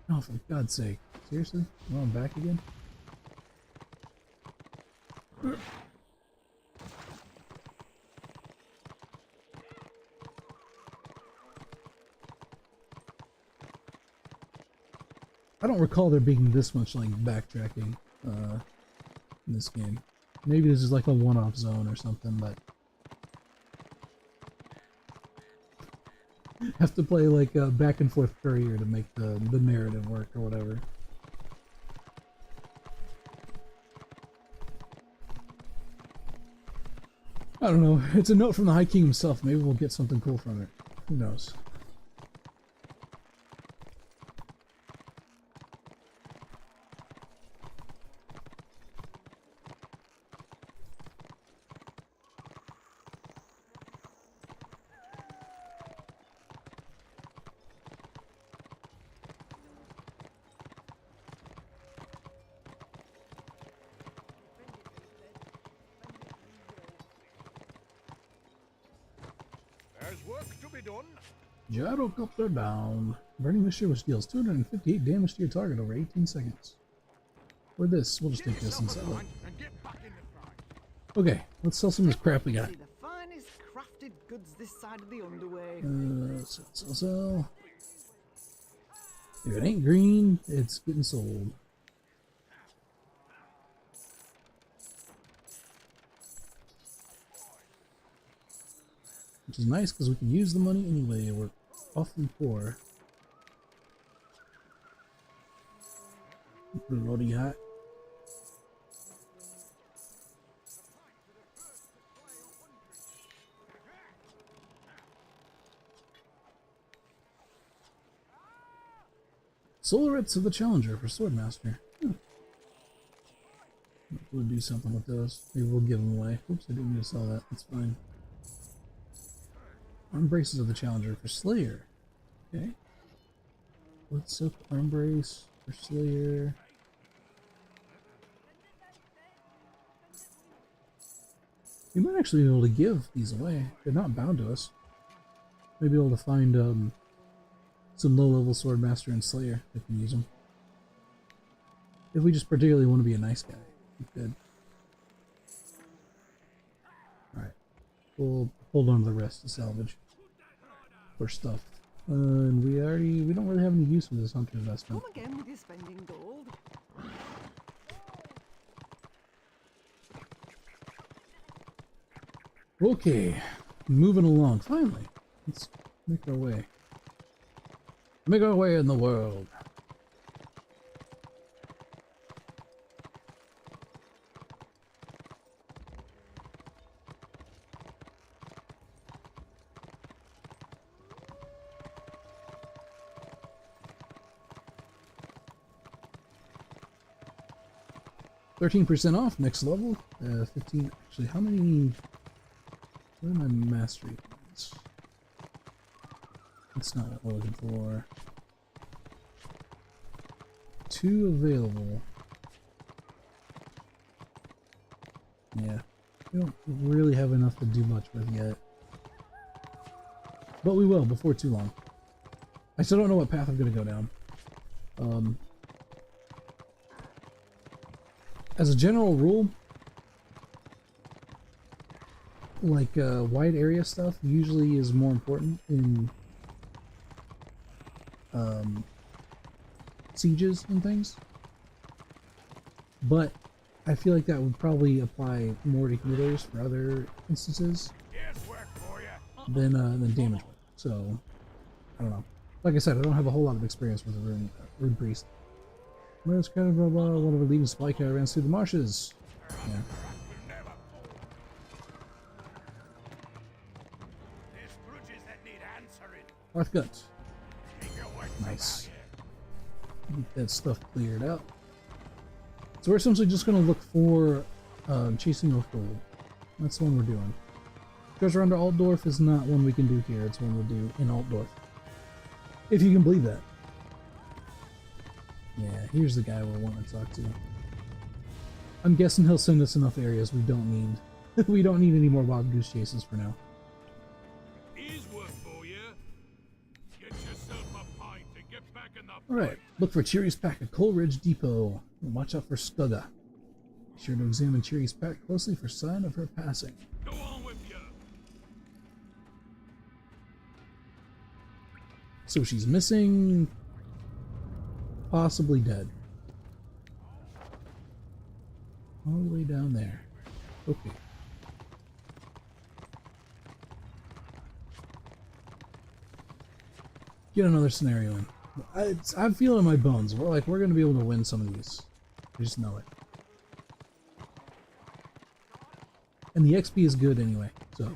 Oh, for God's sake. Seriously? Well, I'm back again? I don't recall there being this much, like, backtracking, in this game. Maybe this is like a one-off zone or something, but... have to play, like, a back-and-forth courier to make the narrative work or whatever. I don't know. It's a note from the High King himself. Maybe we'll get something cool from it. Who knows? There's work to be done. Gyrocopter down. Burning mixture which deals 258 damage to your target over 18 seconds. Or this. We'll just take this and sell it. And get back in the fight. Okay, let's sell some of this crap we got. See the finest crafted goods this side of the underway. Sell. If it ain't green, it's getting sold. Which is nice because we can use the money anyway. We're awfully poor. Bloody hot. Solar Rips of the Challenger for Swordmaster. We'll do something with those. Maybe we'll give them away. Oops, I didn't mean to sell that. That's fine. Arm Braces of the Challenger for Slayer. Okay. Let's up Arm Brace for Slayer. We might actually be able to give these away. They're not bound to us. Maybe able to find some low-level Swordmaster and Slayer that can use them. If we just particularly want to be a nice guy, we could. Alright. We'll hold on to the rest to salvage. For stuff. And we don't really have any use for this hunter investment. Come again with your spending gold. Okay, moving along. Finally, let's make our way. Make our way in the world. %off next level. 15. Actually, how many? What are my mastery points? That's not what we're looking for. 2 available. Yeah, we don't really have enough to do much with yet. But we will before too long. I still don't know what path I'm going to go down. As a general rule, like wide area stuff usually is more important in sieges and things, but I feel like that would probably apply more to healers for other instances than damage work. So I don't know. Like I said, I don't have a whole lot of experience with the rune priest. Where's kind of one of the leading supply caravans through the marshes? Yeah. Hearthgut. Nice. Get that stuff cleared out. So we're essentially just going to look for Chasing Oath Gold. That's the one we're doing. Treasure under Altdorf is not one we can do here. It's one we'll do in Altdorf. If you can believe that. Yeah, here's the guy we're wanting to talk to. I'm guessing he'll send us enough areas we don't need. We don't need any more wild goose chases for now. Alright, look for Chiri's pack at Coleridge Depot. And watch out for Skugga. Be sure to examine Chiri's pack closely for sign of her passing. Go on with you. So she's missing, possibly dead. All the way down there. Okay. Get another scenario in. I'm feeling in my bones. We're going to be able to win some of these. I just know it. And the XP is good anyway, so.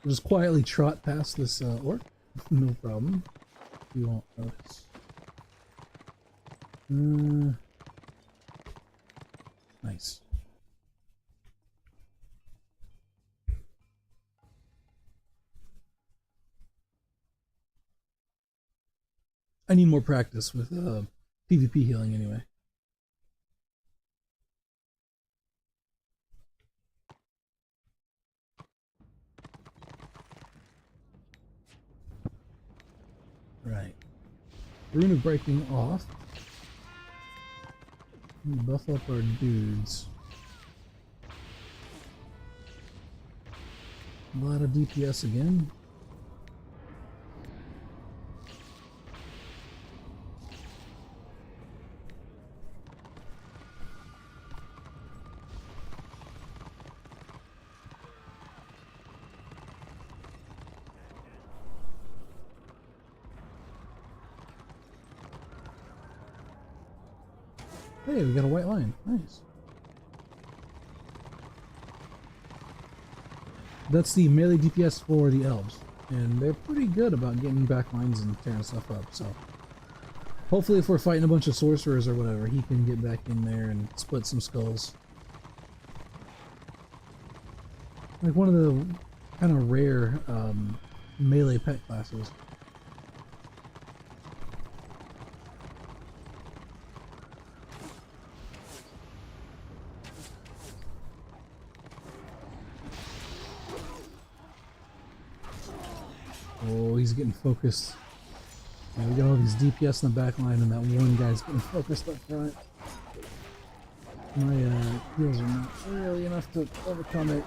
We'll just quietly trot past this orc. No problem. You won't notice. Nice. I need more practice with PvP healing anyway. Right. Rune of Breaking off. Buff up our dudes. A lot of DPS again. Hey, we got a white line. Nice. That's the melee DPS for the elves, and they're pretty good about getting back lines and tearing stuff up, so hopefully if we're fighting a bunch of sorcerers or whatever, he can get back in there and split some skulls. Like one of the kind of rare melee pet classes. Oh, he's getting focused. Yeah, we got all these DPS in the back line, and that one guy's getting focused up front. My heals are not really enough to overcome it.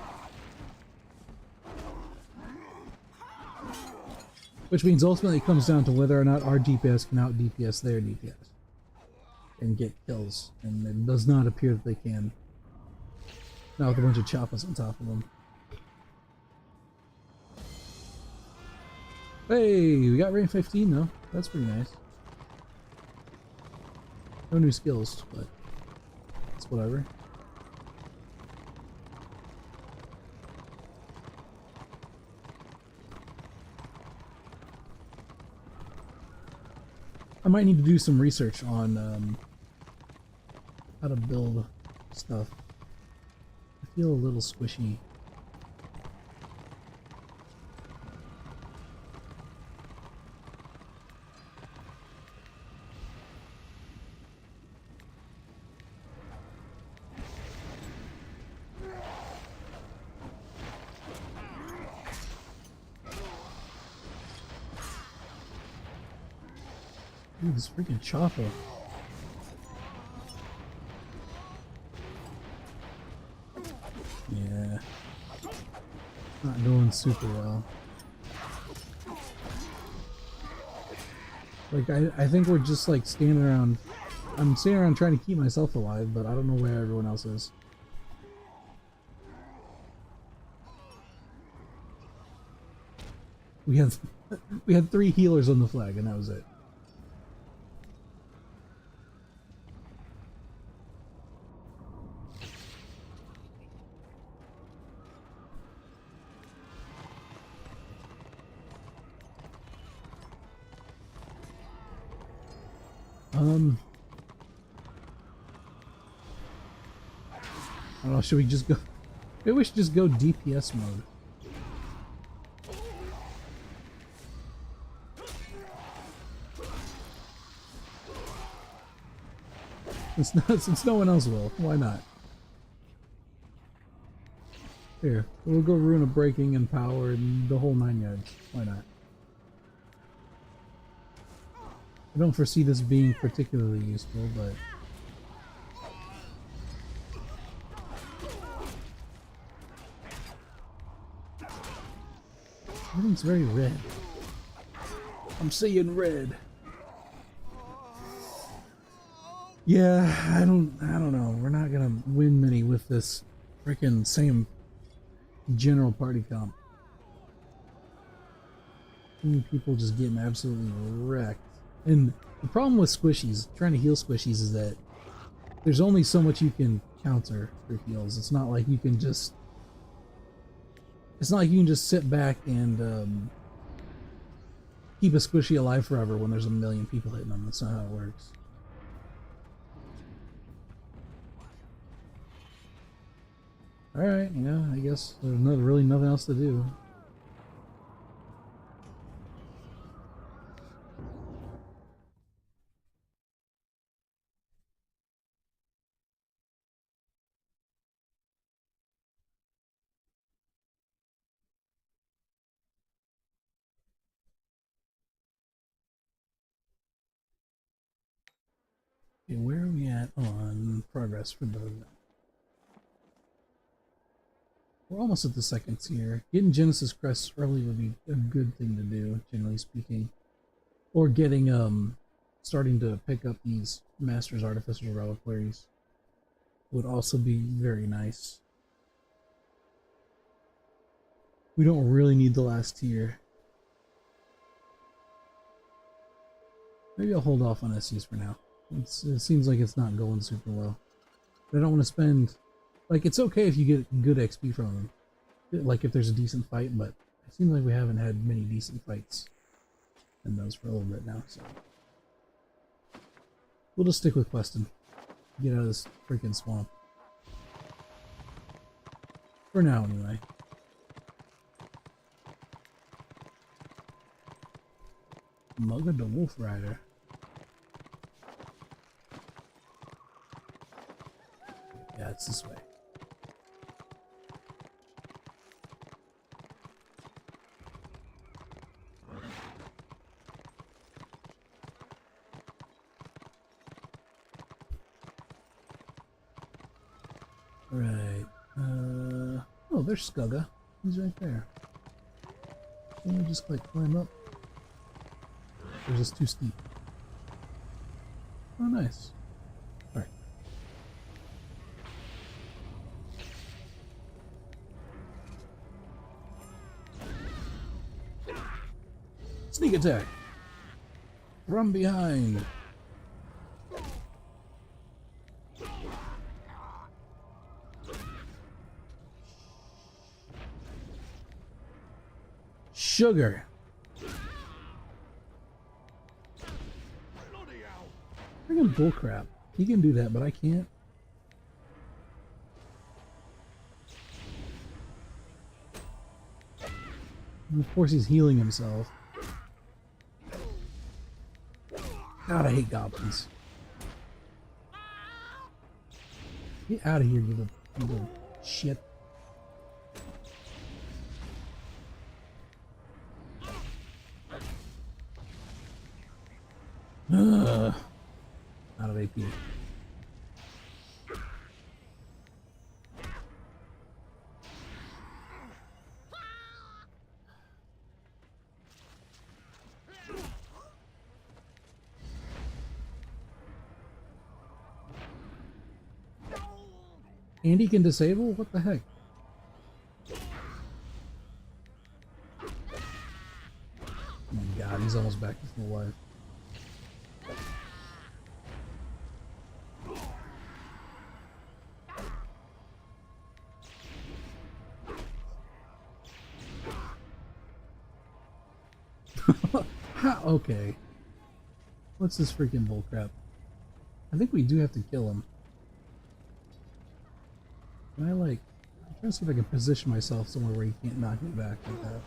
Which means ultimately it comes down to whether or not our DPS can out DPS their DPS and get kills, and it does not appear that they can. Not with a bunch of choppas on top of them. Hey, we got rank 15 though. That's pretty nice. No new skills, but it's whatever. I might need to do some research on how to build stuff. I feel a little squishy. Ooh, this freaking chopper. Yeah. Not going super well. Like, I think we're just like standing around. I'm standing around trying to keep myself alive, but I don't know where everyone else is. We had 3 healers on the flag, and that was it. I don't know, should we just go? Maybe we should just go DPS mode. Since no one else will, why not? Here, we'll go Rune of Breaking and Power and the whole 9 yards. Why not? I don't foresee this being particularly useful, but... everything's very red. I'm seeing red. Yeah, I don't know. We're not gonna win many with this freaking same general party comp. People just getting absolutely wrecked. And the problem with squishies, trying to heal squishies, is that there's only so much you can counter for heals. It's not like you can just... it's not like you can just sit back and keep a squishy alive forever when there's a million people hitting them. That's not how it works. Alright, yeah, I guess there's really nothing else to do. Okay, where are we at on progress for the... we're almost at the second tier. Getting Genesis Crests early would be a good thing to do, generally speaking. Or getting, starting to pick up these Master's Artificer Reliquaries would also be very nice. We don't really need the last tier. Maybe I'll hold off on SCs for now. It seems like it's not going super well. But I don't want to spend... Like, it's okay if you get good XP from them. Like, if there's a decent fight, but it seems like we haven't had many decent fights in those for a little bit now, so... We'll just stick with questing. Get out of this freaking swamp. For now, anyway. Mugga the Wolf Rider. Yeah, it's this way. Right. Oh, there's Skugga. He's right there. Let me just like climb up. Or is this too steep? Oh, nice. Alright. Sneak attack! From behind! Sugar! Bloody hell. Friggin' bullcrap. He can do that, but I can't. And of course he's healing himself. God, I hate goblins. Get out of here, you little shit. Ugh. Out of AP. Andy can disable? What the heck? Oh my god, he's almost back to full life. Okay. What's this freaking bullcrap? I think we do have to kill him. Can I like... I'm trying to see if I can position myself somewhere where he can't knock me back like that.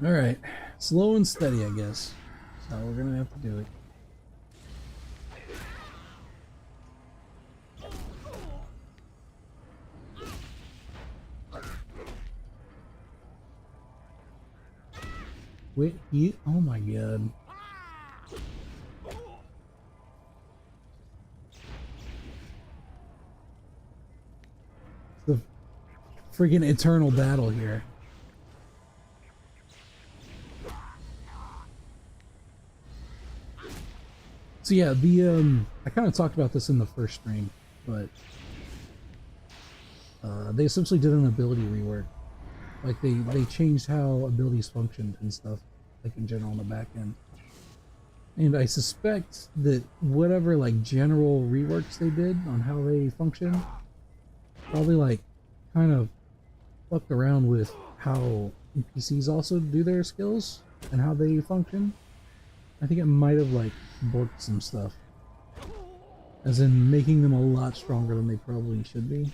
Alright. Slow and steady, I guess. So we're gonna have to do it. Wait, you... Oh my god. The freaking eternal battle here. So yeah, the I kind of talked about this in the first stream, but they essentially did an ability rework. Like they changed how abilities functioned and stuff, like in general on the back end. And I suspect that whatever like general reworks they did on how they function, probably like kind of fucked around with how NPCs also do their skills and how they function. I think it might have like borked some stuff, as in making them a lot stronger than they probably should be.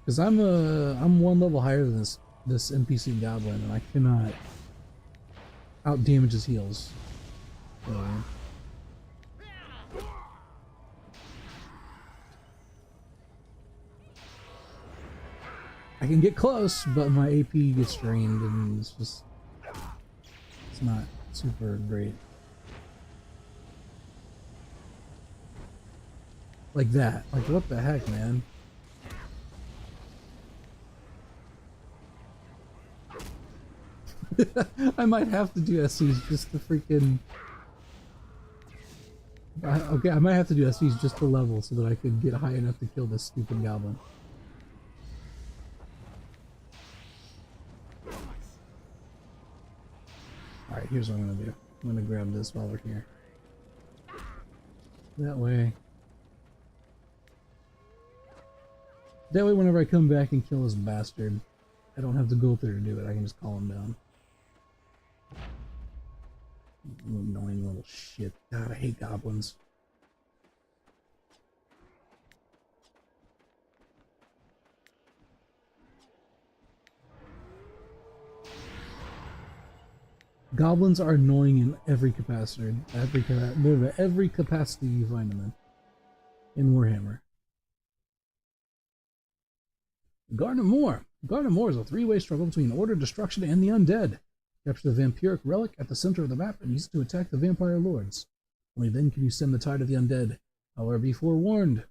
Because I'm one level higher than this NPC goblin, and I cannot out damage his heals. So, I can get close, but my AP gets drained, and it's not super great. Like that. Like what the heck, man? I might have to do SCs just to freaking... Okay, I might have to do SVs just to level so that I could get high enough to kill this stupid goblin. Alright, here's what I'm gonna do. I'm gonna grab this while we're here. That way, whenever I come back and kill this bastard, I don't have to go up there to do it. I can just call him down. You annoying little shit. God, I hate goblins. Goblins are annoying in every capacity. Every capacity you find them in Warhammer. Garden of Moor. Garden of Moor is a three-way struggle between order, destruction, and the undead. Capture the vampiric relic at the center of the map and use it to attack the vampire lords. Only then can you stem the tide of the undead. However, be forewarned.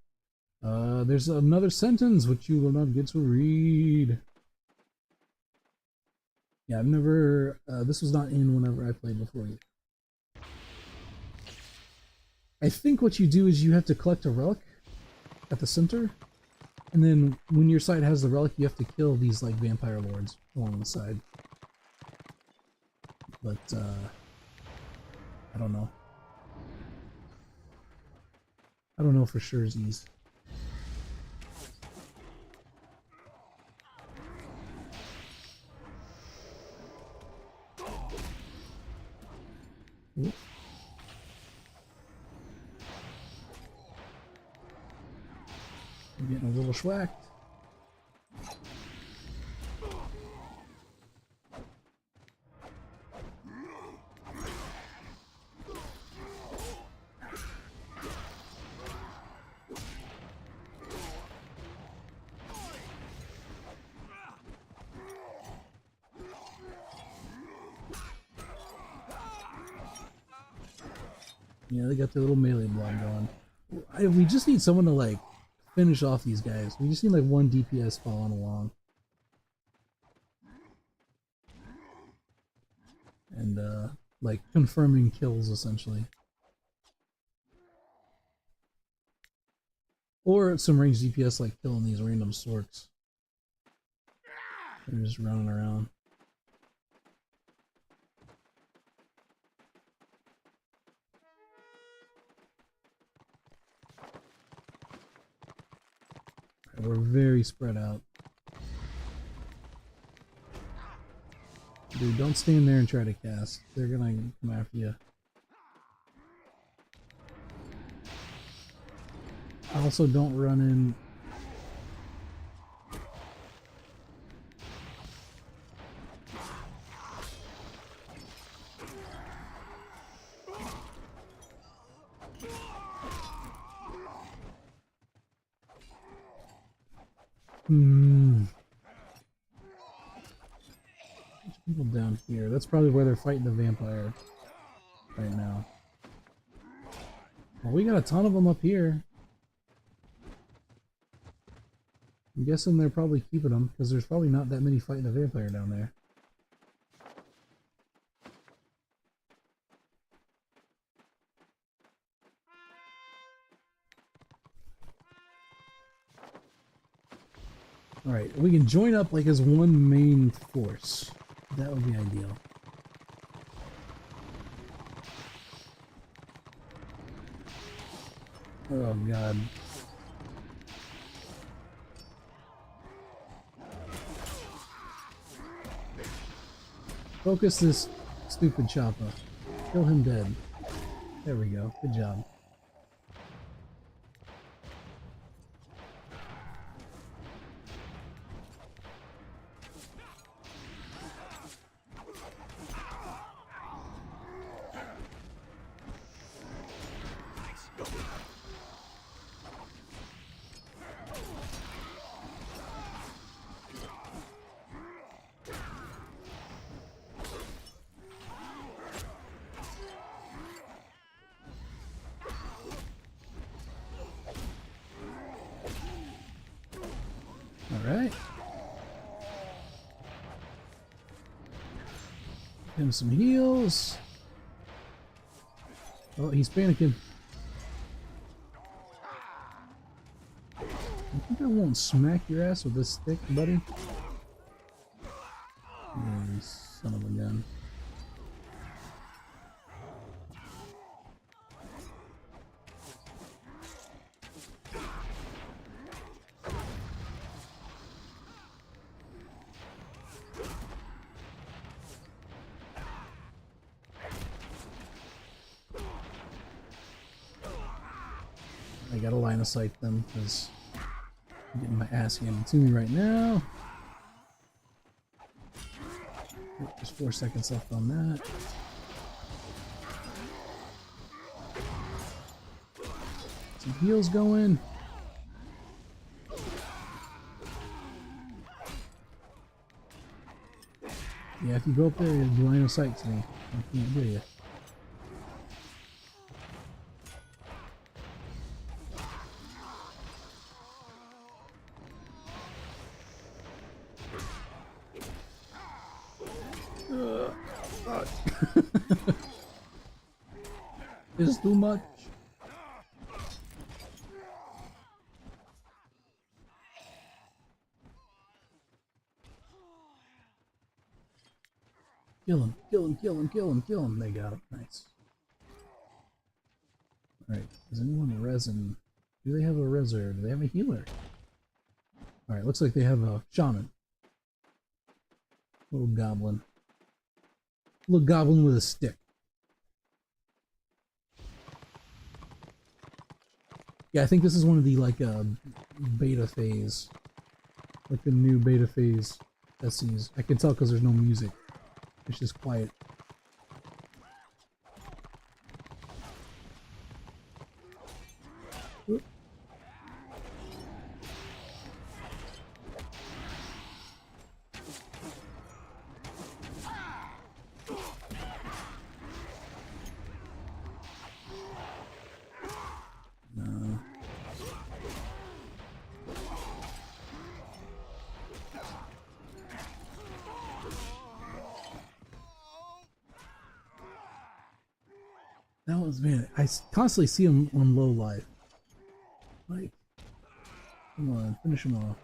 There's another sentence which you will not get to read. Yeah, I've never... this was not in whenever I played before either. I think what you do is you have to collect a relic at the center, and then when your side has the relic, you have to kill these, like, vampire lords along the side. But, I don't know. I don't know for sure, Z's. Ooh. I'm getting a little schwacked. Yeah, they got their little melee block going. We just need someone to, like, finish off these guys. We just need, like, one DPS following along. And, like, confirming kills, essentially. Or some ranged DPS, like, killing these random storks. They're just running around. We're very spread out. Dude, don't stand there and try to cast. They're gonna come after you. Also, don't run in. People down here. That's probably where they're fighting the vampire right now. Well, we got a ton of them up here. I'm guessing they're probably keeping them because there's probably not that many fighting the vampire down there. Alright, we can join up like as one main force. That would be ideal. Oh god. Focus this stupid chopper. Kill him dead. There we go. Good job. Alright. Give him some heals. Oh, he's panicking. think I won't smack your ass with this stick, buddy? You son of a gun. I gotta line of sight them because I'm getting my ass handed to me right now. There's 4 seconds left on that. Some heals going. Yeah, if you go up there, you're line of sight to me. I can't do you. It's too much. Kill him, kill him, kill him, kill him, kill him. They got him. Nice. Alright, does anyone resin? Do they have a reser? Do they have a healer? Alright, looks like they have a shaman. Little goblin. Little goblin with a stick. Yeah, I think this is one of the like beta phase, like the new beta phase SCs. I can tell because there's no music; it's just quiet. Oop. No. That was, man, I constantly see him on low life. Like, come on, finish him off.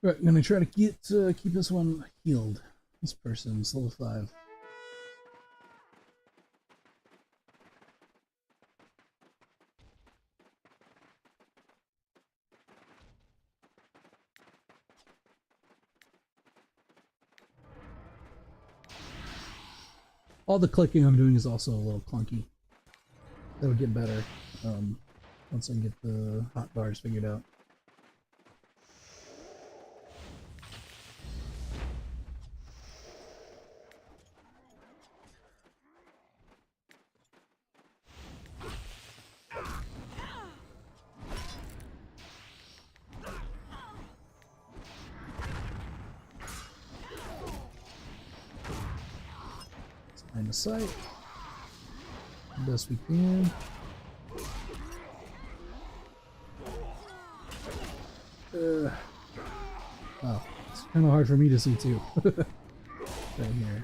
Right, I'm gonna try to keep this one healed. This person's level 5. All the clicking I'm doing is also a little clunky. That would get better once I get the hot bars figured out. Line of sight. The best we can. Oh, it's kind of hard for me to see too. Right here.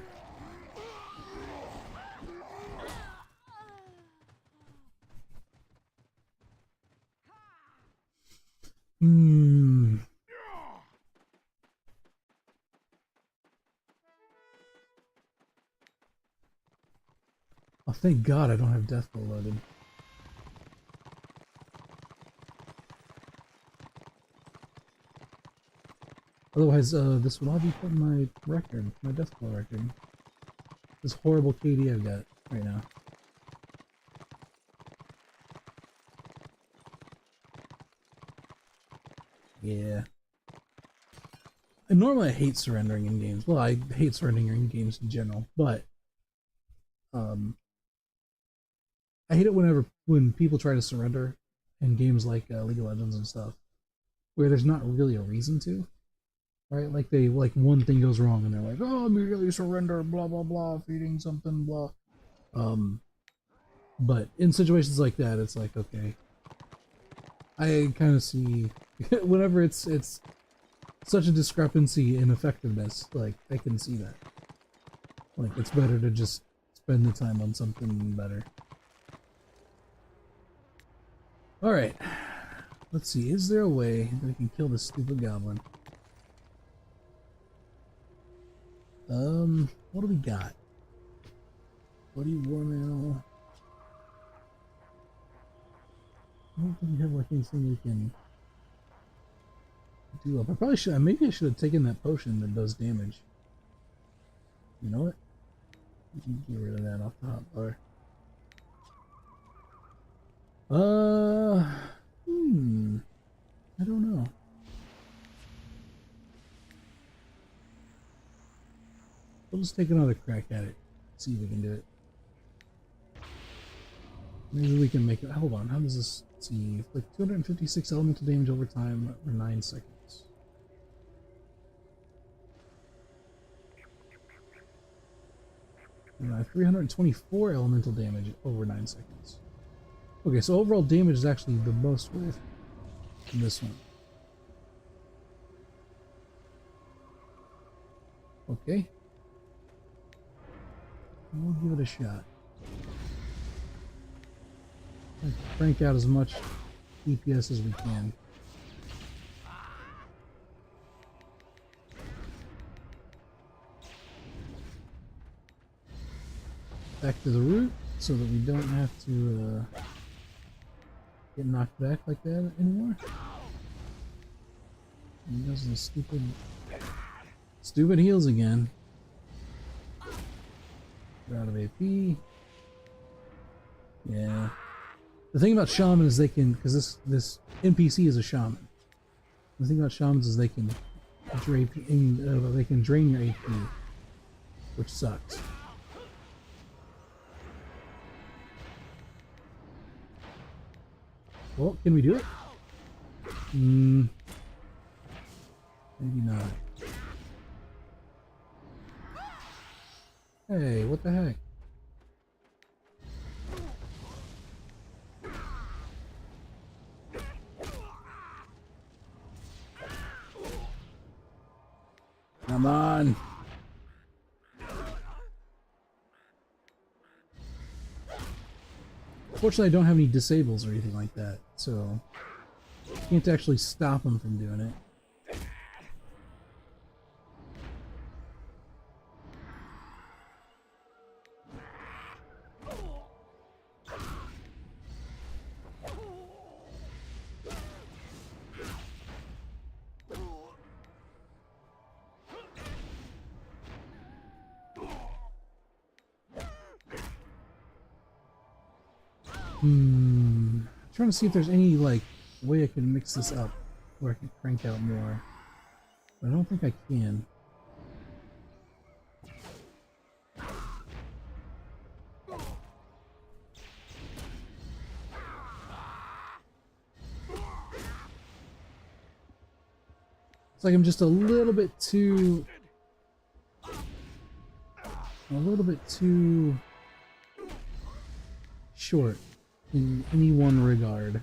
Oh, thank God I don't have death blow loaded. Otherwise, this would all be put in my record, my death blow record. This horrible KD I've got right now. Yeah. And normally I hate surrendering in games. Well, I hate surrendering in games in general, but I hate it when people try to surrender in games like League of Legends and stuff, where there's not really a reason to, right? Like one thing goes wrong and they're like, oh, immediately surrender, blah blah blah, feeding something, blah. But in situations like that, it's like, okay, I kind of see whenever it's such a discrepancy in effectiveness. Like I can see that. Like it's better to just spend the time on something better. All right. Let's see. Is there a way that we can kill this stupid goblin? What do we got? Bloody war mail. I don't think we have like anything we can do up. I probably should. Maybe I should have taken that potion that does damage. You know what? We can get rid of that off the hot bar. I don't know. We'll just take another crack at it. See if we can do it. Maybe we can make it. Hold on. How does this? Let's see. Like 256 elemental damage over time for 9 seconds. And 324 elemental damage over 9 seconds. Okay, so overall damage is actually the most worth in this one. Okay. We'll give it a shot. Let's crank out as much DPS as we can. Back to the root so that we don't have to get knocked back like that anymore. And he does the stupid heals again. We're out of AP. Yeah. The thing about shaman is they can, because this NPC is a shaman. The thing about shamans is they can drain your AP, which sucks. Well, can we do it? Maybe not. Hey, what the heck? Come on. Fortunately, I don't have any disables or anything like that, so can't actually stop them from doing it. Trying to see if there's any like way I can mix this up where I can crank out more. But I don't think I can. It's like I'm just a little bit too short in any one regard.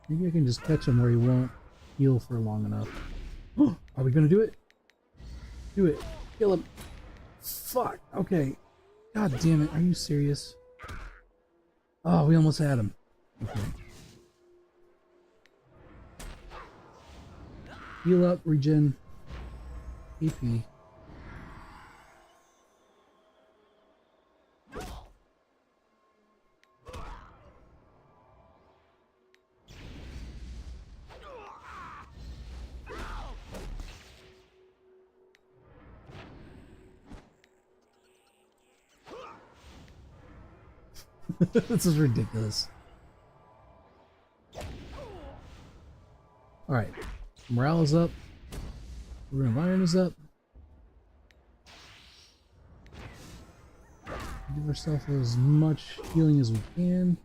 Maybe I can just catch him where he won't heal for long enough. Are we gonna do it? Do it. Kill him. Fuck. Okay. God damn it. Are you serious? Oh, we almost had him. Okay. Heal up, regen, AP. This is ridiculous. Alright. Morale is up. Rune of Iron is up. Give ourselves as much healing as we can.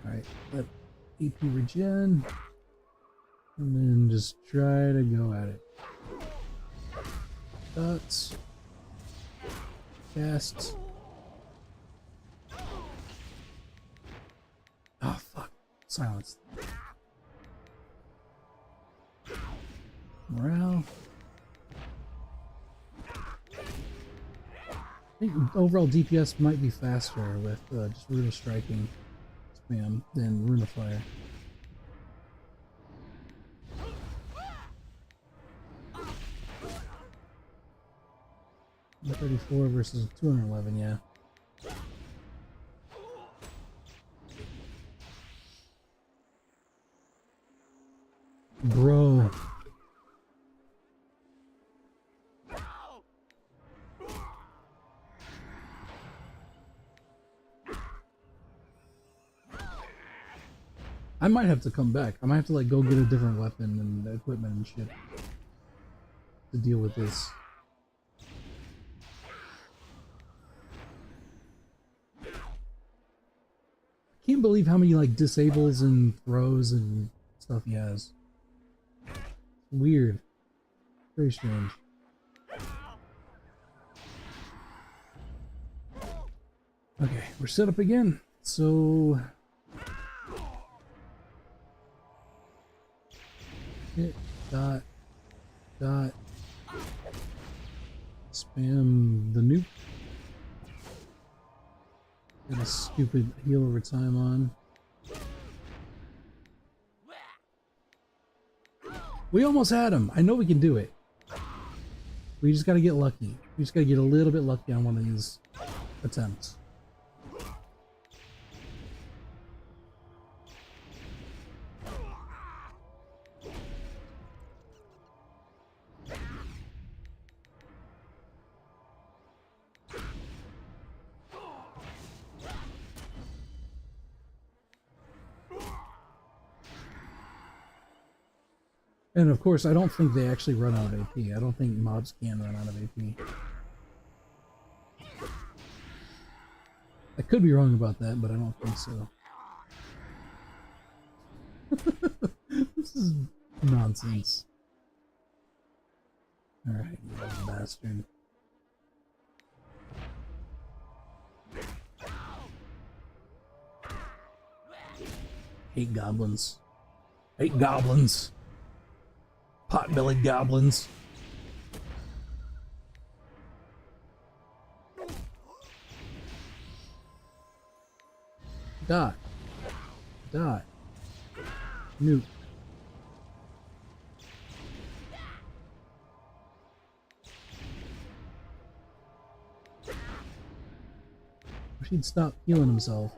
Alright, let AP regen. And then just try to go at it. Dots. Cast. Oh fuck. Silence. Morale. I think overall DPS might be faster with just Rune of Striking spam than Rune of Fire. 134 versus 211, yeah. Bro. I might have to come back. I might have to like go get a different weapon and equipment and shit to deal with this. I can't believe how many like disables and throws and stuff he has. Weird. Very strange. Okay, we're set up again. So hit dot spam the nuke. Get a stupid heal over time on. We almost had him. I know we can do it. We just gotta get lucky. We just gotta get a little bit lucky on one of these attempts. And of course, I don't think they actually run out of AP. I don't think mobs can run out of AP. I could be wrong about that, but I don't think so. This is nonsense. Alright, you little bastard. Hate goblins. Hate goblins. Pot-bellied goblins. Dot. Dot. Nuke. Wish he'd stop healing himself.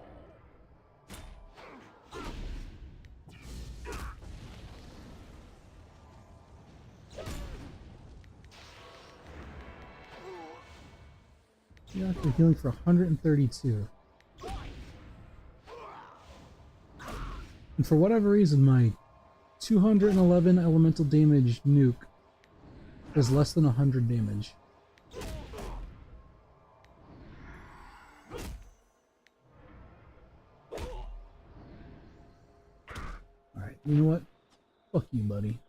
Yeah, after healing for 132. And for whatever reason, my 211 elemental damage nuke does less than 100 damage. Alright, you know what? Fuck you, buddy.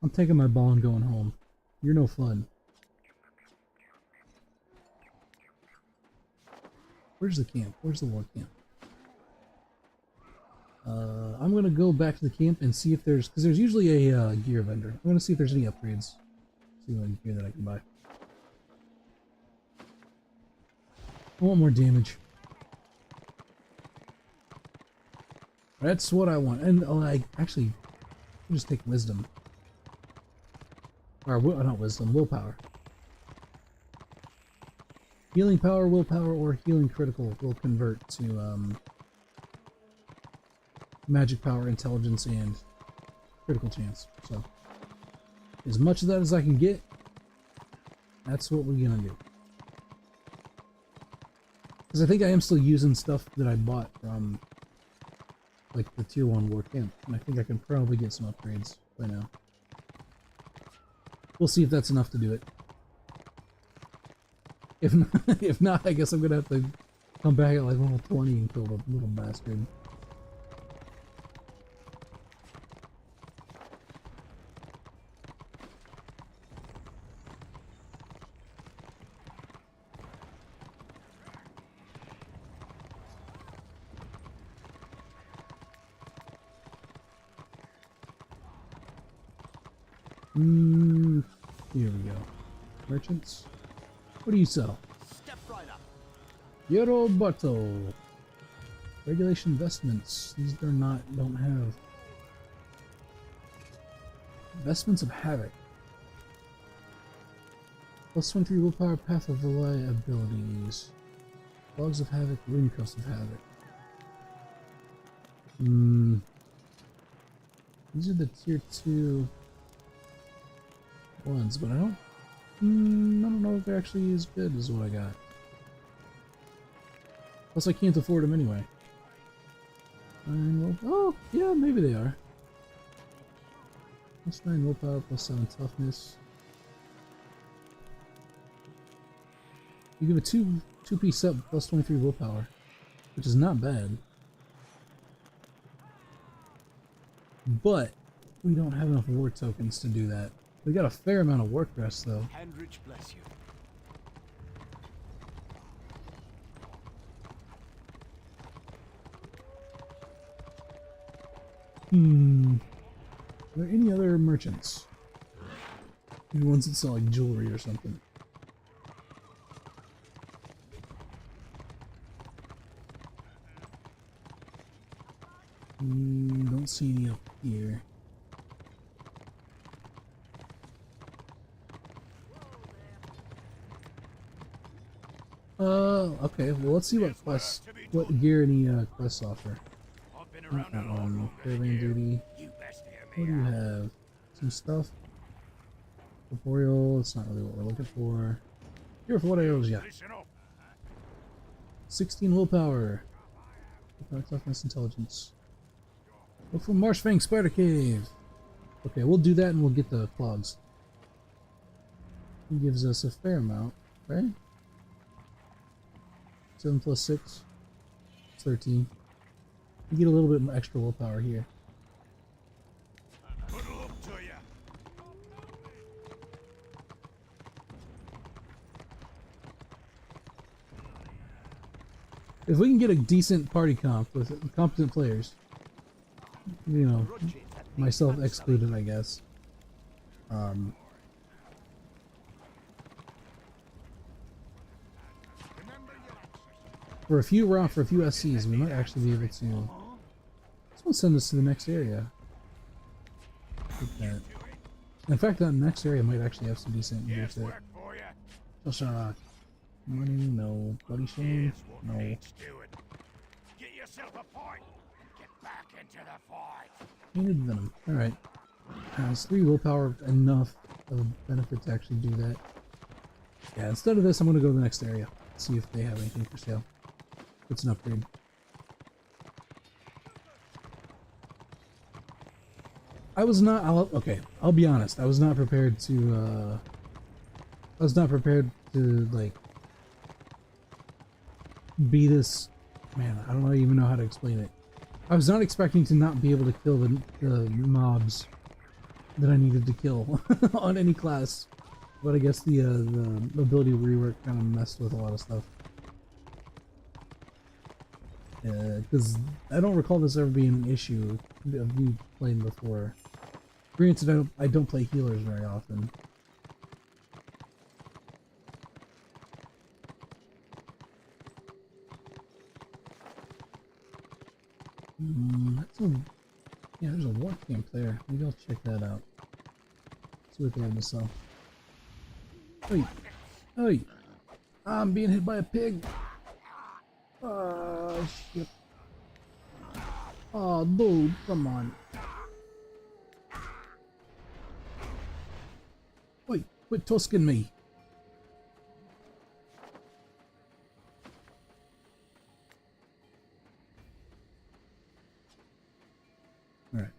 I'm taking my ball and going home. You're no fun. Where's the camp? Where's the war camp? I'm gonna go back to the camp and see if there's, because there's usually a gear vendor. I'm gonna see if there's any upgrades. See what gear that I can buy. I want more damage. That's what I want. And I actually I'll just take wisdom. Or not wisdom, willpower. Healing power, willpower, or healing critical will convert to magic power, intelligence, and critical chance. So, as much of that as I can get, that's what we're gonna do. Because I think I am still using stuff that I bought from, like, the Tier 1 war camp. And I think I can probably get some upgrades by now. We'll see if that's enough to do it. If not, I guess I'm gonna have to Come back at like level 20 and kill the little bastard. Here we go. Merchants. What do you sell? Step right up. Yorobato. Regulation investments. These don't have. Investments of Havoc. Plus 23 willpower, Path of Valai abilities. Logs of Havoc, Rune Coast of Havoc. These are the tier 2 ones, but I don't know if they're actually as good as what I got. Plus I can't afford them anyway. Oh, yeah, maybe they are. Plus 9 willpower, plus 7 toughness. You give a two-piece up, plus 23 willpower, which is not bad. But we don't have enough war tokens to do that. We got a fair amount of work rest though. Hendrich bless you. Are there any other merchants? Maybe ones that sell like jewelry or something. Don't see any up here. Okay, well let's see what quests, what gear any quests offer. I've been Not around that a lot one. longer Caravan than you. duty. You best hear What me do you out. have? Some stuff. Corporeal, it's not really what we're looking for. Here for what arrows, yeah. Listen up. 16 willpower. Willpower, toughness, intelligence. Look for Marshfang Spider Cave. Okay, we'll do that and we'll get the clogs. He gives us a fair amount, right? 7 plus 6. It's 13. We get a little bit extra willpower here. Good luck to you. If we can get a decent party comp with competent players, you know, myself excluded, I guess. For a few SCs, we might actually be able to. This will send us to the next area. Take that. In fact, that next area might actually have some decent gear Yes, to it. work for you. Just money, no. Bloody shame, Here's what no. needs doing. Get yourself a pint and get back into the fight. Painted venom. Alright. It's 3 willpower enough of a benefit to actually do that. Yeah, instead of this, I'm going to go to the next area. See if they have anything for sale. It's an upgrade. I'll be honest. I was not prepared to, like, be this, man, I don't even know how to explain it. I was not expecting to not be able to kill the mobs that I needed to kill on any class. But I guess the ability rework kind of messed with a lot of stuff. Because I don't recall this ever being an issue of me playing before. Granted, I don't play healers very often. Yeah, there's a war camp there. Maybe I'll check that out. See what they have to sell. Hey, hey! I'm being hit by a pig. Shit. Oh, dude, come on. Wait, quit tusking me. Alright.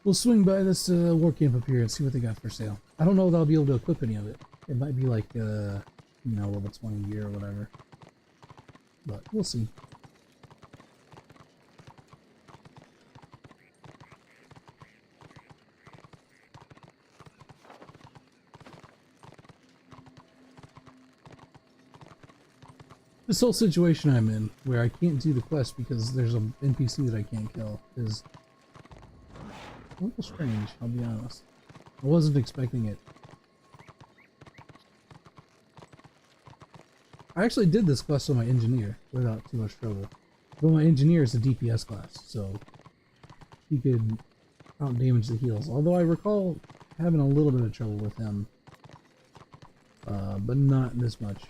We'll swing by this war camp up here and see what they got for sale. I don't know that I'll be able to equip any of it. It might be like, you know, level 20 gear or whatever. But we'll see. This whole situation I'm in, where I can't do the quest because there's an NPC that I can't kill, is a little strange, I'll be honest. I wasn't expecting it. I actually did this quest on my engineer without too much trouble. But my engineer is a DPS class, so he could out damage the heals. Although I recall having a little bit of trouble with him, but not this much.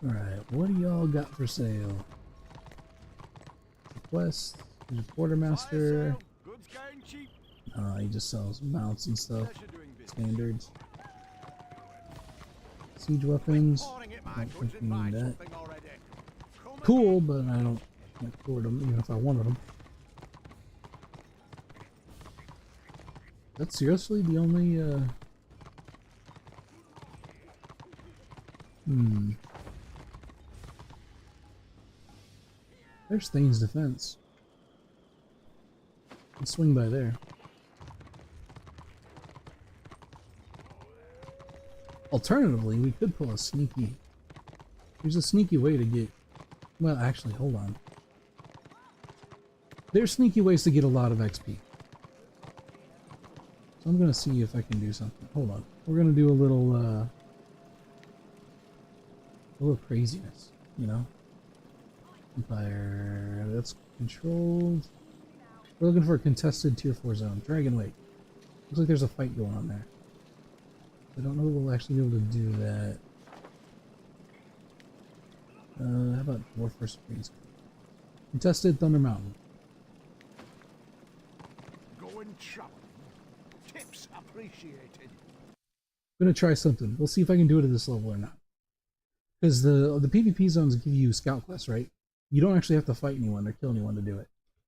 Alright, what do y'all got for sale? Quest, there's a quartermaster. Goods going cheap. He just sells mounts and stuff. Pleasure doing business. Standards. Siege weapons. Pouring it, I my don't goods think we and buy need that. something already. Come Cool, but I don't afford them even if I wanted them. That's seriously the only, There's Thane's Defense. Let's swing by there. Alternatively, we could pull a sneaky... There's a sneaky way to get... Well, actually, hold on. There's sneaky ways to get a lot of XP. So I'm gonna see if I can do something. Hold on. We're gonna do a little craziness, you know? Empire, that's controlled. We're looking for a contested tier 4 zone. Dragon Lake. Looks like there's a fight going on there. I don't know if we'll actually be able to do that. How about Dwarf vs. Freeze? Contested Thunder Mountain. Go and chop. Tips appreciated. I'm gonna try something. We'll see if I can do it at this level or not. Because the PvP zones give you scout quests, right? You don't actually have to fight anyone or kill anyone to do it.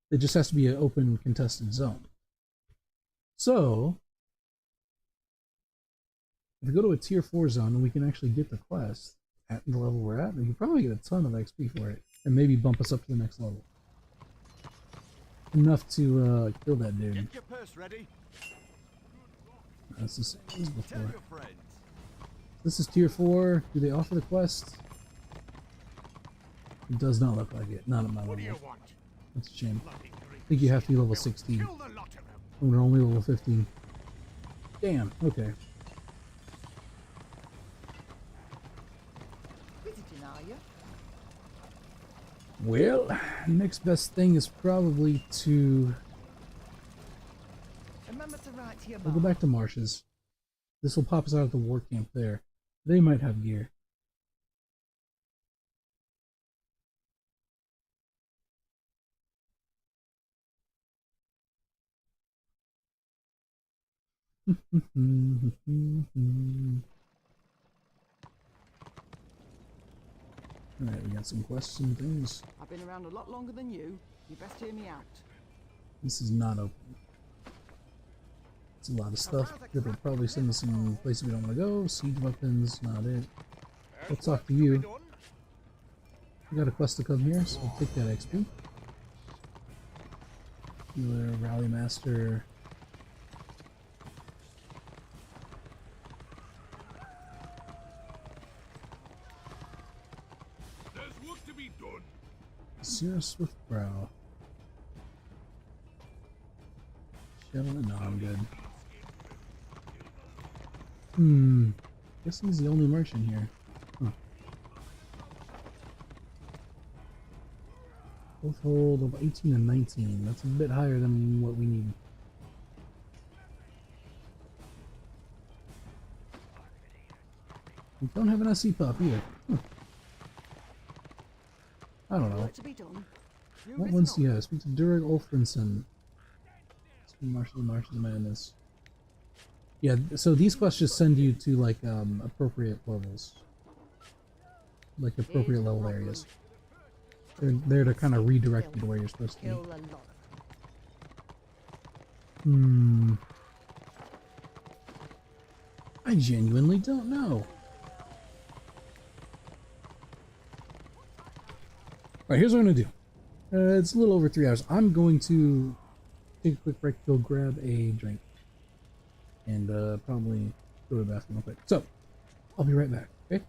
It just has to be an open, contested zone. So, if we go to a tier 4 zone and we can actually get the quest at the level we're at, we can probably get a ton of XP for it. And maybe bump us up to the next level. Enough to kill that dude. Get your purse ready. That's the same as Tell before. your friends. This is tier 4. Do they offer the quest? It does not look like it. Not at my What do you level. want? That's a shame. Bloody I think you have to be level 16. Kill the lot of them. We're only level 15. Damn, okay. Visiting, are you? Well, next best thing is probably to... Remember to write to your We'll go back to marshes. This will pop us out of the war camp there. They might have gear. Alright, we got some quests and things. I've been around a lot longer than you. You best hear me out. This is not open. It's a lot of stuff that will probably send us some places we don't want to go. Siege weapons, not it. Let's talk to you. We got a quest to come here, so we'll take that XP. Healer, Rally Master. There's work to be done. Sierra Swiftbrow. Gentleman, no, I'm good. Guess he's the only merchant here. Huh. Both hold of 18 and 19. That's a bit higher than what we need. We don't have an SC pop either. Huh. I don't know. Work to be done. You What visit ones do you on. have? Speak to Durag Ulfrinson. Marshal of Marshes of Madness. Yeah, so these quests just send you to like appropriate levels. Like appropriate level areas. They're there to kind of redirect you to where you're supposed to be. Kill a lot. I genuinely don't know. Alright, here's what I'm gonna do. It's a little over 3 hours. I'm going to take a quick break, go grab a drink, and probably go to the bathroom real quick. So, I'll be right back, okay?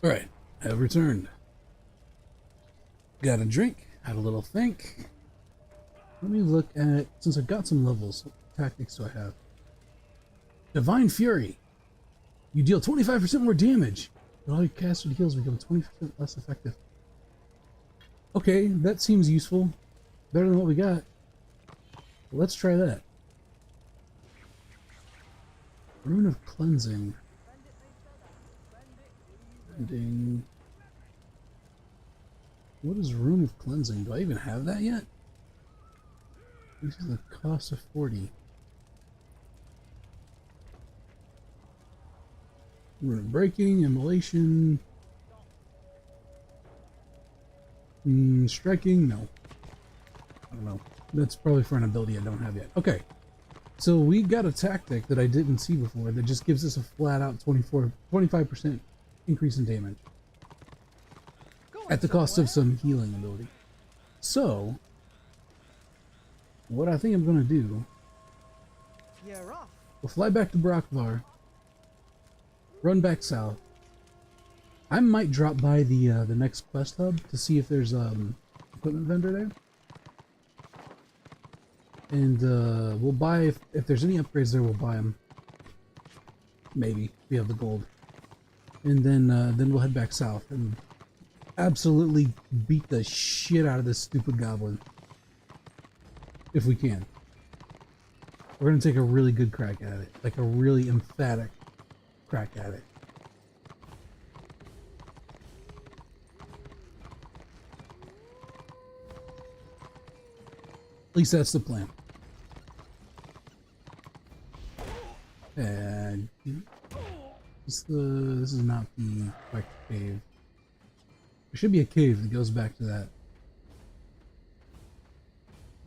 Alright, I've returned. Got a drink, had a little think. Let me look at, since I've got some levels, what tactics do I have? Divine Fury. You deal 25% more damage, but all your casted heals become 20% less effective. Okay, that seems useful. Better than what we got. Let's try that. Rune of Cleansing. Ending. What is Rune of Cleansing? Do I even have that yet? This is the cost of 40. Rune of Breaking, Immolation. Striking? No. I don't know. That's probably for an ability I don't have yet. Okay. So we got a tactic that I didn't see before that just gives us a flat out 25% increase in damage at the cost of some healing ability. So what I think I'm gonna do, You're off. we'll fly back to Brockvar, run back south, I might drop by the next quest hub to see if there's equipment vendor there. And we'll buy, if there's any upgrades there, we'll buy them. Maybe. We have the gold. And then we'll head back south and absolutely beat the shit out of this stupid goblin. If we can. We're gonna take a really good crack at it. Like a really emphatic crack at it. At least that's the plan. And this is not the correct cave. There should be a cave that goes back to that.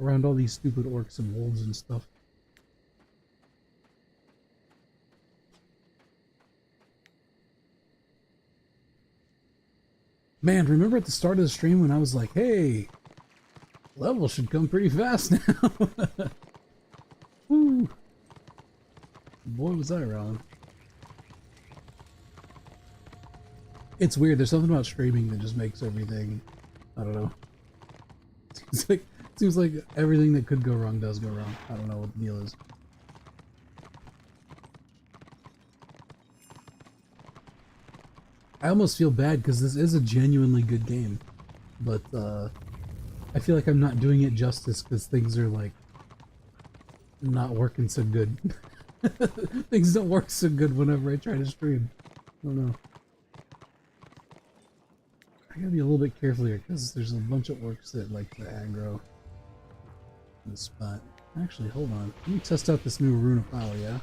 Around all these stupid orcs and wolves and stuff. Man, remember at the start of the stream when I was like, hey, level should come pretty fast now. Woo. Boy, was I wrong. It's weird. There's something about streaming that just makes everything, I don't know. Seems like everything that could go wrong does go wrong. I don't know what the deal is. I almost feel bad because this is a genuinely good game, but I feel like I'm not doing it justice because things are like not working so good. Things don't work so good whenever I try to stream. I don't know. I gotta be a little bit careful here because there's a bunch of orcs that like to aggro in the spot. Actually, hold on. Let me test out this new Rune of Power, yeah?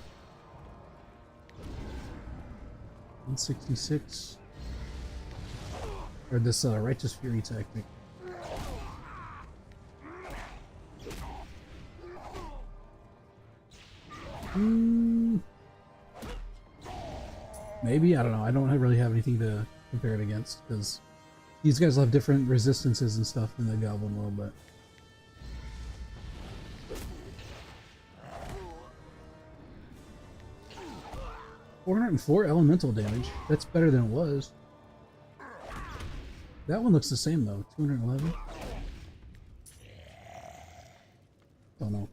166. Or this Righteous Fury tactic. Maybe? I don't know. I don't really have anything to compare it against because these guys will have different resistances and stuff in the Goblin world, but 404 elemental damage. That's better than it was. That one looks the same though. 211. Don't know.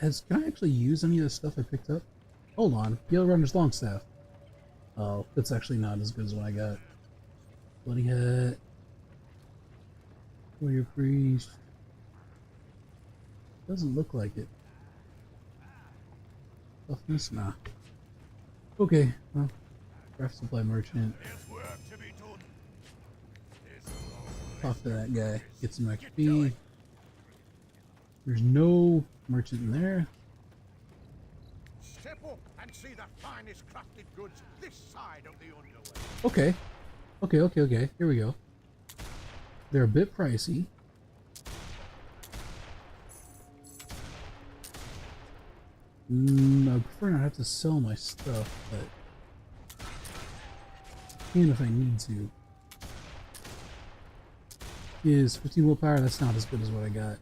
Can I actually use any of the stuff I picked up? Hold on. Yellow Runner's Longstaff. Oh, that's actually not as good as what I got. Bloody Hat. Warrior Priest. Doesn't look like it. Toughness? Nah. Okay, well, craft supply merchant. Talk to that guy. Get some XP. There's no merchant in there. Step up and see the finest crafted goods this side of the underworld. Okay. Okay. Here we go. They're a bit pricey. I prefer not have to sell my stuff, but I can if I need to. Is 15 willpower? That's not as good as what I got.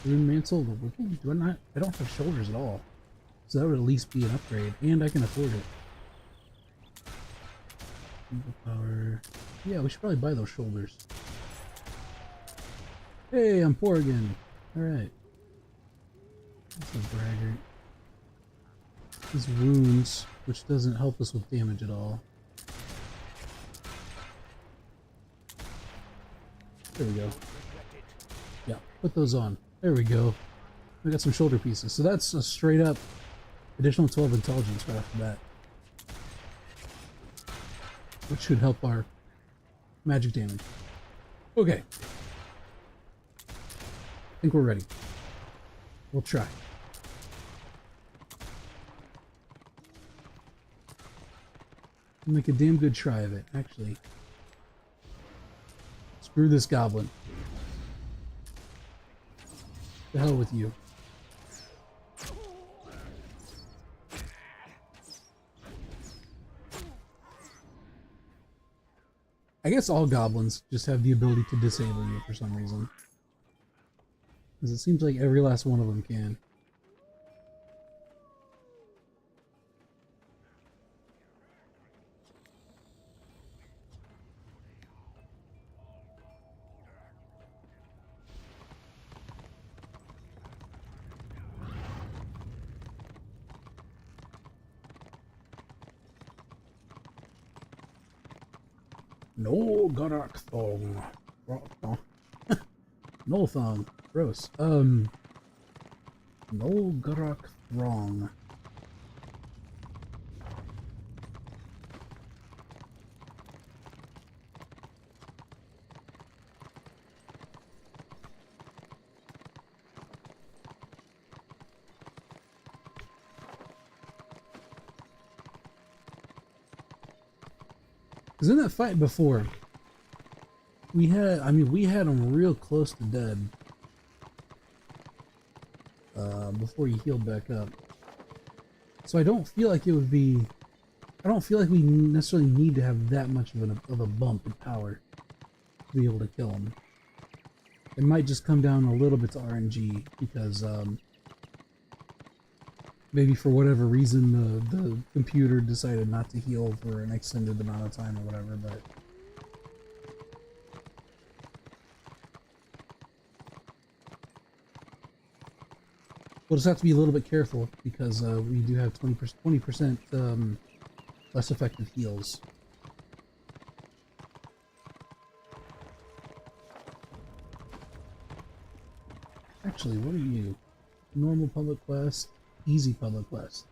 Rune Mantle, the working? Do I not? I don't have shoulders at all. So that would at least be an upgrade, and I can afford it. Willpower. Yeah, we should probably buy those shoulders. Hey, I'm poor again. Alright. That's a braggart. These wounds, which doesn't help us with damage at all. There we go. Yeah, put those on. There we go. We got some shoulder pieces. So that's a straight up additional 12 intelligence right off the bat. Which should help our magic damage. Okay. I think we're ready. We'll try. We'll make a damn good try of it, actually. Screw this goblin. The hell with you. I guess all goblins just have the ability to disable you for some reason. Because it seems like every last one of them can. No Garak Thong. No Thong. Gross. No Garak Throng. Because in that fight before, we had him real close to dead. Before he healed back up. So I don't feel like it would be... I don't feel like we necessarily need to have that much of a bump in power to be able to kill him. It might just come down a little bit to RNG, because maybe for whatever reason the computer decided not to heal for an extended amount of time or whatever, but... We'll just have to be a little bit careful, because we do have 20% less effective heals. Actually, what are you? Normal public quest, easy public quest.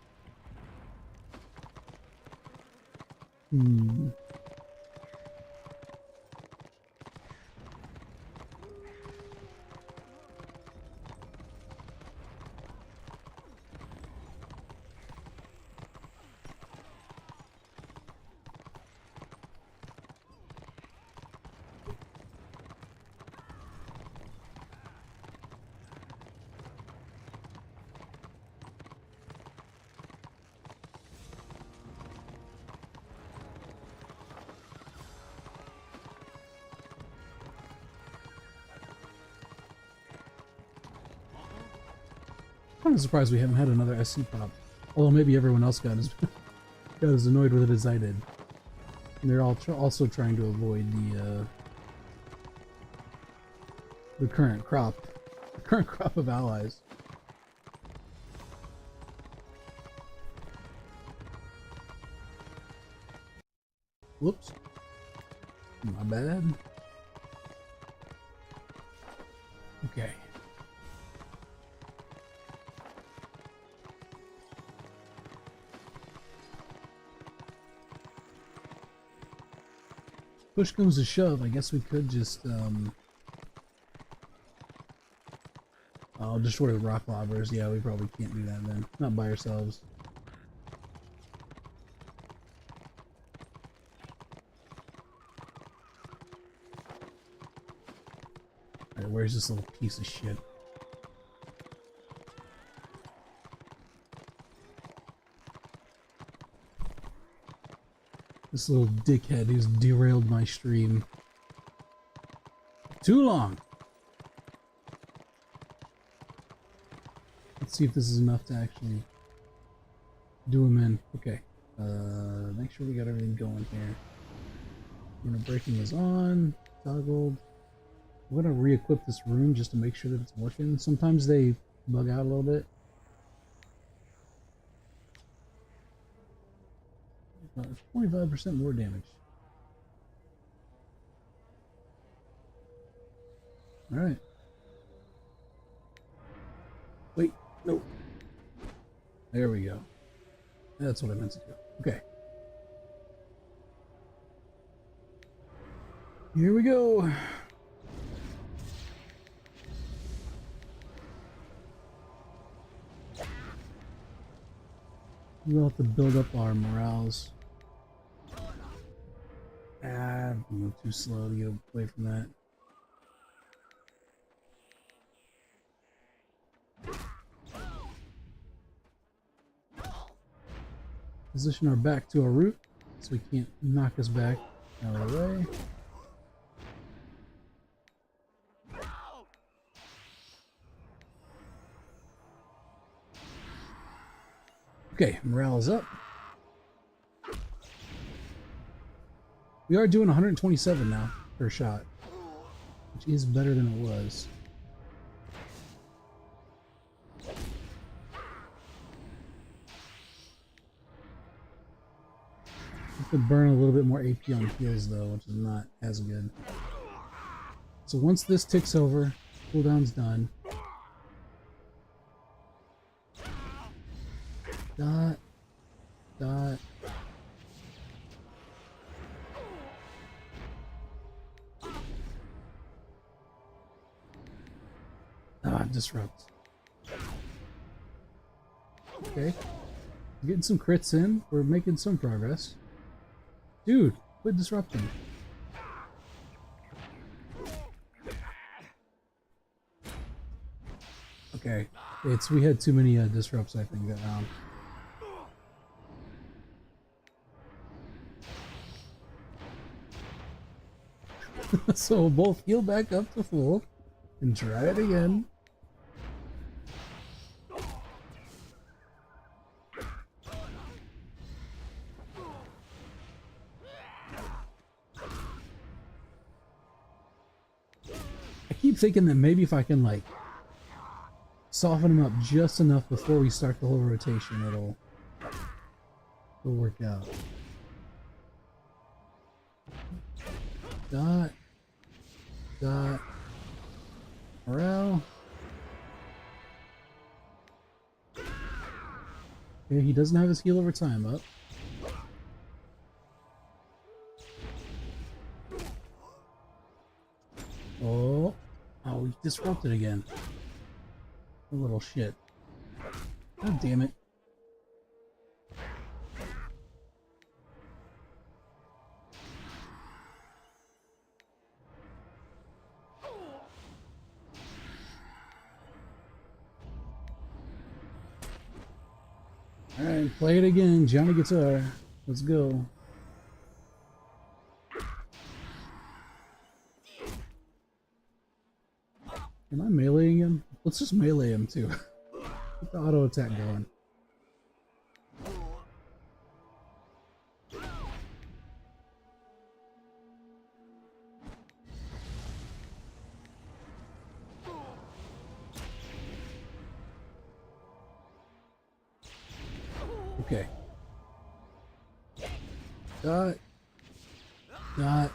I'm surprised we haven't had another SC pop. Although maybe everyone else got as annoyed with it as I did. And they're all also trying to avoid the current crop of allies. Whoops. My bad. Okay. Push comes to shove, I guess we could just destroy the rock lobbers. Yeah, we probably can't do that then. Not by ourselves. Alright, where's this little piece of shit? This little dickhead who's derailed my stream. Too long! Let's see if this is enough to actually do him in. Okay. Make sure we got everything going here. Breaking is on. Toggled. I'm gonna re-equip this room just to make sure that it's working. Sometimes they bug out a little bit. 25% more damage. Alright. Wait, no. There we go. That's what I meant to do. Okay. Here we go. We'll have to build up our morales. I'm a little too slow to get away from that. Position our back to our root so we can't knock us back out of the way. Okay, morale is up. We are doing 127 now per shot, which is better than it was. to burn a little bit more AP on heals though, which is not as good. So once this ticks over, cooldown's done. Dot. Dot. Ah, disrupt. Okay. Getting some crits in. We're making some progress. Dude, quit disrupting. Okay. We had too many disrupts, I think, that round. So we'll both heal back up to full and try it again. I keep thinking that maybe if I can like soften them up just enough before we start the whole rotation, it'll work out. Dot. Dot. Morale. Okay, he doesn't have his heal over time up. Oh. Oh, he disrupted again. A little shit. God damn it. Alright, play it again. Johnny Guitar. Let's go. Am I meleeing him? Let's just melee him too. Get the auto attack going. Okay. Dot. Dot.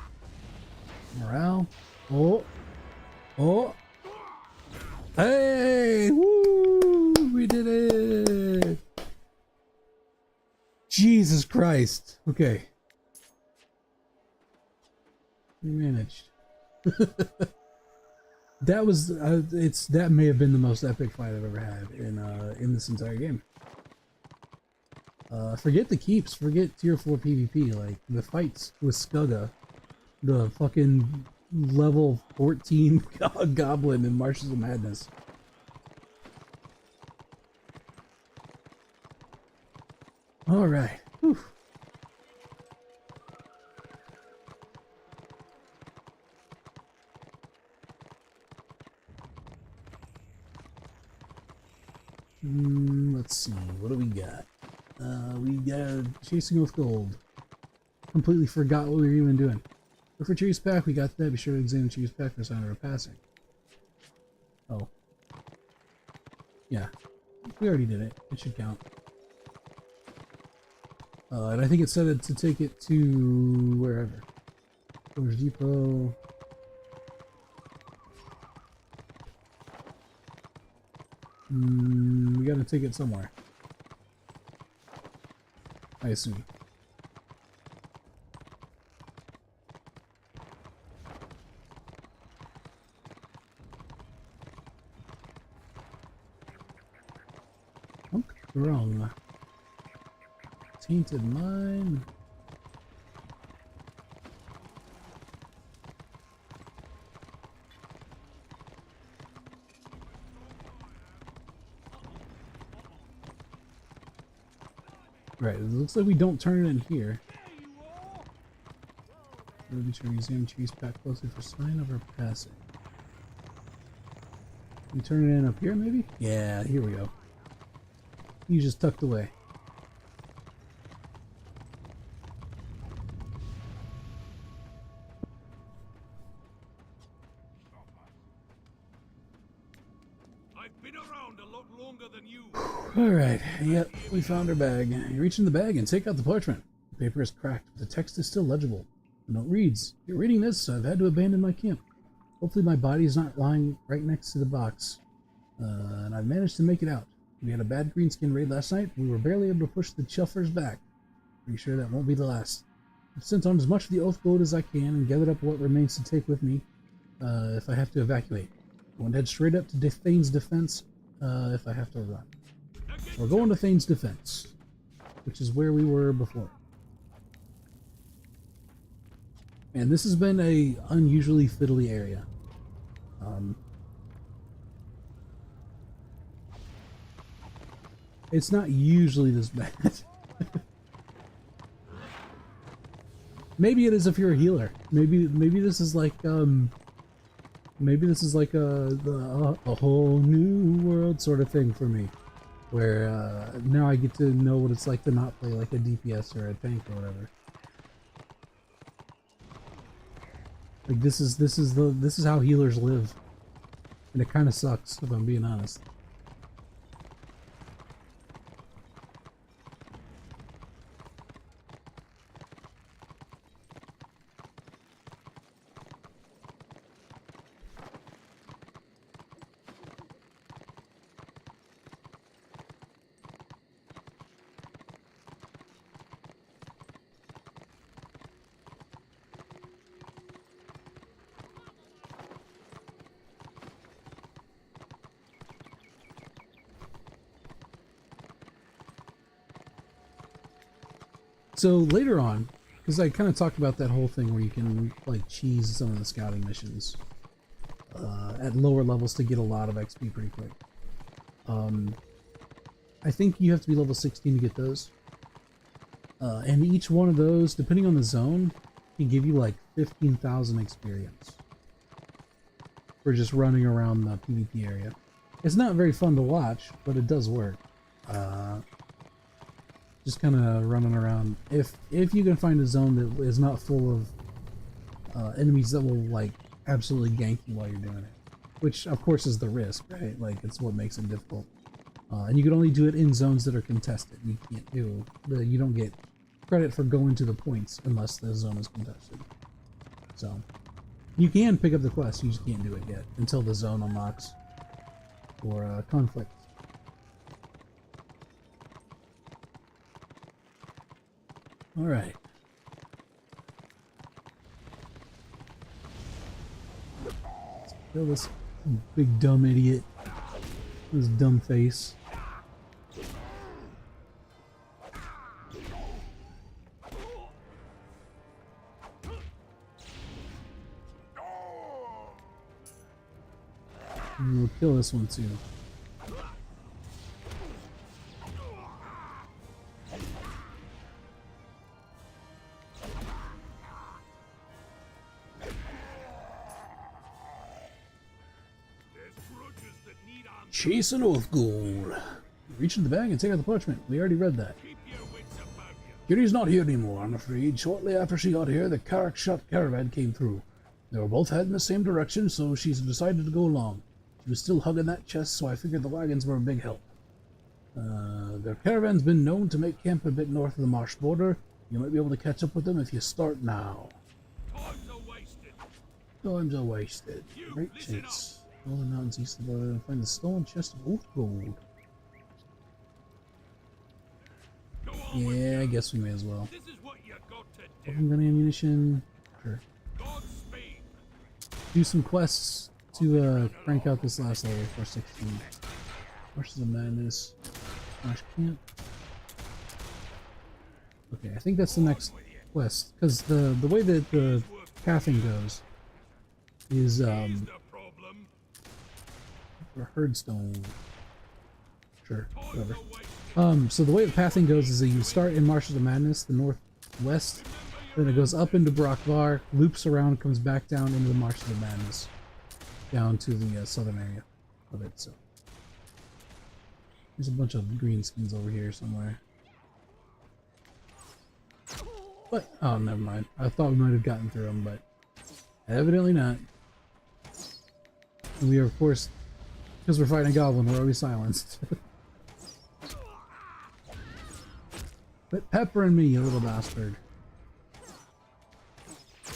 Morale. Oh. Oh. Hey! Woo! We did it! Jesus Christ. Okay. We managed. That was that may have been the most epic fight I've ever had in this entire game. Forget the keeps, forget tier 4 PvP, like the fights with Skugga, the fucking level 14 goblin in Marshes of Madness. Alright. Let's see, what do we got? We got Chasing with Gold. Completely forgot what we were even doing. Look for Cheese Pack, we got that. Be sure to examine Cheese Pack for a sign of our passing. Oh. Yeah. We already did it. It should count. And I think it said it to take it to wherever. Village Depot. We gotta take it somewhere. I assume. Wrong. Tainted Mine. Right, it looks like we don't turn it in here. We'll be sure to examine Cheese Pack closely for sign of our passing. We turn it in up here, maybe? Yeah, here we go. You just tucked away. I've been around a lot longer than you. Alright, yep, we found our bag. You reach in the bag and take out the parchment. The paper is cracked, but the text is still legible. The note reads, "You're reading this, I've had to abandon my camp. Hopefully my body is not lying right next to the box. And I've managed to make it out. We had a bad greenskin raid last night. We were barely able to push the chuffers back. Pretty sure that won't be the last. I've sent on as much of the oath gold as I can and gathered up what remains to take with me if I have to evacuate. I want to head straight up to Thane's Defense if I have to run. We're going to Thane's Defense, which is where we were before. And this has been a unusually fiddly area. It's not usually this bad. Maybe it is if you're a healer. Maybe this is like maybe this is like a whole new world sort of thing for me, where now I get to know what it's like to not play like a DPS or a tank or whatever. Like this is how healers live, and it kind of sucks if I'm being honest. So later on, because I kind of talked about that whole thing where you can like cheese some of the scouting missions at lower levels to get a lot of XP pretty quick. I think you have to be level 16 to get those. And each one of those, depending on the zone, can give you like 15,000 experience for just running around the PvP area. It's not very fun to watch, but it does work. Just kind of running around. If you can find a zone that is not full of enemies that will like absolutely gank you while you're doing it, which of course is the risk, right? Like it's what makes it difficult. And you can only do it in zones that are contested. You can't do you don't get credit for going to the points unless the zone is contested. So you can pick up the quest, you just can't do it yet until the zone unlocks for conflict. All right. Let's kill this big dumb idiot. This dumb face. And we'll kill this one too. Chase an oath gold. Reach into the bag and take out the parchment. We already read that. Kitty's not here anymore, I'm afraid. Shortly after she got here, the Karakshut caravan came through. They were both heading the same direction, so she's decided to go along. She was still hugging that chest, so I figured the wagons were a big help. Their caravan's been known to make camp a bit north of the marsh border. You might be able to catch up with them if you start now. Times are wasted. Great chance. All the mountains east of the border and find the stolen chest of oath gold. Yeah, I guess we may as well. Gun ammunition. Sure. Do some quests to crank out this last level for 16. Horses of Madness. Marsh Camp. Okay, I think that's the next quest. Because the way that the pathing goes is or Herdstone. Sure, whatever. So the way the pathing goes is that you start in Marshes of Madness, the northwest, then it goes up into Brakvar, loops around, comes back down into the Marshes of Madness, down to the southern area of it. So there's a bunch of greenskins over here somewhere. But oh, never mind. I thought we might have gotten through them, but evidently not. And we are, of course, because we're fighting a goblin, we're always silenced. Quit peppering me, you little bastard. I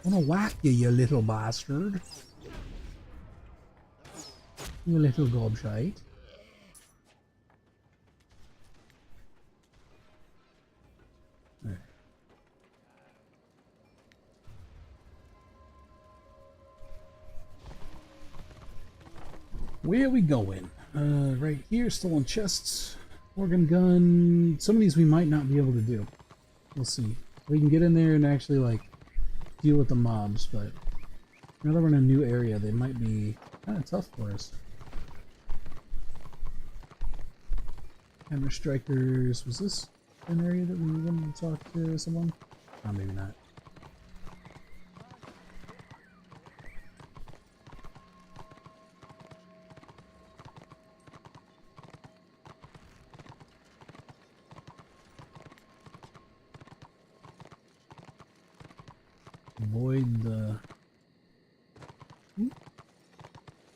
wanna whack you, you little bastard. You little gobshite. Right. Where are we going? Right here, stolen chests, organ gun. Some of these we might not be able to do. We'll see. We can get in there and actually like deal with the mobs, but now that we're in a new area, they might be kind of tough for us. Hammer strikers. Was this an area that we wanted to talk to someone? Oh, maybe not.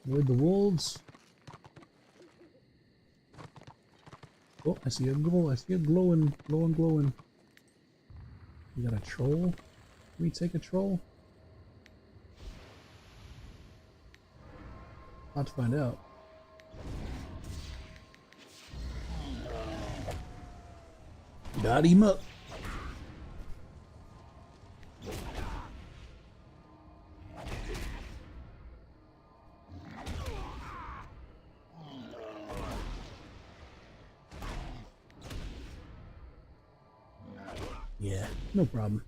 Avoid the wolves. Oh, I see a glow. I see a glowing. You got a troll? Can we take a troll? About to find out. Got him up. Yeah, no problem.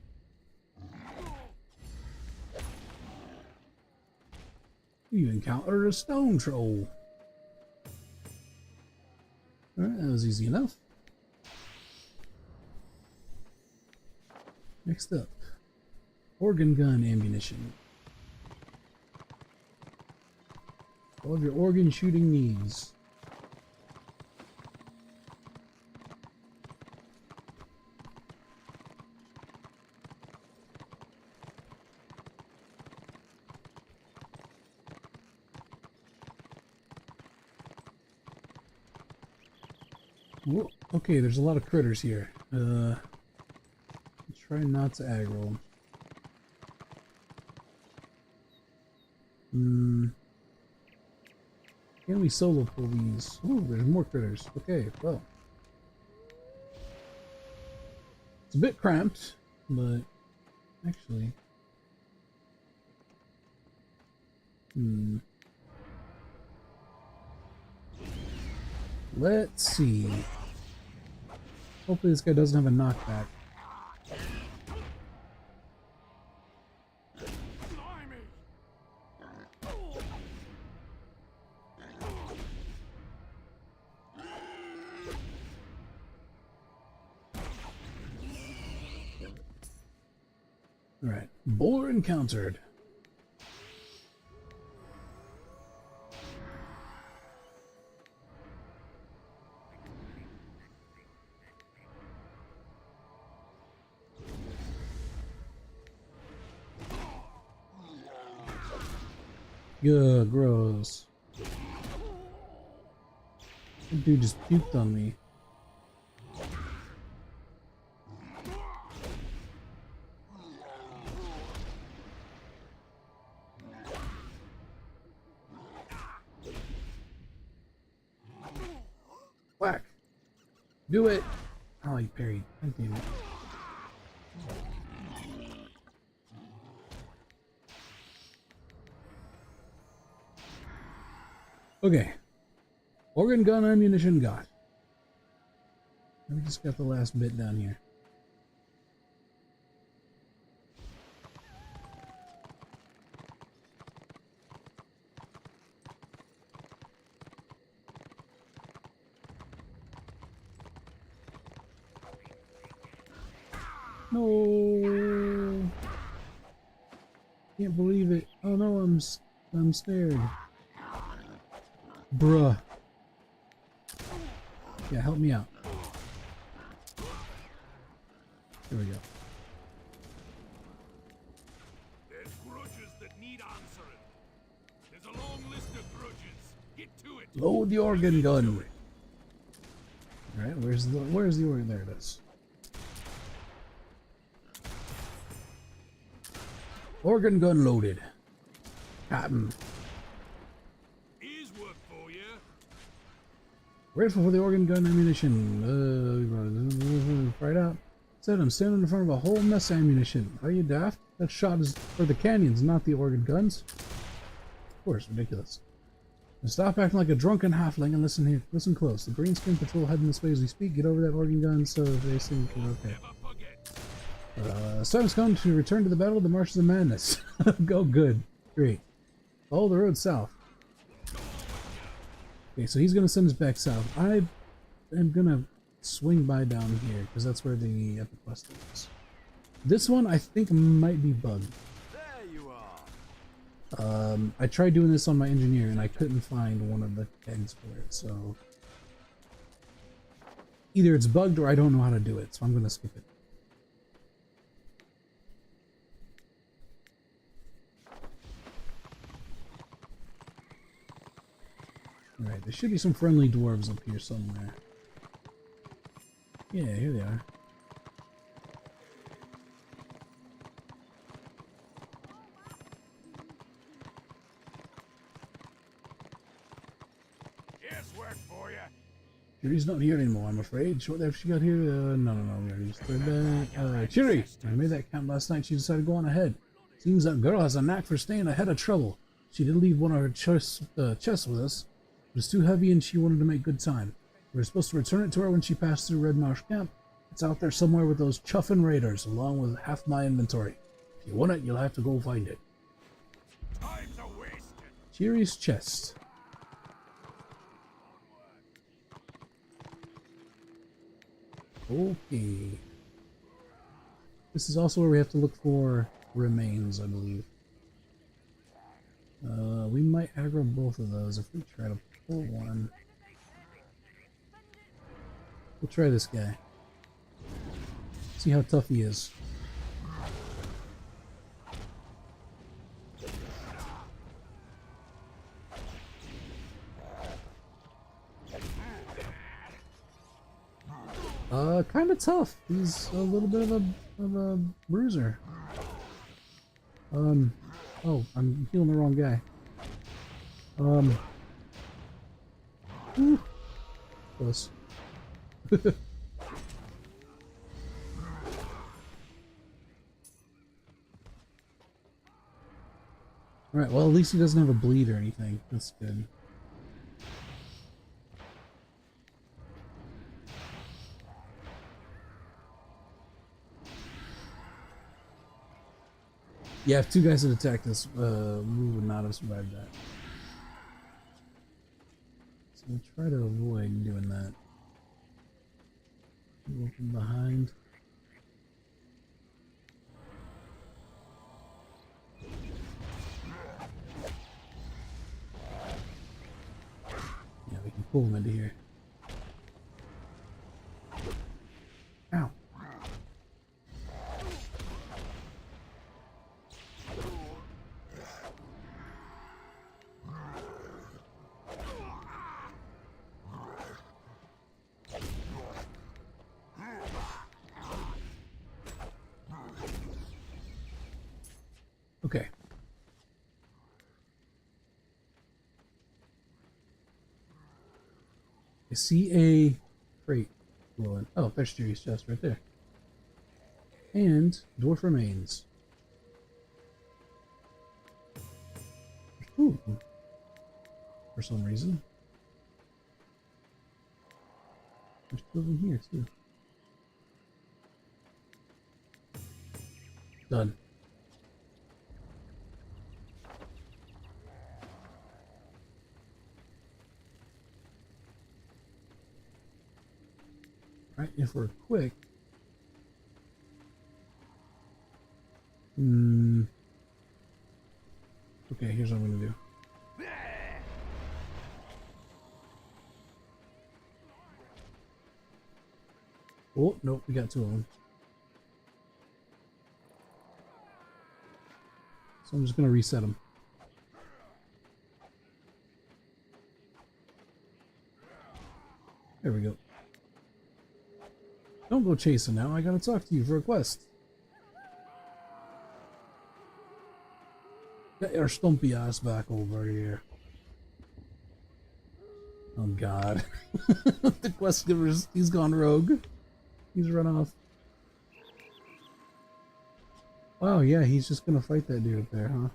You encountered a stone troll. Alright, that was easy enough. Next up, organ gun ammunition. All of your organ shooting needs. Whoa, okay, there's a lot of critters here. Try not to aggro them. Can we solo pull these? Oh, there's more critters. Okay, well. It's a bit cramped, but actually. Let's see. Hopefully this guy doesn't have a knockback. Alright, boar encountered. Ugh, gross. That dude just puked on me. Whack! Do it! Oh, he parried. God damn it. Okay. Organ gun ammunition got. We just got the last bit down here. No. Can't believe it. Oh no, I'm scared. Bruh. Yeah, help me out. There we go. There's grudges that need answering. There's a long list of grudges. Get to it. Load the organ gun. Alright, where's the organ? There it is. Organ gun loaded. Captain. Here's work for you. Grateful for the organ gun ammunition. Right out. Said I'm standing in front of a whole mess of ammunition. Are you daft? That shot is for the canyons, not the organ guns. Of course, ridiculous. Now stop acting like a drunken halfling and listen here. Listen close. The Greenskin Patrol heading this way as we speak. Get over that organ gun so they think okay. Time's come to return to the battle of the Marshes of Madness. Go good. Great. Follow the road south. Okay, so he's gonna send us back south. I am gonna swing by down here because that's where the epic quest is. This one I think might be bugged. There you are. I tried doing this on my engineer and I couldn't find one of the kegs for it, so either it's bugged or I don't know how to do it, so I'm gonna skip it. Alright, there should be some friendly dwarves up here somewhere. Yeah, here they are. Here's work for you. Chiri's not here anymore, I'm afraid. What if she got here? No, we already just threw back. Chiri! I made that camp last night. She decided to go on ahead. Seems that girl has a knack for staying ahead of trouble. She did leave one of her chests with us. It was too heavy and she wanted to make good time. We were supposed to return it to her when she passed through Red Marsh Camp. It's out there somewhere with those chuffin' raiders, along with half my inventory. If you want it, you'll have to go find it. Time's a wasted. Chiri's chest. Okay. This is also where we have to look for remains, I believe. We might aggro both of those if we try to pull one. We'll try this guy. See how tough he is. Kind of tough. He's a little bit of a bruiser. Oh, I'm healing the wrong guy. Close. Alright, well at least he doesn't have a bleed or anything. That's good. Yeah, if two guys had attacked us, we would not have survived that. So we'll try to avoid doing that. Go from behind. Yeah, we can pull him into here. Ow. Okay. I see a crate glowing. Oh, there's Jerry's chest right there. And dwarf remains. Ooh. For some reason. There's two of them here too. Done. Right, if we're quick. Okay, here's what I'm gonna do. Oh, nope, we got two of them. So I'm just gonna reset them. There we go. Don't go chasing now. I gotta talk to you for a quest. Get your stumpy ass back over here. Oh god. The quest giver's, he's gone rogue. He's run off. Oh yeah, he's just gonna fight that dude up there, huh?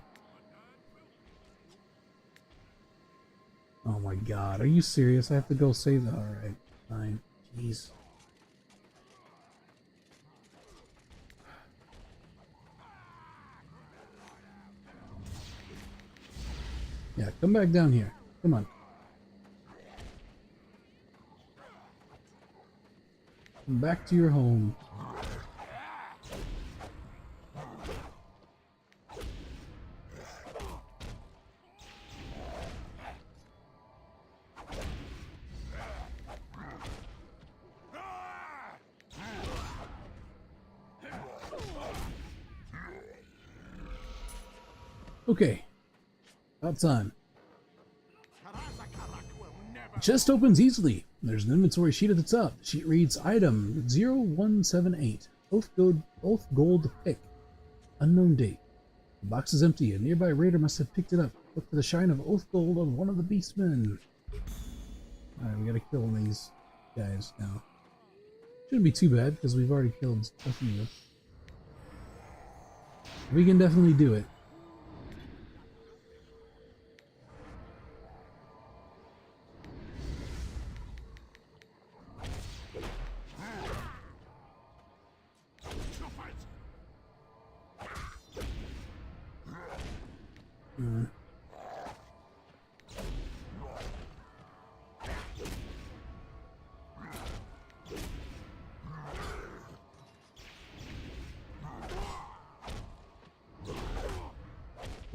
Oh my god, are you serious? I have to go save that. Alright, fine. Jeez. Yeah, come back down here. Come on. Come back to your home. Okay. About time. Chest opens easily. There's an inventory sheet at the top. The sheet reads item 0178. Oath gold pick. Unknown date. The box is empty. A nearby raider must have picked it up. Look for the shine of oath gold on one of the beastmen. Alright, we gotta kill one of these guys now. Shouldn't be too bad because we've already killed a few. We can definitely do it.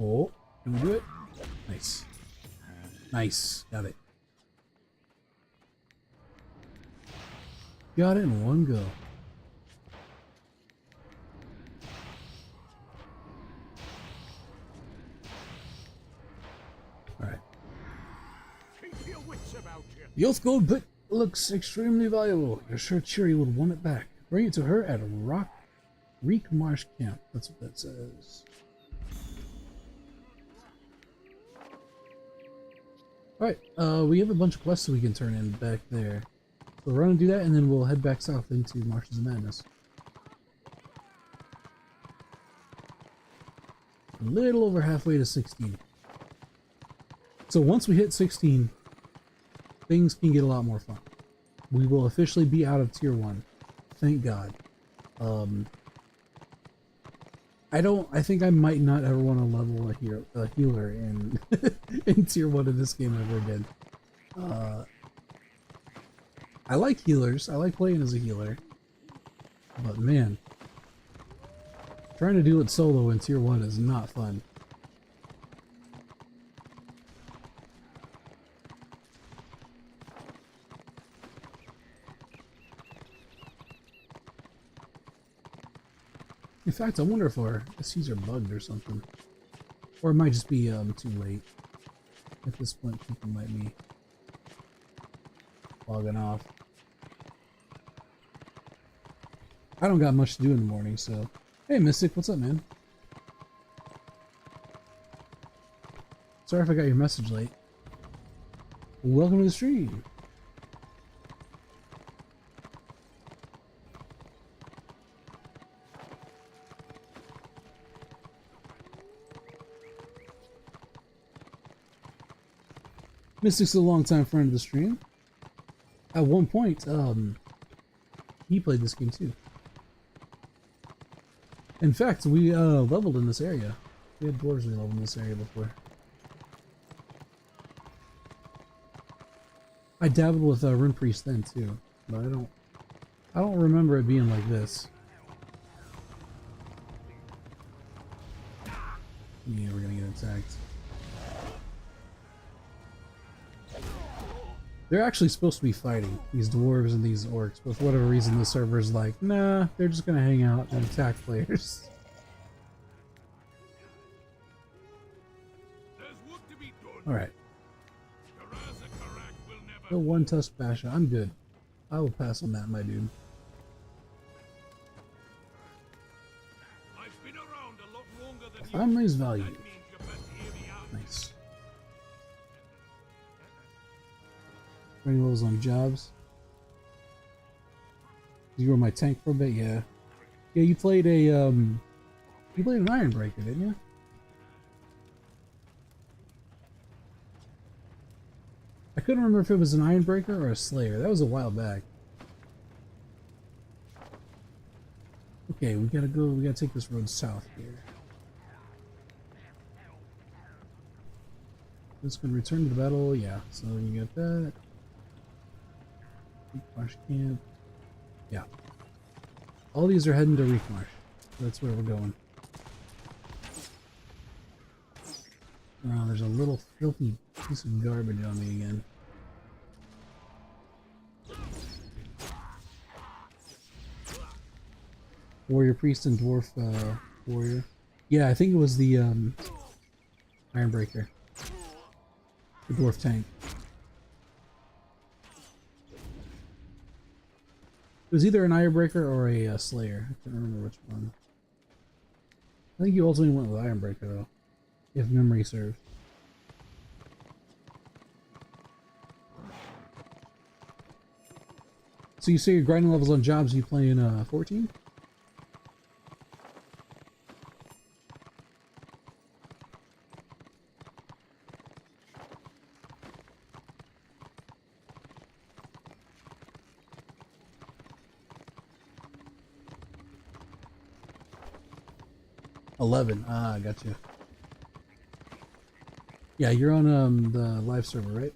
Oh, can we do it? Nice. Nice. Got it. Got it in one go. Alright. Keep your wits about you. The oath gold bit looks extremely valuable. You're sure Cheery would want it back. Bring it to her at Reek Marsh Camp. That's what that says. Alright, we have a bunch of quests that we can turn in back there. So we're gonna do that and then we'll head back south into Marshes of Madness. A little over halfway to 16. So once we hit 16, things can get a lot more fun. We will officially be out of tier 1. Thank God. I think I might not ever want to level a healer in in tier 1 of this game ever again. I like healers. I like playing as a healer. But man, trying to do it solo in tier 1 is not fun. In fact, I wonder if our SCs are bugged or something. Or it might just be too late. At this point, people might be logging off. I don't got much to do in the morning, so... Hey, Mystic, what's up, man? Sorry if I got your message late. Welcome to the stream. Mystic's a longtime friend of the stream. At one point, he played this game too. In fact, we leveled in this area. We had dwarves we leveled in this area before. I dabbled with Rune Priest then too, but I don't remember it being like this. Yeah, we're gonna get attacked. They're actually supposed to be fighting, these dwarves and these orcs, but for whatever reason the server's like, nah, they're just gonna hang out and attack players. Alright. The one tusk basha, I'm good. I will pass on that, my dude. Family's value. Nice. Training levels on jobs. You were my tank for a bit, yeah. Yeah, you played a you played an Iron Breaker, didn't you? I couldn't remember if it was an Iron Breaker or a Slayer. That was a while back. Okay, we gotta take this road south here. This can return to the battle, yeah. So you got that. Reekmarsh camp. Yeah. All these are heading to Reekmarsh. That's where we're going. Oh, there's a little filthy piece of garbage on me again. Warrior Priest and Dwarf Warrior. Yeah, I think it was the Iron Breaker. The Dwarf Tank. It was either an Iron Breaker or a Slayer. I can't remember which one. I think you ultimately went with Iron Breaker though, if memory serves. So you say your grinding levels on jobs, you playing 14? Ah, I got you. Yeah, you're on the live server, right?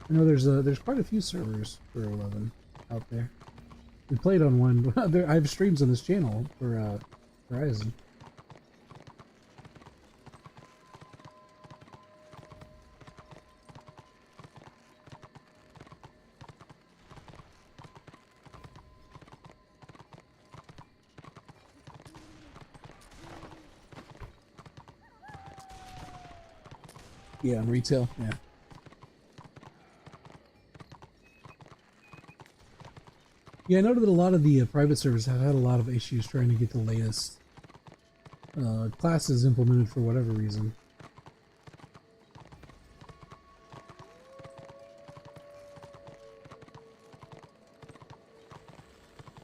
I know there's quite a few servers for 11 out there. We played on one. I have streams on this channel for Horizon. Yeah, on retail, yeah. Yeah, I know that a lot of the private servers have had a lot of issues trying to get the latest classes implemented for whatever reason.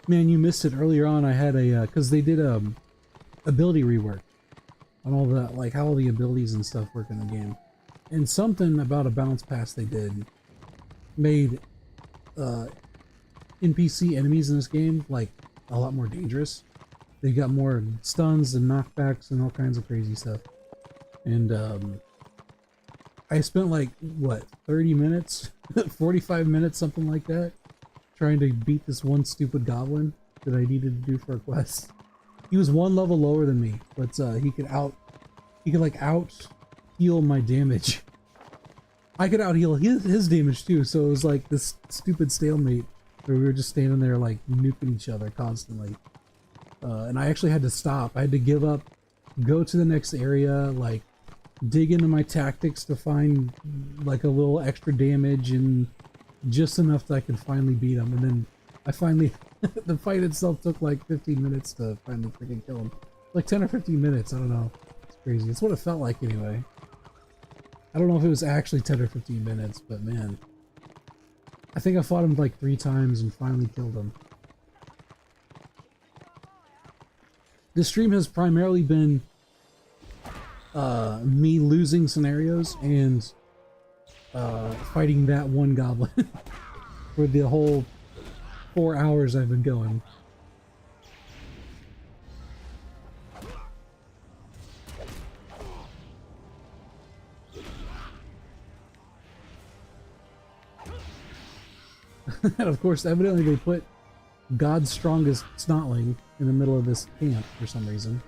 Man, you missed it earlier on. I had a because they did ability rework on all the like how all the abilities and stuff work in the game, and something about a bounce pass they did made NPC enemies in this game like a lot more dangerous. They got more stuns and knockbacks and all kinds of crazy stuff. And I spent like what 30 minutes 45 minutes, something like that, trying to beat this one stupid goblin that I needed to do for a quest. He was one level lower than me, but he could like out heal my damage. I could out heal his damage too, so it was like this stupid stalemate where we were just standing there like nuking each other constantly. And I actually had to stop. I had to give up, go to the next area, like dig into my tactics to find like a little extra damage and just enough that I could finally beat him. And then I finally, the fight itself took like 15 minutes to finally freaking kill him. Like 10 or 15 minutes, I don't know. It's crazy. It's what it felt like anyway. I don't know if it was actually 10 or 15 minutes, but man. I think I fought him like 3 times and finally killed him. This stream has primarily been me losing scenarios and fighting that one goblin for the whole 4 hours I've been going. And of course, evidently they put God's strongest snotling in the middle of this camp for some reason.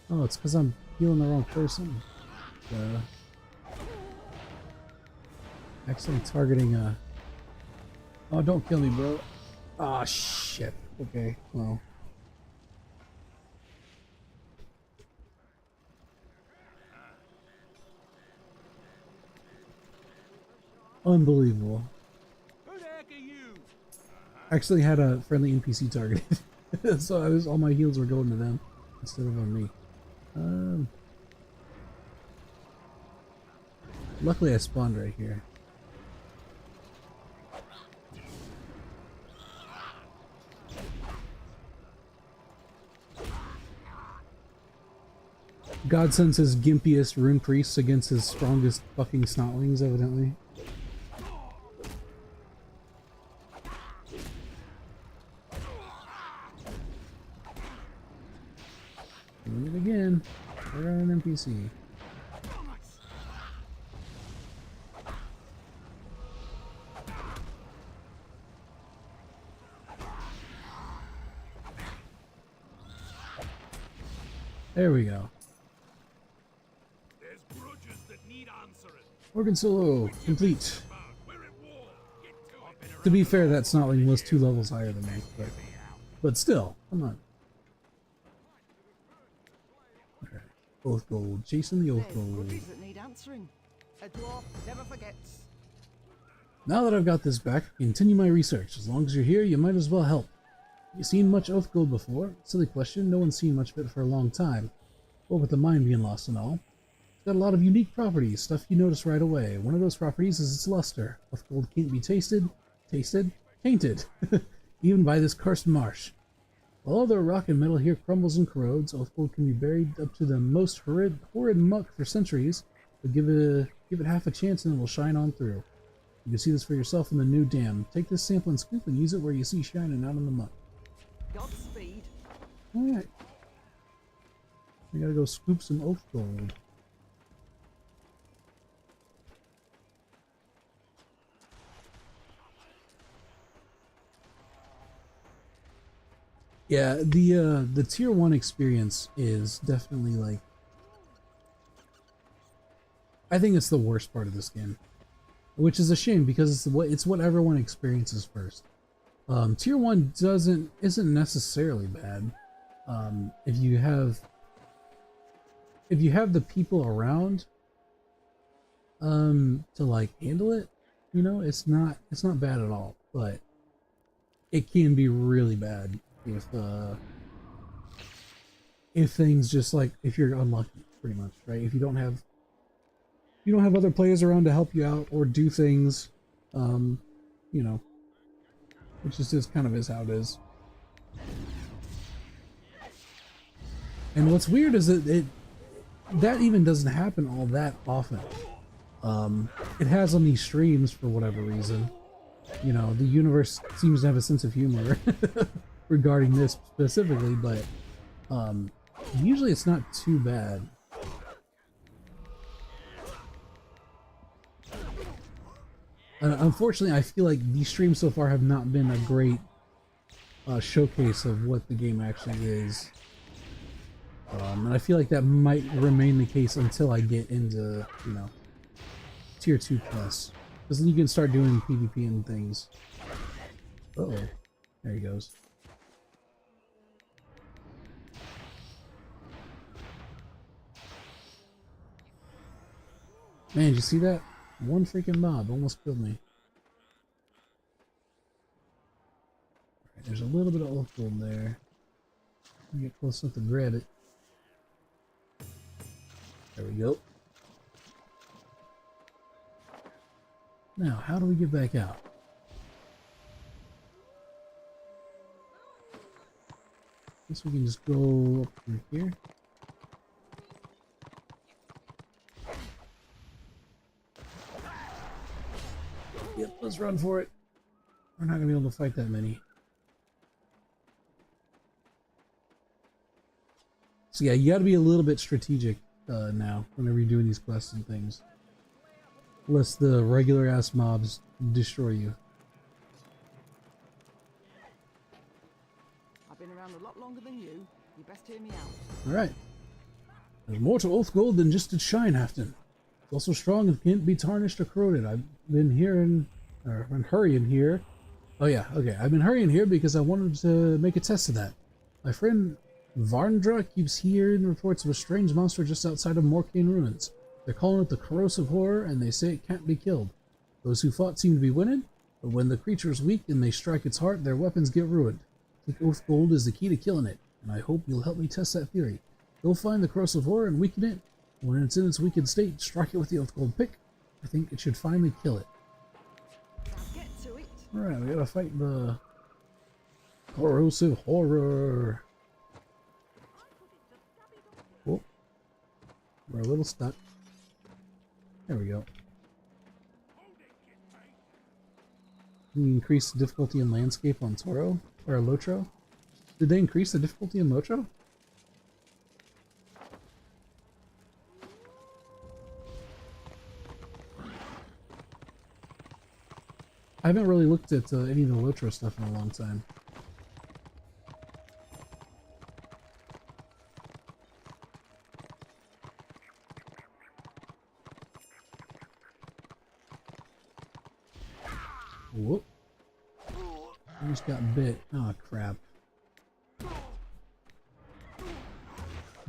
Oh, it's because I'm healing the wrong person. Actually targeting Oh, don't kill me, bro. Ah, oh, shit. Okay, well. Unbelievable. Who the heck are you? actually had a friendly NPC targeted. So all my heals were going to them instead of on me. Luckily I spawned right here. God sends his gimpiest rune priests against his strongest fucking snotlings, evidently. Doing it again. We're on an NPC. There we go. There's grudges that need answering. Organ solo complete. We're at war. Get to it. To be fair, that snotling was 2 levels higher than me, but still, come on. Alright. Oath Gold. Chasing the Oath There's Gold. grudges that need answering. A dwarf never forgets. Now that I've got this back, continue my research. As long as you're here, you might as well help. You seen much Oath Gold before? Silly question, no one's seen much of it for a long time. Well, with the mine being lost and all. It's got a lot of unique properties, stuff you notice right away. One of those properties is its luster. Oath Gold can't be tainted, even by this cursed marsh. While all the rock and metal here crumbles and corrodes, Oath Gold can be buried up to the most horrid muck for centuries, but give it half a chance and it will shine on through. You can see this for yourself in the new dam. Take this sample and scoop and use it where you see shining out in the muck. Godspeed. Alright. We gotta go scoop some Oath Gold. Yeah, the tier 1 experience is definitely like, I think it's the worst part of this game. Which is a shame because it's what everyone experiences first. Tier 1 isn't necessarily bad. If you have the people around to like handle it, you know, it's not bad at all, but it can be really bad if things just like, if you're unlucky, pretty much, right? If you don't have other players around to help you out or do things, you know, which is just kind of is how it is. And what's weird is that that even doesn't happen all that often. It has on these streams for whatever reason. You know, the universe seems to have a sense of humor regarding this specifically, but usually it's not too bad. Unfortunately, I feel like these streams so far have not been a great showcase of what the game actually is. And I feel like that might remain the case until I get into, you know, tier 2 plus. Because then you can start doing PvP and things. Uh-oh. There he goes. Man, did you see that? One freaking mob almost killed me. Right, there's a little bit of Oath Gold there. Get close enough to grab it. There we go. Now, how do we get back out? Guess we can just go up through here. Yep, let's run for it. We're not gonna be able to fight that many. So yeah, you gotta be a little bit strategic now whenever you're doing these quests and things. Lest the regular ass mobs destroy you. I've been around a lot longer than you. You best hear me out. Alright. There's more to Oath Gold than just its shine, Halfton. It's also strong and can't be tarnished or corroded. I've been hurrying here. Oh yeah, okay. I've been hurrying here because I wanted to make a test of that. My friend Varndra keeps hearing reports of a strange monster just outside of Morkane Ruins. They're calling it the Corrosive Horror, and they say it can't be killed. Those who fought seem to be winning, But when the creature is weak and they strike its heart, their weapons get ruined. Take Oath Gold is the key to killing it, and I hope you'll help me test that theory. Go find the Corrosive Horror and weaken it. When it's in its weakened state, strike it with the Oath Gold pick. I think it should finally kill it. Now get to it. Alright, we gotta fight the Corrosive Horror. Oh, we're a little stuck. There we go. Can you increase the difficulty in landscape on Toro or Lotro? Did they increase the difficulty in Lotro? I haven't really looked at any of the Lotro stuff in a long time. Whoop. I just got bit. Oh crap.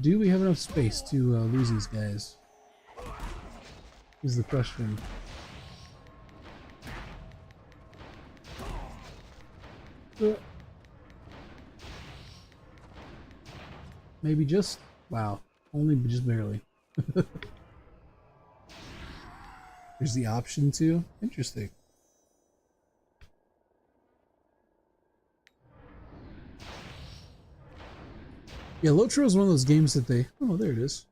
Do we have enough space to lose these guys? Is the question. Maybe just... wow. Only just barely. There's the option to? Interesting. Yeah, Lotro is one of those games that they... oh, there it is.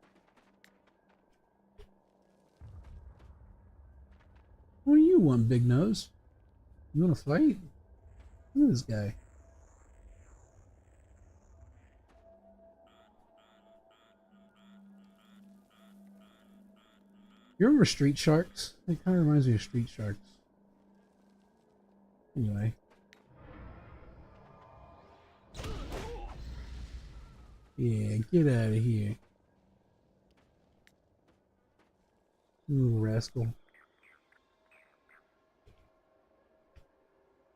What do you want, Big Nose? You want to fight? Look at this guy. You remember Street Sharks? It kind of reminds me of Street Sharks. Anyway. Yeah, get out of here. You little rascal.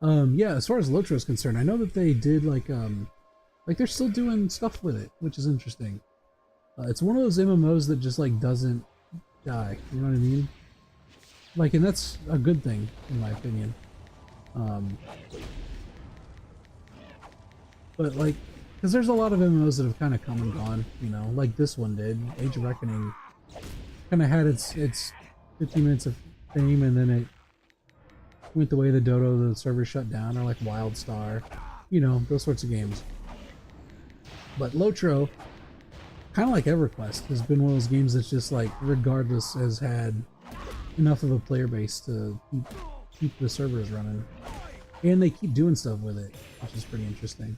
Yeah, as far as Lotro is concerned, I know that they did like they're still doing stuff with it, which is interesting. It's one of those MMOs that just like doesn't die, you know what I mean? Like, and that's a good thing in my opinion. But like, because there's a lot of MMOs that have kind of come and gone, you know, like this one did. Age of Reckoning kind of had its 50 minutes of fame, and then it went the way of the dodo, the server shut down, or like WildStar, you know, those sorts of games. But Lotro, kind of like EverQuest, has been one of those games that's just like, regardless, has had enough of a player base to keep the servers running. And they keep doing stuff with it, which is pretty interesting.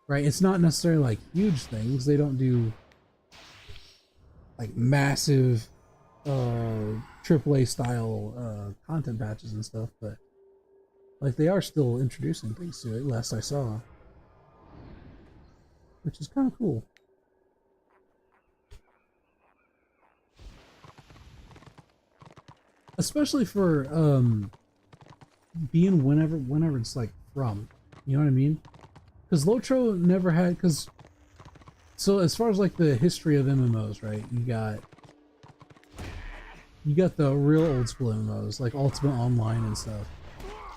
Right, it's not necessarily like huge things. They don't do like massive AAA style content patches and stuff, but like they are still introducing things to it, last I saw, which is kind of cool. Especially for being whenever it's like from, you know what I mean? Because Lotro never had, because so as far as like the history of MMOs, right? You got the real old school MMOs like Ultimate Online and stuff,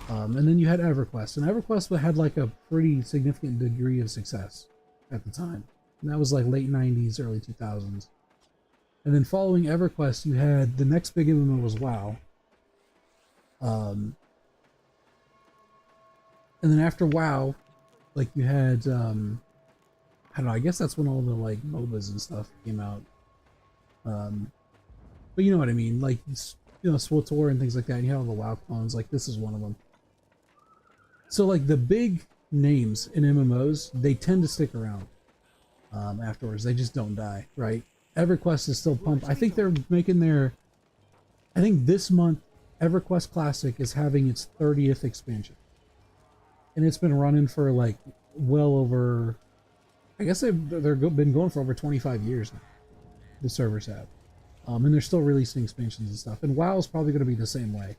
and then you had EverQuest, and EverQuest had like a pretty significant degree of success at the time, and that was like late 90s, early 2000s. And then following EverQuest, you had the next big MMO was WoW, and then after WoW, like you had I don't know, I guess that's when all the like MOBAs and stuff came out. But you know what I mean, like, you know, SWTOR and things like that, and you had all the WoW clones, like this is one of them. So like the big names in MMOs, they tend to stick around afterwards. They just don't die, right? EverQuest is still pumped. I think they're making their, I think this month EverQuest Classic is having its 30th expansion. And it's been running for like well over, I guess they've been going for over 25 years now. The servers have. And they're still releasing expansions and stuff. And WoW is probably going to be the same way.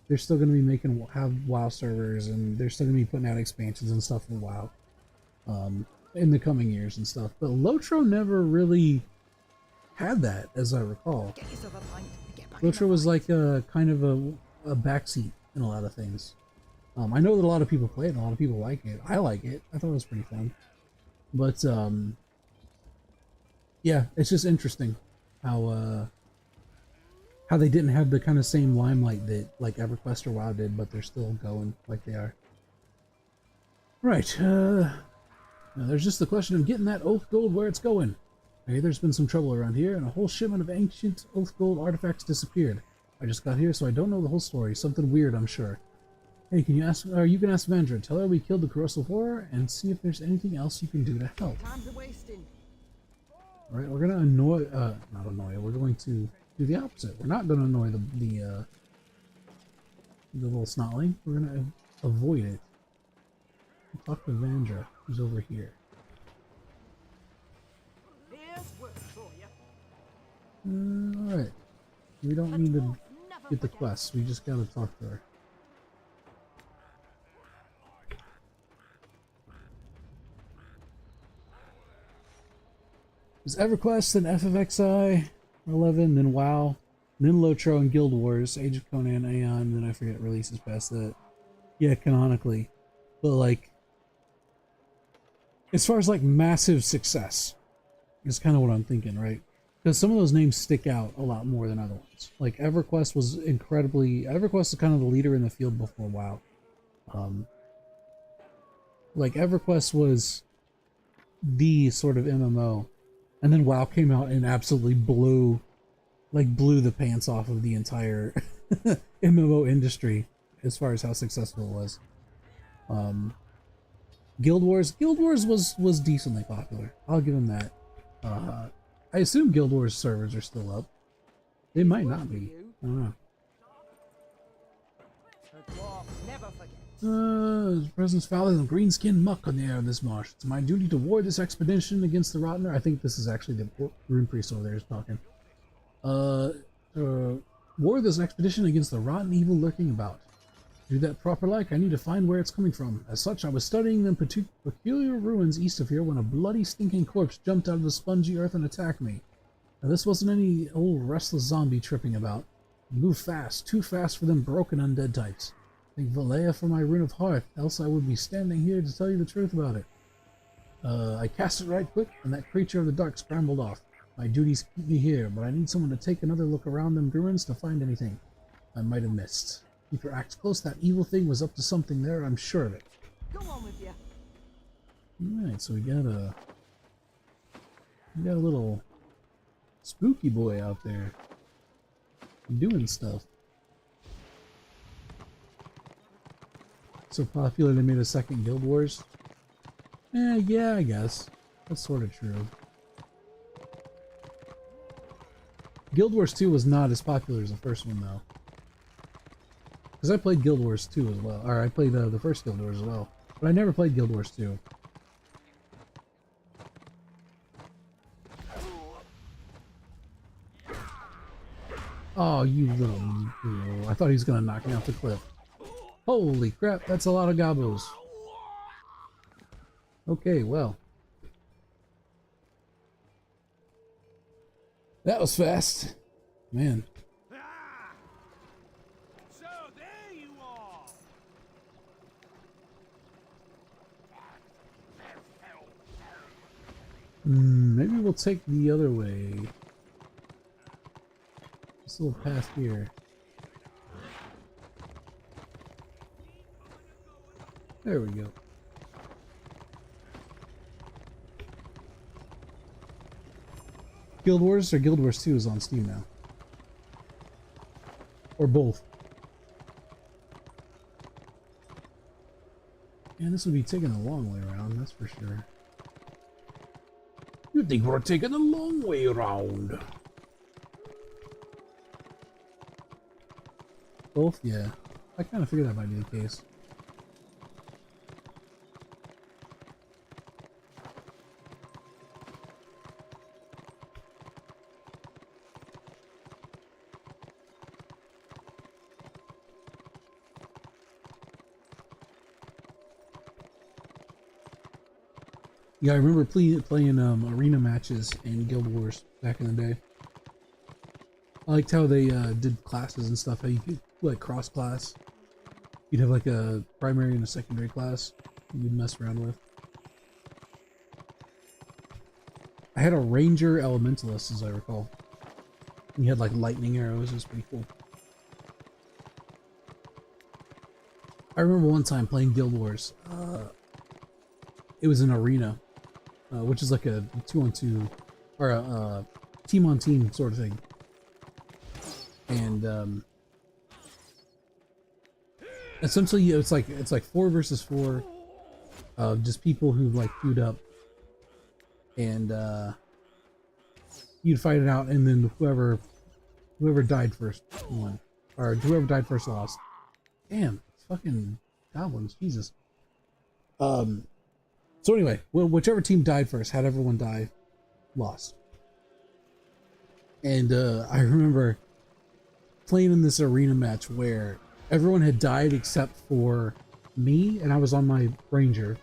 They're still going to be have WoW servers, and they're still going to be putting out expansions and stuff for WoW in the coming years and stuff. But Lotro never really had that, as I recall. Get yourself a pint and get back in Lotro the was fight. like a kind of a backseat in a lot of things. I know that a lot of people play it and a lot of people like it. I like it. I thought it was pretty fun. But yeah, it's just interesting how they didn't have the kind of same limelight that like EverQuest or WoW did, but they're still going like they are. Right. Now there's just the question of getting that Oath Gold where it's going. Okay, there's been some trouble around here, and a whole shipment of ancient Oath Gold artifacts disappeared. I just got here, so I don't know the whole story. Something weird, I'm sure. Hey, can you ask? Or you can ask Vandra. Tell her we killed the Corrosive Horror, and see if there's anything else you can do to help. Time's a wasting. All right, we're gonna annoy. Not annoy. We're going to do the opposite. We're not gonna annoy the little snotling. We're gonna avoid it. Talk to Vandra, who's over here. Here's work for you. Alright. We don't need to get the quest, we just gotta talk to her. There's EverQuest, then FFXI, 11, then WoW, then Lotro and Guild Wars, Age of Conan, Aeon, then I forget releases past that. Yeah, canonically. But like, as far as like massive success, is kind of what I'm thinking, right? Because some of those names stick out a lot more than other ones. Like EverQuest was EverQuest is kind of the leader in the field before WoW. Like EverQuest was the sort of MMO, and then WoW came out and absolutely blew the pants off of the entire MMO industry as far as how successful it was. Guild Wars was decently popular. I'll give them that. I assume Guild Wars servers are still up. They might not be. I don't know. A dwarf never forgets. Presence fouler than green-skinned muck on the air of this marsh. It's my duty to ward this expedition against the Rottener. I think this is actually the Rune Priest over there is talking. Ward this expedition against the rotten evil lurking about. To do that proper like, I need to find where it's coming from. As such, I was studying the peculiar ruins east of here when a bloody, stinking corpse jumped out of the spongy earth and attacked me. Now, this wasn't any old restless zombie tripping about. It moved fast, too fast for them broken undead types. Thank Valea for my Rune of Hearth, else I would be standing here to tell you the truth about it. I cast it right quick, and that creature of the dark scrambled off. My duties keep me here, but I need someone to take another look around them ruins to find anything I might have missed. Keep your axe close, that evil thing was up to something there, I'm sure of it. Go on with you. Alright, so we got a little spooky boy out there doing stuff. So popular they made a second Guild Wars? Yeah, I guess. That's sort of true. Guild Wars 2 was not as popular as the first one, though. Because I played Guild Wars 2 as well. Or I played the first Guild Wars as well. But I never played Guild Wars 2. Oh, you little... I thought he was going to knock me off the cliff. Holy crap, that's a lot of gobos. Okay, well. That was fast. Man. So there you are. Maybe we'll take the other way. This little path here. There we go. Guild Wars or Guild Wars 2 is on Steam now. Or both. Yeah, this would be taking a long way around, that's for sure. You think we're taking a long way around? Both? Yeah. I kind of figured that might be the case. Yeah, I remember playing arena matches in Guild Wars back in the day. I liked how they did classes and stuff, how you could like cross class. You'd have like a primary and a secondary class you'd mess around with. I had a ranger elementalist, as I recall. He had like lightning arrows. It was pretty cool. I remember one time playing Guild Wars. It was an arena, which is like a 2-on-2 or a team-on-team sort of thing. And essentially, it's like 4 versus 4, just people who like queued up, and you'd fight it out, and then whoever died first won, or whoever died first lost. Damn, fucking goblins, Jesus. So anyway, well, whichever team died first, had everyone die, lost. And I remember playing in this arena match where everyone had died except for me, and I was on my ranger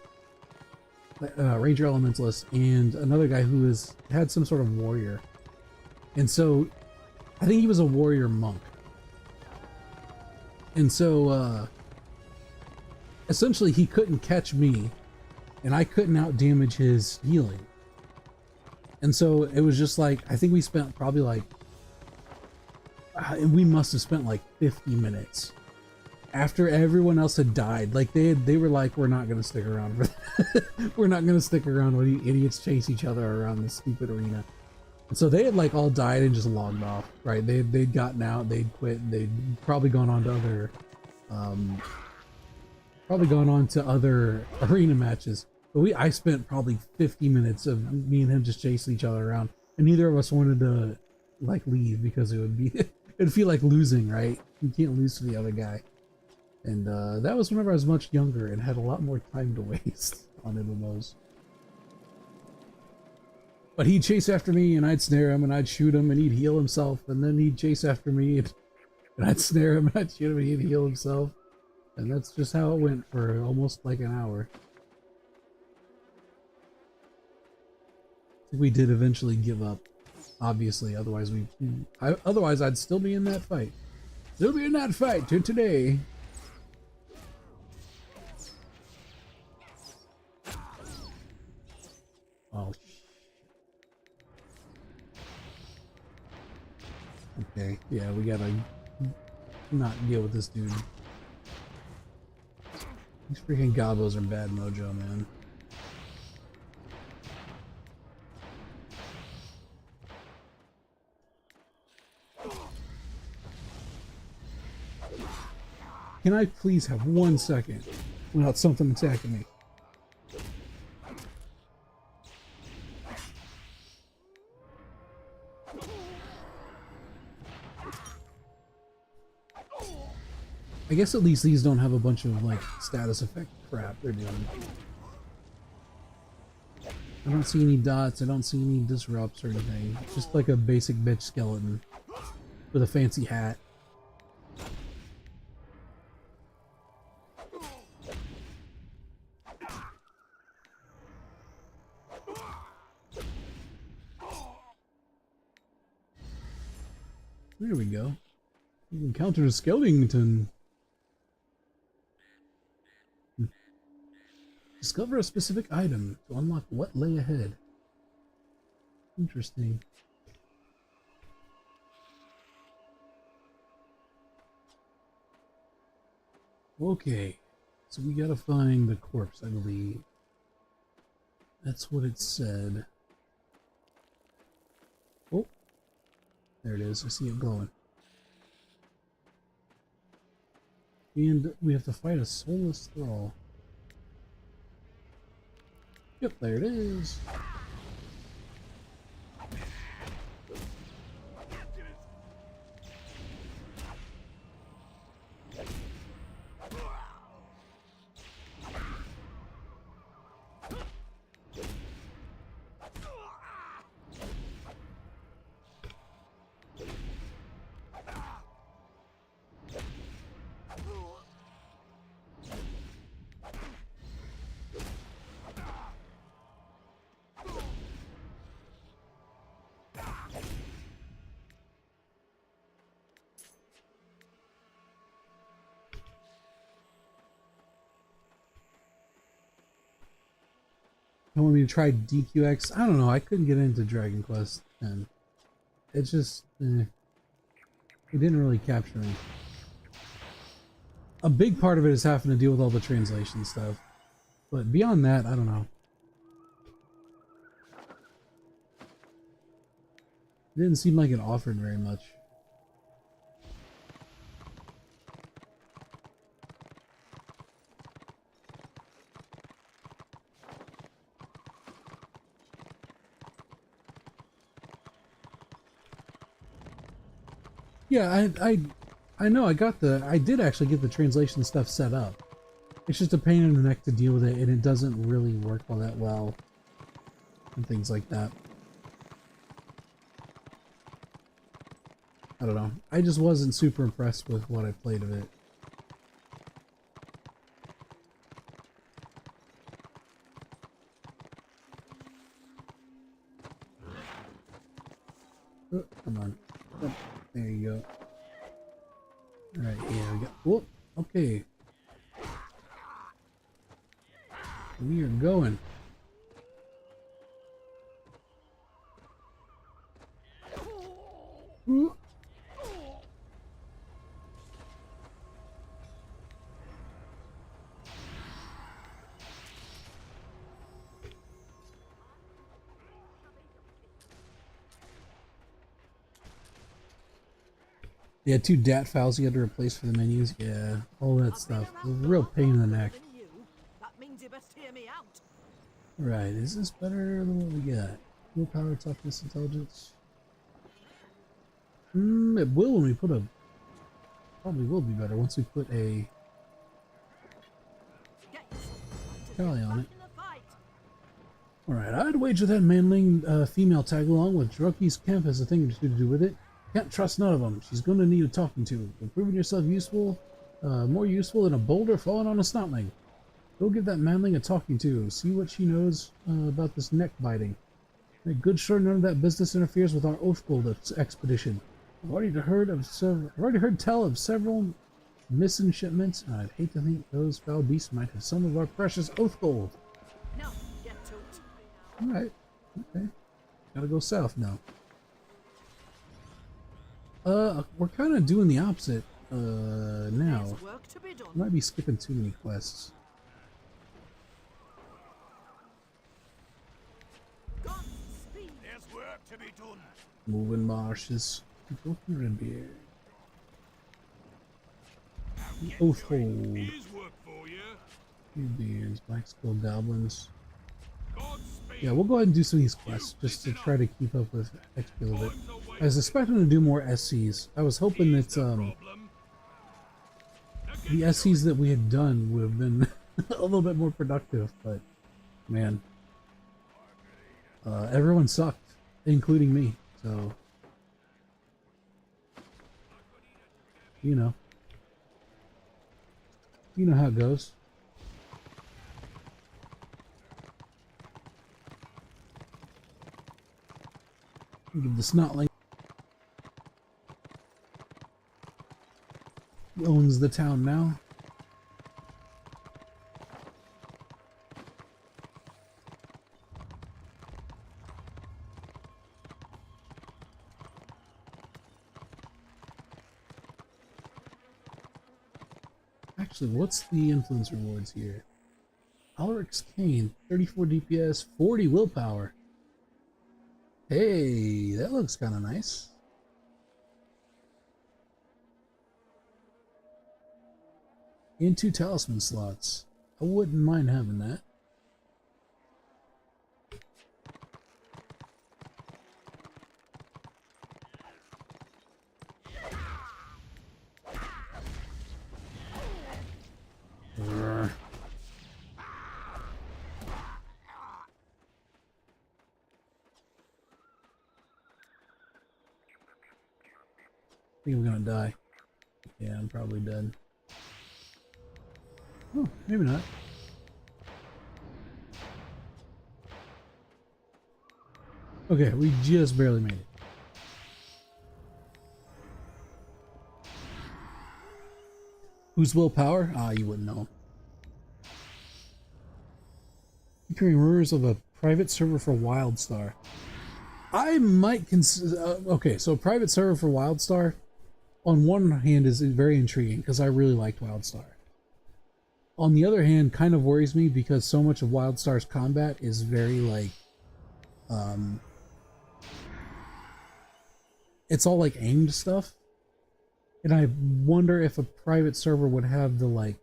elementalist, and another guy who had some sort of warrior. And so I think he was a warrior monk. And so essentially he couldn't catch me, and I couldn't out damage his healing. And so it was just like, I think we spent probably like, we must have spent like 50 minutes after everyone else had died. Like they were like, we're not going to stick around for that. We're not going to stick around when you idiots chase each other around this stupid arena. And so they had like all died and just logged off, right? They'd gotten out, they'd quit, they'd probably gone on to other arena matches. But I spent probably 50 minutes of me and him just chasing each other around, and neither of us wanted to like leave because it'd feel like losing, right? You can't lose to the other guy. And that was whenever I was much younger and had a lot more time to waste on MMOs. But he'd chase after me, and I'd snare him, and I'd shoot him, and he'd heal himself, and then he'd chase after me, and I'd snare him, and I'd shoot him, and he'd heal himself. And that's just how it went for almost like an hour. I think we did eventually give up, obviously, otherwise I'd still be in that fight. Still be in that fight to today. Oh, okay, yeah, we gotta not deal with this dude. These freaking gobos are bad mojo, man. Can I please have 1 second without something attacking me? I guess at least these don't have a bunch of like status effect crap they're doing. I don't see any dots, I don't see any disrupts or anything. It's just like a basic bitch skeleton with a fancy hat. There we go. You encountered a skeleton. Discover a specific item to unlock what lay ahead. Interesting. Okay, so we gotta find the corpse, I believe. That's what it said. Oh, there it is. I see it glowing. And we have to fight a soulless thrall. Yep, there it is. I want me to try DQX. I don't know. I couldn't get into Dragon Quest, and it's just it didn't really capture me. A big part of it is having to deal with all the translation stuff, but beyond that, I don't know. It didn't seem like it offered very much. Yeah, I know I did actually get the translation stuff set up. It's just a pain in the neck to deal with it, and it doesn't really work all that well and things like that. I don't know. I just wasn't super impressed with what I played of it. Oh, come on. Oh, there you go. Alright, here we go. Whoop, okay. We are going. Whoop. Yeah, 2 DAT files you had to replace for the menus. Yeah, all that stuff. A real pain in the neck. That means you best hear me out. Right, is this better than what we got? Willpower, toughness, intelligence. It will when we put a... Probably will be better once we put a... Tally on it. Alright, I'd wager that manling female tag-along with Drucky's camp has a thing to do with it. Can't trust none of them. She's gonna need a talking to. Improving yourself useful, more useful than a boulder falling on a snotling. Go give that manling a talking to. See what she knows about this neck biting. Make good sure none of that business interferes with our Oathgold expedition. I've already heard tell of several missing shipments, and I'd hate to think those foul beasts might have some of our precious Oathgold. Now, get to it. Alright, okay. Gotta go south now. We're kind of doing the opposite, now. There's work to be done. We might be skipping too many quests. Godspeed. There's work to be done. Moving marshes. Redbeard. Oathhold. Here's work for you. Redbeards, Black Skull Goblins. Godspeed. Yeah, we'll go ahead and do some of these quests just to try to keep up with XP a little bit. I was expecting to do more SCs. I was hoping that the SCs that we had done would have been a little bit more productive, but man, everyone sucked, including me. So you know how it goes. Give the snotling. He owns the town now. Actually, what's the influence rewards here? Alric's Cane, 34 DPS, 40 willpower. Hey, that looks kind of nice. And 2 talisman slots. I wouldn't mind having that. I think I'm gonna die. Yeah, I'm probably dead. Oh, maybe not. Okay, we just barely made it. Who's willpower? Ah, you wouldn't know. Hearing rumors of a private server for WildStar. I might consider. Okay, so private server for WildStar, on one hand, is very intriguing because I really liked WildStar. On the other hand, kind of worries me because so much of WildStar's combat is very like, it's all like aimed stuff, and I wonder if a private server would have the like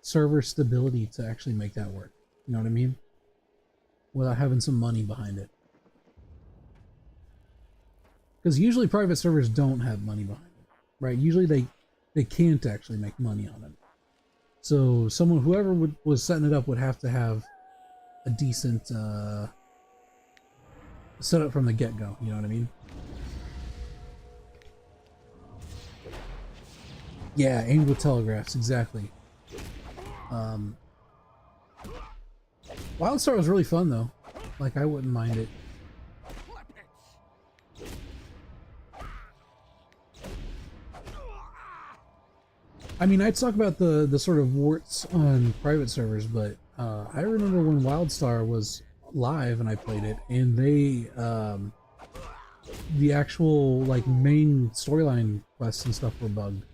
server stability to actually make that work. You know what I mean? Without having some money behind it. Because usually private servers don't have money behind it, right? Usually they can't actually make money on it. So whoever was setting it up would have to have a decent setup from the get-go, you know what I mean? Yeah, aimed with telegraphs, exactly. WildStar was really fun though. Like, I wouldn't mind it. I mean, I'd talk about the sort of warts on private servers, but I remember when WildStar was live and I played it, and they the actual like main storyline quests and stuff were bugged,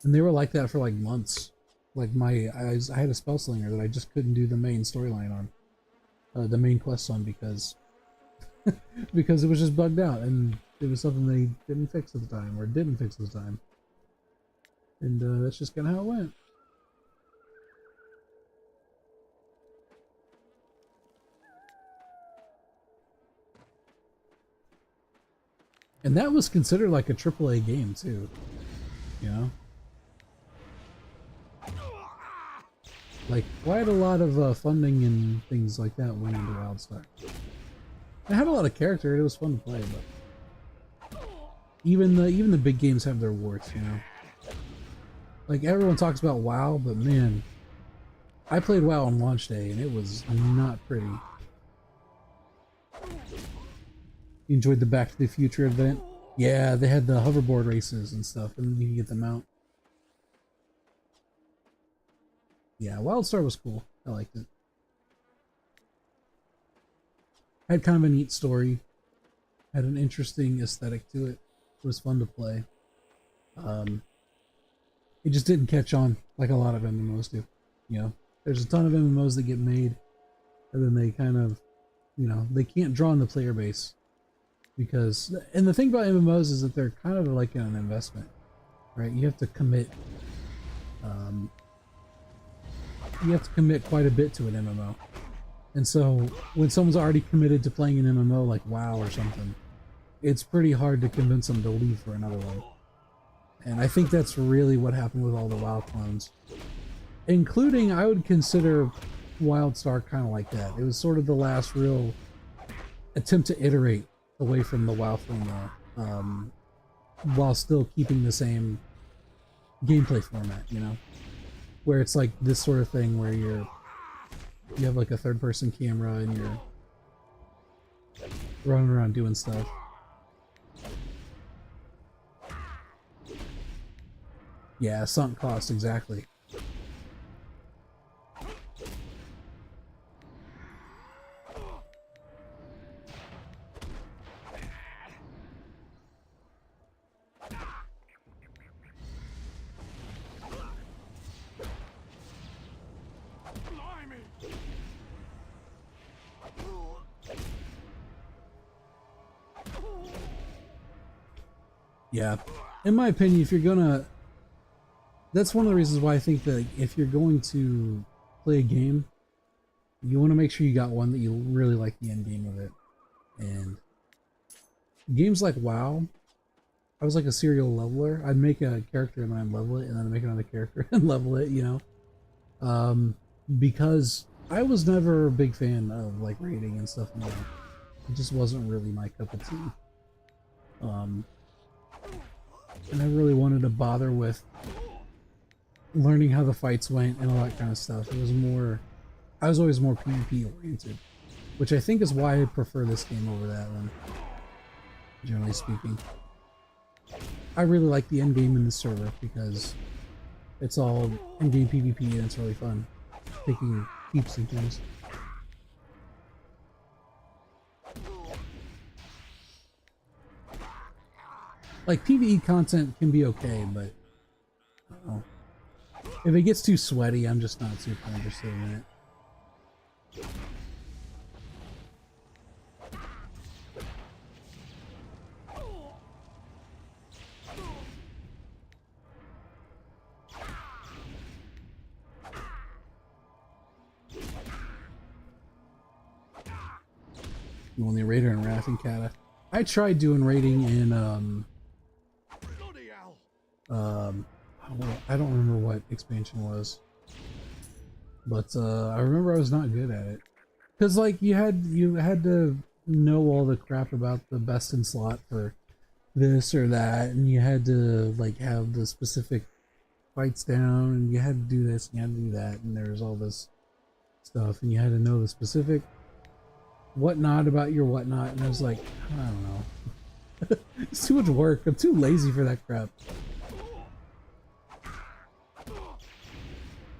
and they were like that for like months. Like I had a spell slinger that I just couldn't do the main storyline on, the main quest on, because because it was just bugged out, and it was something they didn't fix at the time, or didn't fix at the time. And that's just kind of how it went. And that was considered like a AAA game too, you know? Like, quite a lot of funding and things like that went into WildStar. It had a lot of character, it was fun to play, but even the big games have their warts, you know? Like, everyone talks about WoW, but man, I played WoW on launch day and it was not pretty. You enjoyed the Back to the Future event? Yeah, they had the hoverboard races and stuff, and you can get them out. Yeah, WildStar was cool. I liked it. Had kind of a neat story. Had an interesting aesthetic to it. It was fun to play. It just didn't catch on like a lot of MMOs do. You know, there's a ton of MMOs that get made, and then they kind of, you know, they can't draw on the player base. Because, and the thing about MMOs is that they're kind of like an investment, right? You have to commit, quite a bit to an MMO. And so when someone's already committed to playing an MMO like WoW or something, it's pretty hard to convince them to leave for another one. And I think that's really what happened with all the WoW clones. Including, I would consider WildStar kind of like that. It was sort of the last real attempt to iterate away from the WoW formula, while still keeping the same gameplay format, you know? Where it's like this sort of thing where you have like a third-person camera and you're running around doing stuff. Yeah, sunk cost, exactly. Yeah, in my opinion, if you're gonna, that's one of the reasons why I think that if you're going to play a game, you want to make sure you got one that you really like the end game of it. And games like WoW, I was like a serial leveler. I'd make a character and then I'd level it, and then I'd make another character and level it, you know? Because I was never a big fan of like raiding and stuff. No. It just wasn't really my cup of tea. And I really wanted to bother with learning how the fights went and all that kind of stuff. It was more, I was always more PvP oriented, which I think is why I prefer this game over that one, generally speaking. I really like the end game in this server because it's all end game PvP and it's really fun, taking peeps and things. Like PvE content can be okay, but I don't know. If it gets too sweaty, I'm just not super interested in it. Only Raider and Wrath and Kata. I tried doing raiding in Bloody hell! I don't remember what expansion was, but I remember I was not good at it because like you had to know all the crap about the best in slot for this or that, and you had to like have the specific fights down, and you had to do this and you had to do that, and there was all this stuff, and you had to know the specific whatnot about your whatnot, and I was like, I don't know. It's too much work. I'm too lazy for that crap.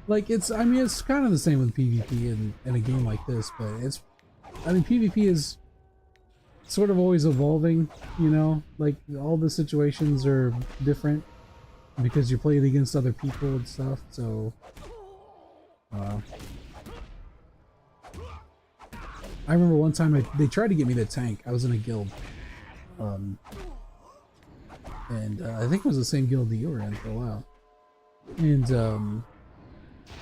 Like I mean it's kind of the same with PvP in a game like this, but I mean PvP is sort of always evolving, you know, like all the situations are different because you're playing against other people and stuff, so I remember one time they tried to get me to tank. I was in a guild. And I think it was the same guild that you were in for a while. And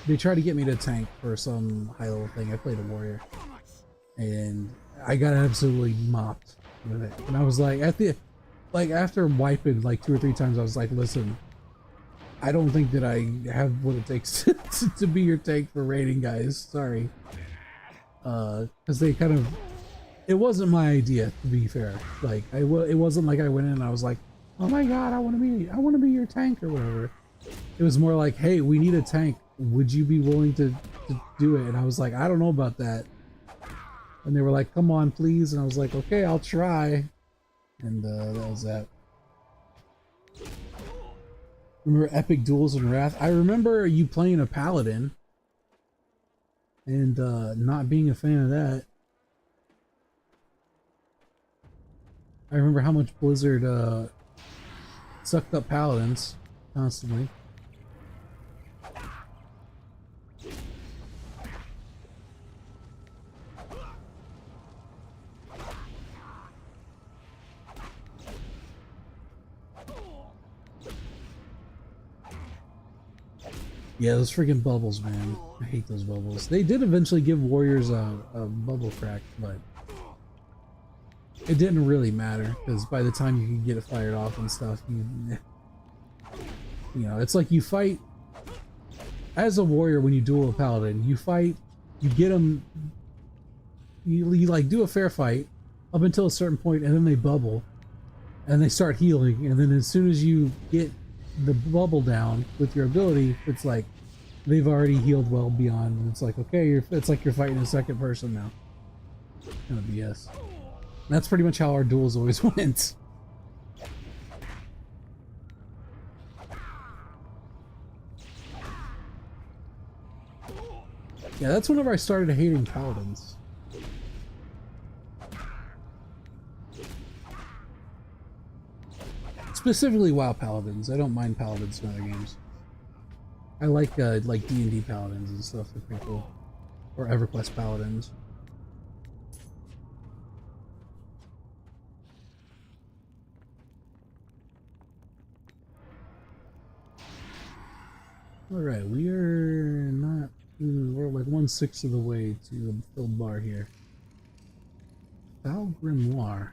they tried to get me to tank for some high level thing. I played a warrior. And I got absolutely mopped with it. And I was like, after wiping like 2 or 3 times, I was like, listen, I don't think that I have what it takes to be your tank for raiding, guys. Sorry. Because they kind of, it wasn't my idea, to be fair. Like it wasn't like I went in and I was like, oh my god, I want to be your tank or whatever. It was more like, hey, we need a tank. Would you be willing to do it? And I was like, I don't know about that. And they were like, come on, please. And I was like, okay, I'll try. And that was that. Remember Epic Duels and Wrath? I remember you playing a paladin and not being a fan of that. I remember how much Blizzard sucked up paladins constantly. Yeah, those freaking bubbles, man. I hate those bubbles. They did eventually give warriors a bubble crack, but it didn't really matter because by the time you could get it fired off and stuff, you know, it's like you fight as a warrior when you duel a paladin. You fight, you get them, you like do a fair fight up until a certain point, and then they bubble, and they start healing, and then as soon as you get the bubble down with your ability, it's like they've already healed well beyond, and it's like, okay, it's like you're fighting a second person now. Kind of BS. And that's pretty much how our duels always went. Yeah, that's whenever I started hating paladins. Specifically WoW paladins. I don't mind paladins in other games. I like D&D paladins and stuff. They're pretty cool. Or EverQuest paladins. Alright, we are not even, we're like 1/6 of the way to the filled bar here. Val Grimoire.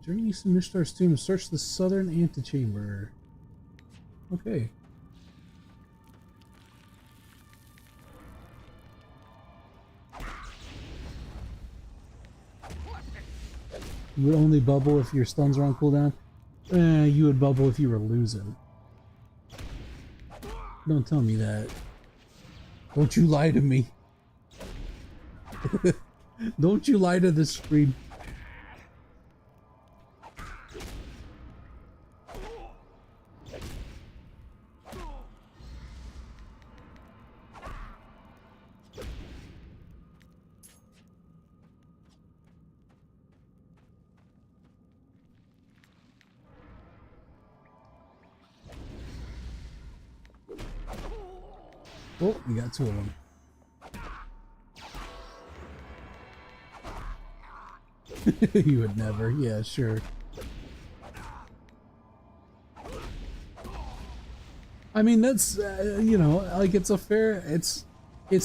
During East Mishtar's tomb, search the southern antechamber. Okay. You would only bubble if your stuns are on cooldown? You would bubble if you were losing. Don't tell me that. Don't you lie to me. Don't you lie to the screen. Oh, we got two of them. You would never. Yeah, sure. I mean, that's you know, like it's a fair. It's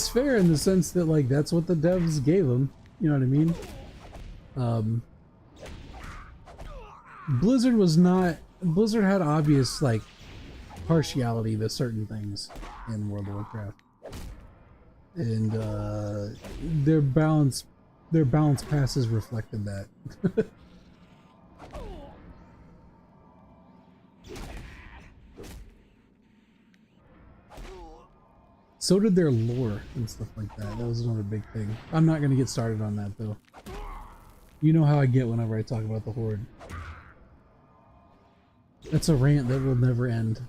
fair in the sense that like that's what the devs gave them. You know what I mean? Blizzard was not. Blizzard had obvious like partiality to certain things in World of Warcraft, and their balance passes reflected that. So did their lore and stuff like that. That was another big thing. I'm not gonna get started on that though. You know how I get whenever I talk about the Horde. That's a rant that will never end.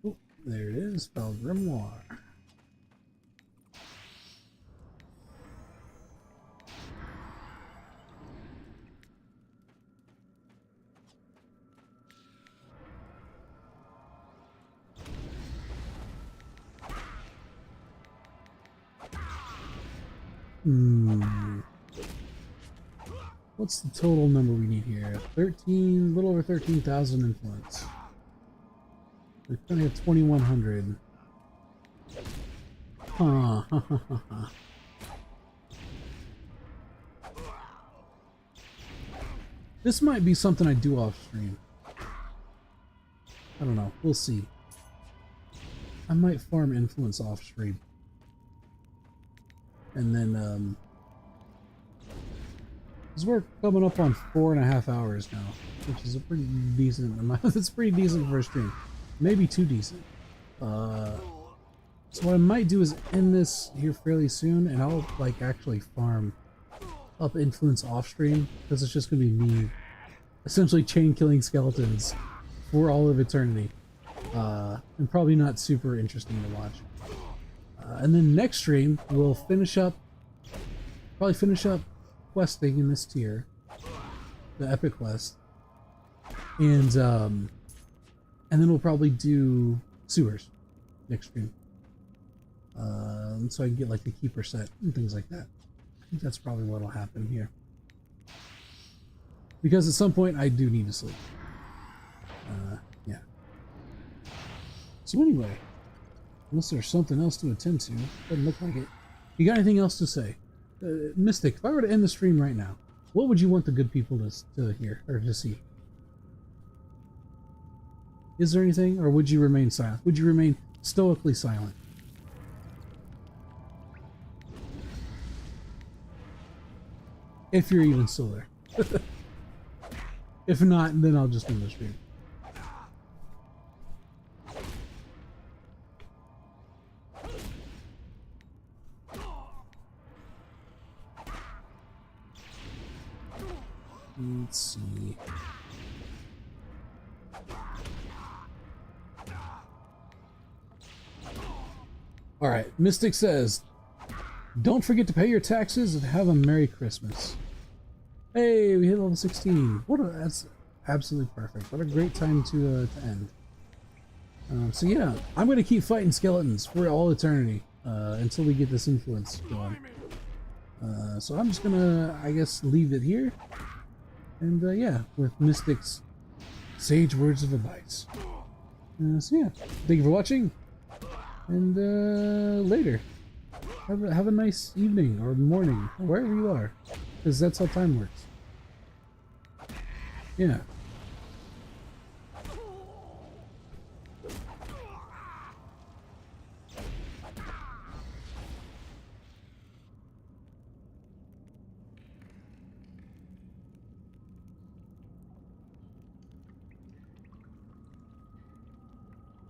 Oh, there it is, Spell Grimoire. What's the total number we need here? 13, little over 13,000 influence. We currently have 2,100. Huh. This might be something I do off stream. I don't know. We'll see. I might farm influence off stream. And then, because we're coming up on 4.5 hours now, which is a pretty decent amount. It's pretty decent for a stream. Maybe too decent. So what I might do is end this here fairly soon, and I'll like actually farm up influence off stream, because it's just gonna be me essentially chain killing skeletons for all of eternity. And probably not super interesting to watch. And then next stream we'll probably finish up questing in this tier, the epic quest, and then we'll probably do sewers next stream, so I can get like the keeper set and things like that. I think that's probably what'll happen here, because at some point I do need to sleep. Yeah. So anyway, unless there's something else to attend to, doesn't look like it. You got anything else to say? Mystic, if I were to end the stream right now, what would you want the good people to hear or to see? Is there anything, or would you remain silent? Would you remain stoically silent? If you're even still there. If not, then I'll just end the stream. Let's see. Alright, Mystic says, don't forget to pay your taxes and have a Merry Christmas. Hey, we hit level 16. That's absolutely perfect. What a great time to end. So yeah, I'm going to keep fighting skeletons for all eternity until we get this influence going. So I'm just going to, I guess, leave it here. And yeah, with Mystic's sage words of advice. So yeah, thank you for watching, and later. Have a nice evening or morning, or wherever you are, because that's how time works. Yeah.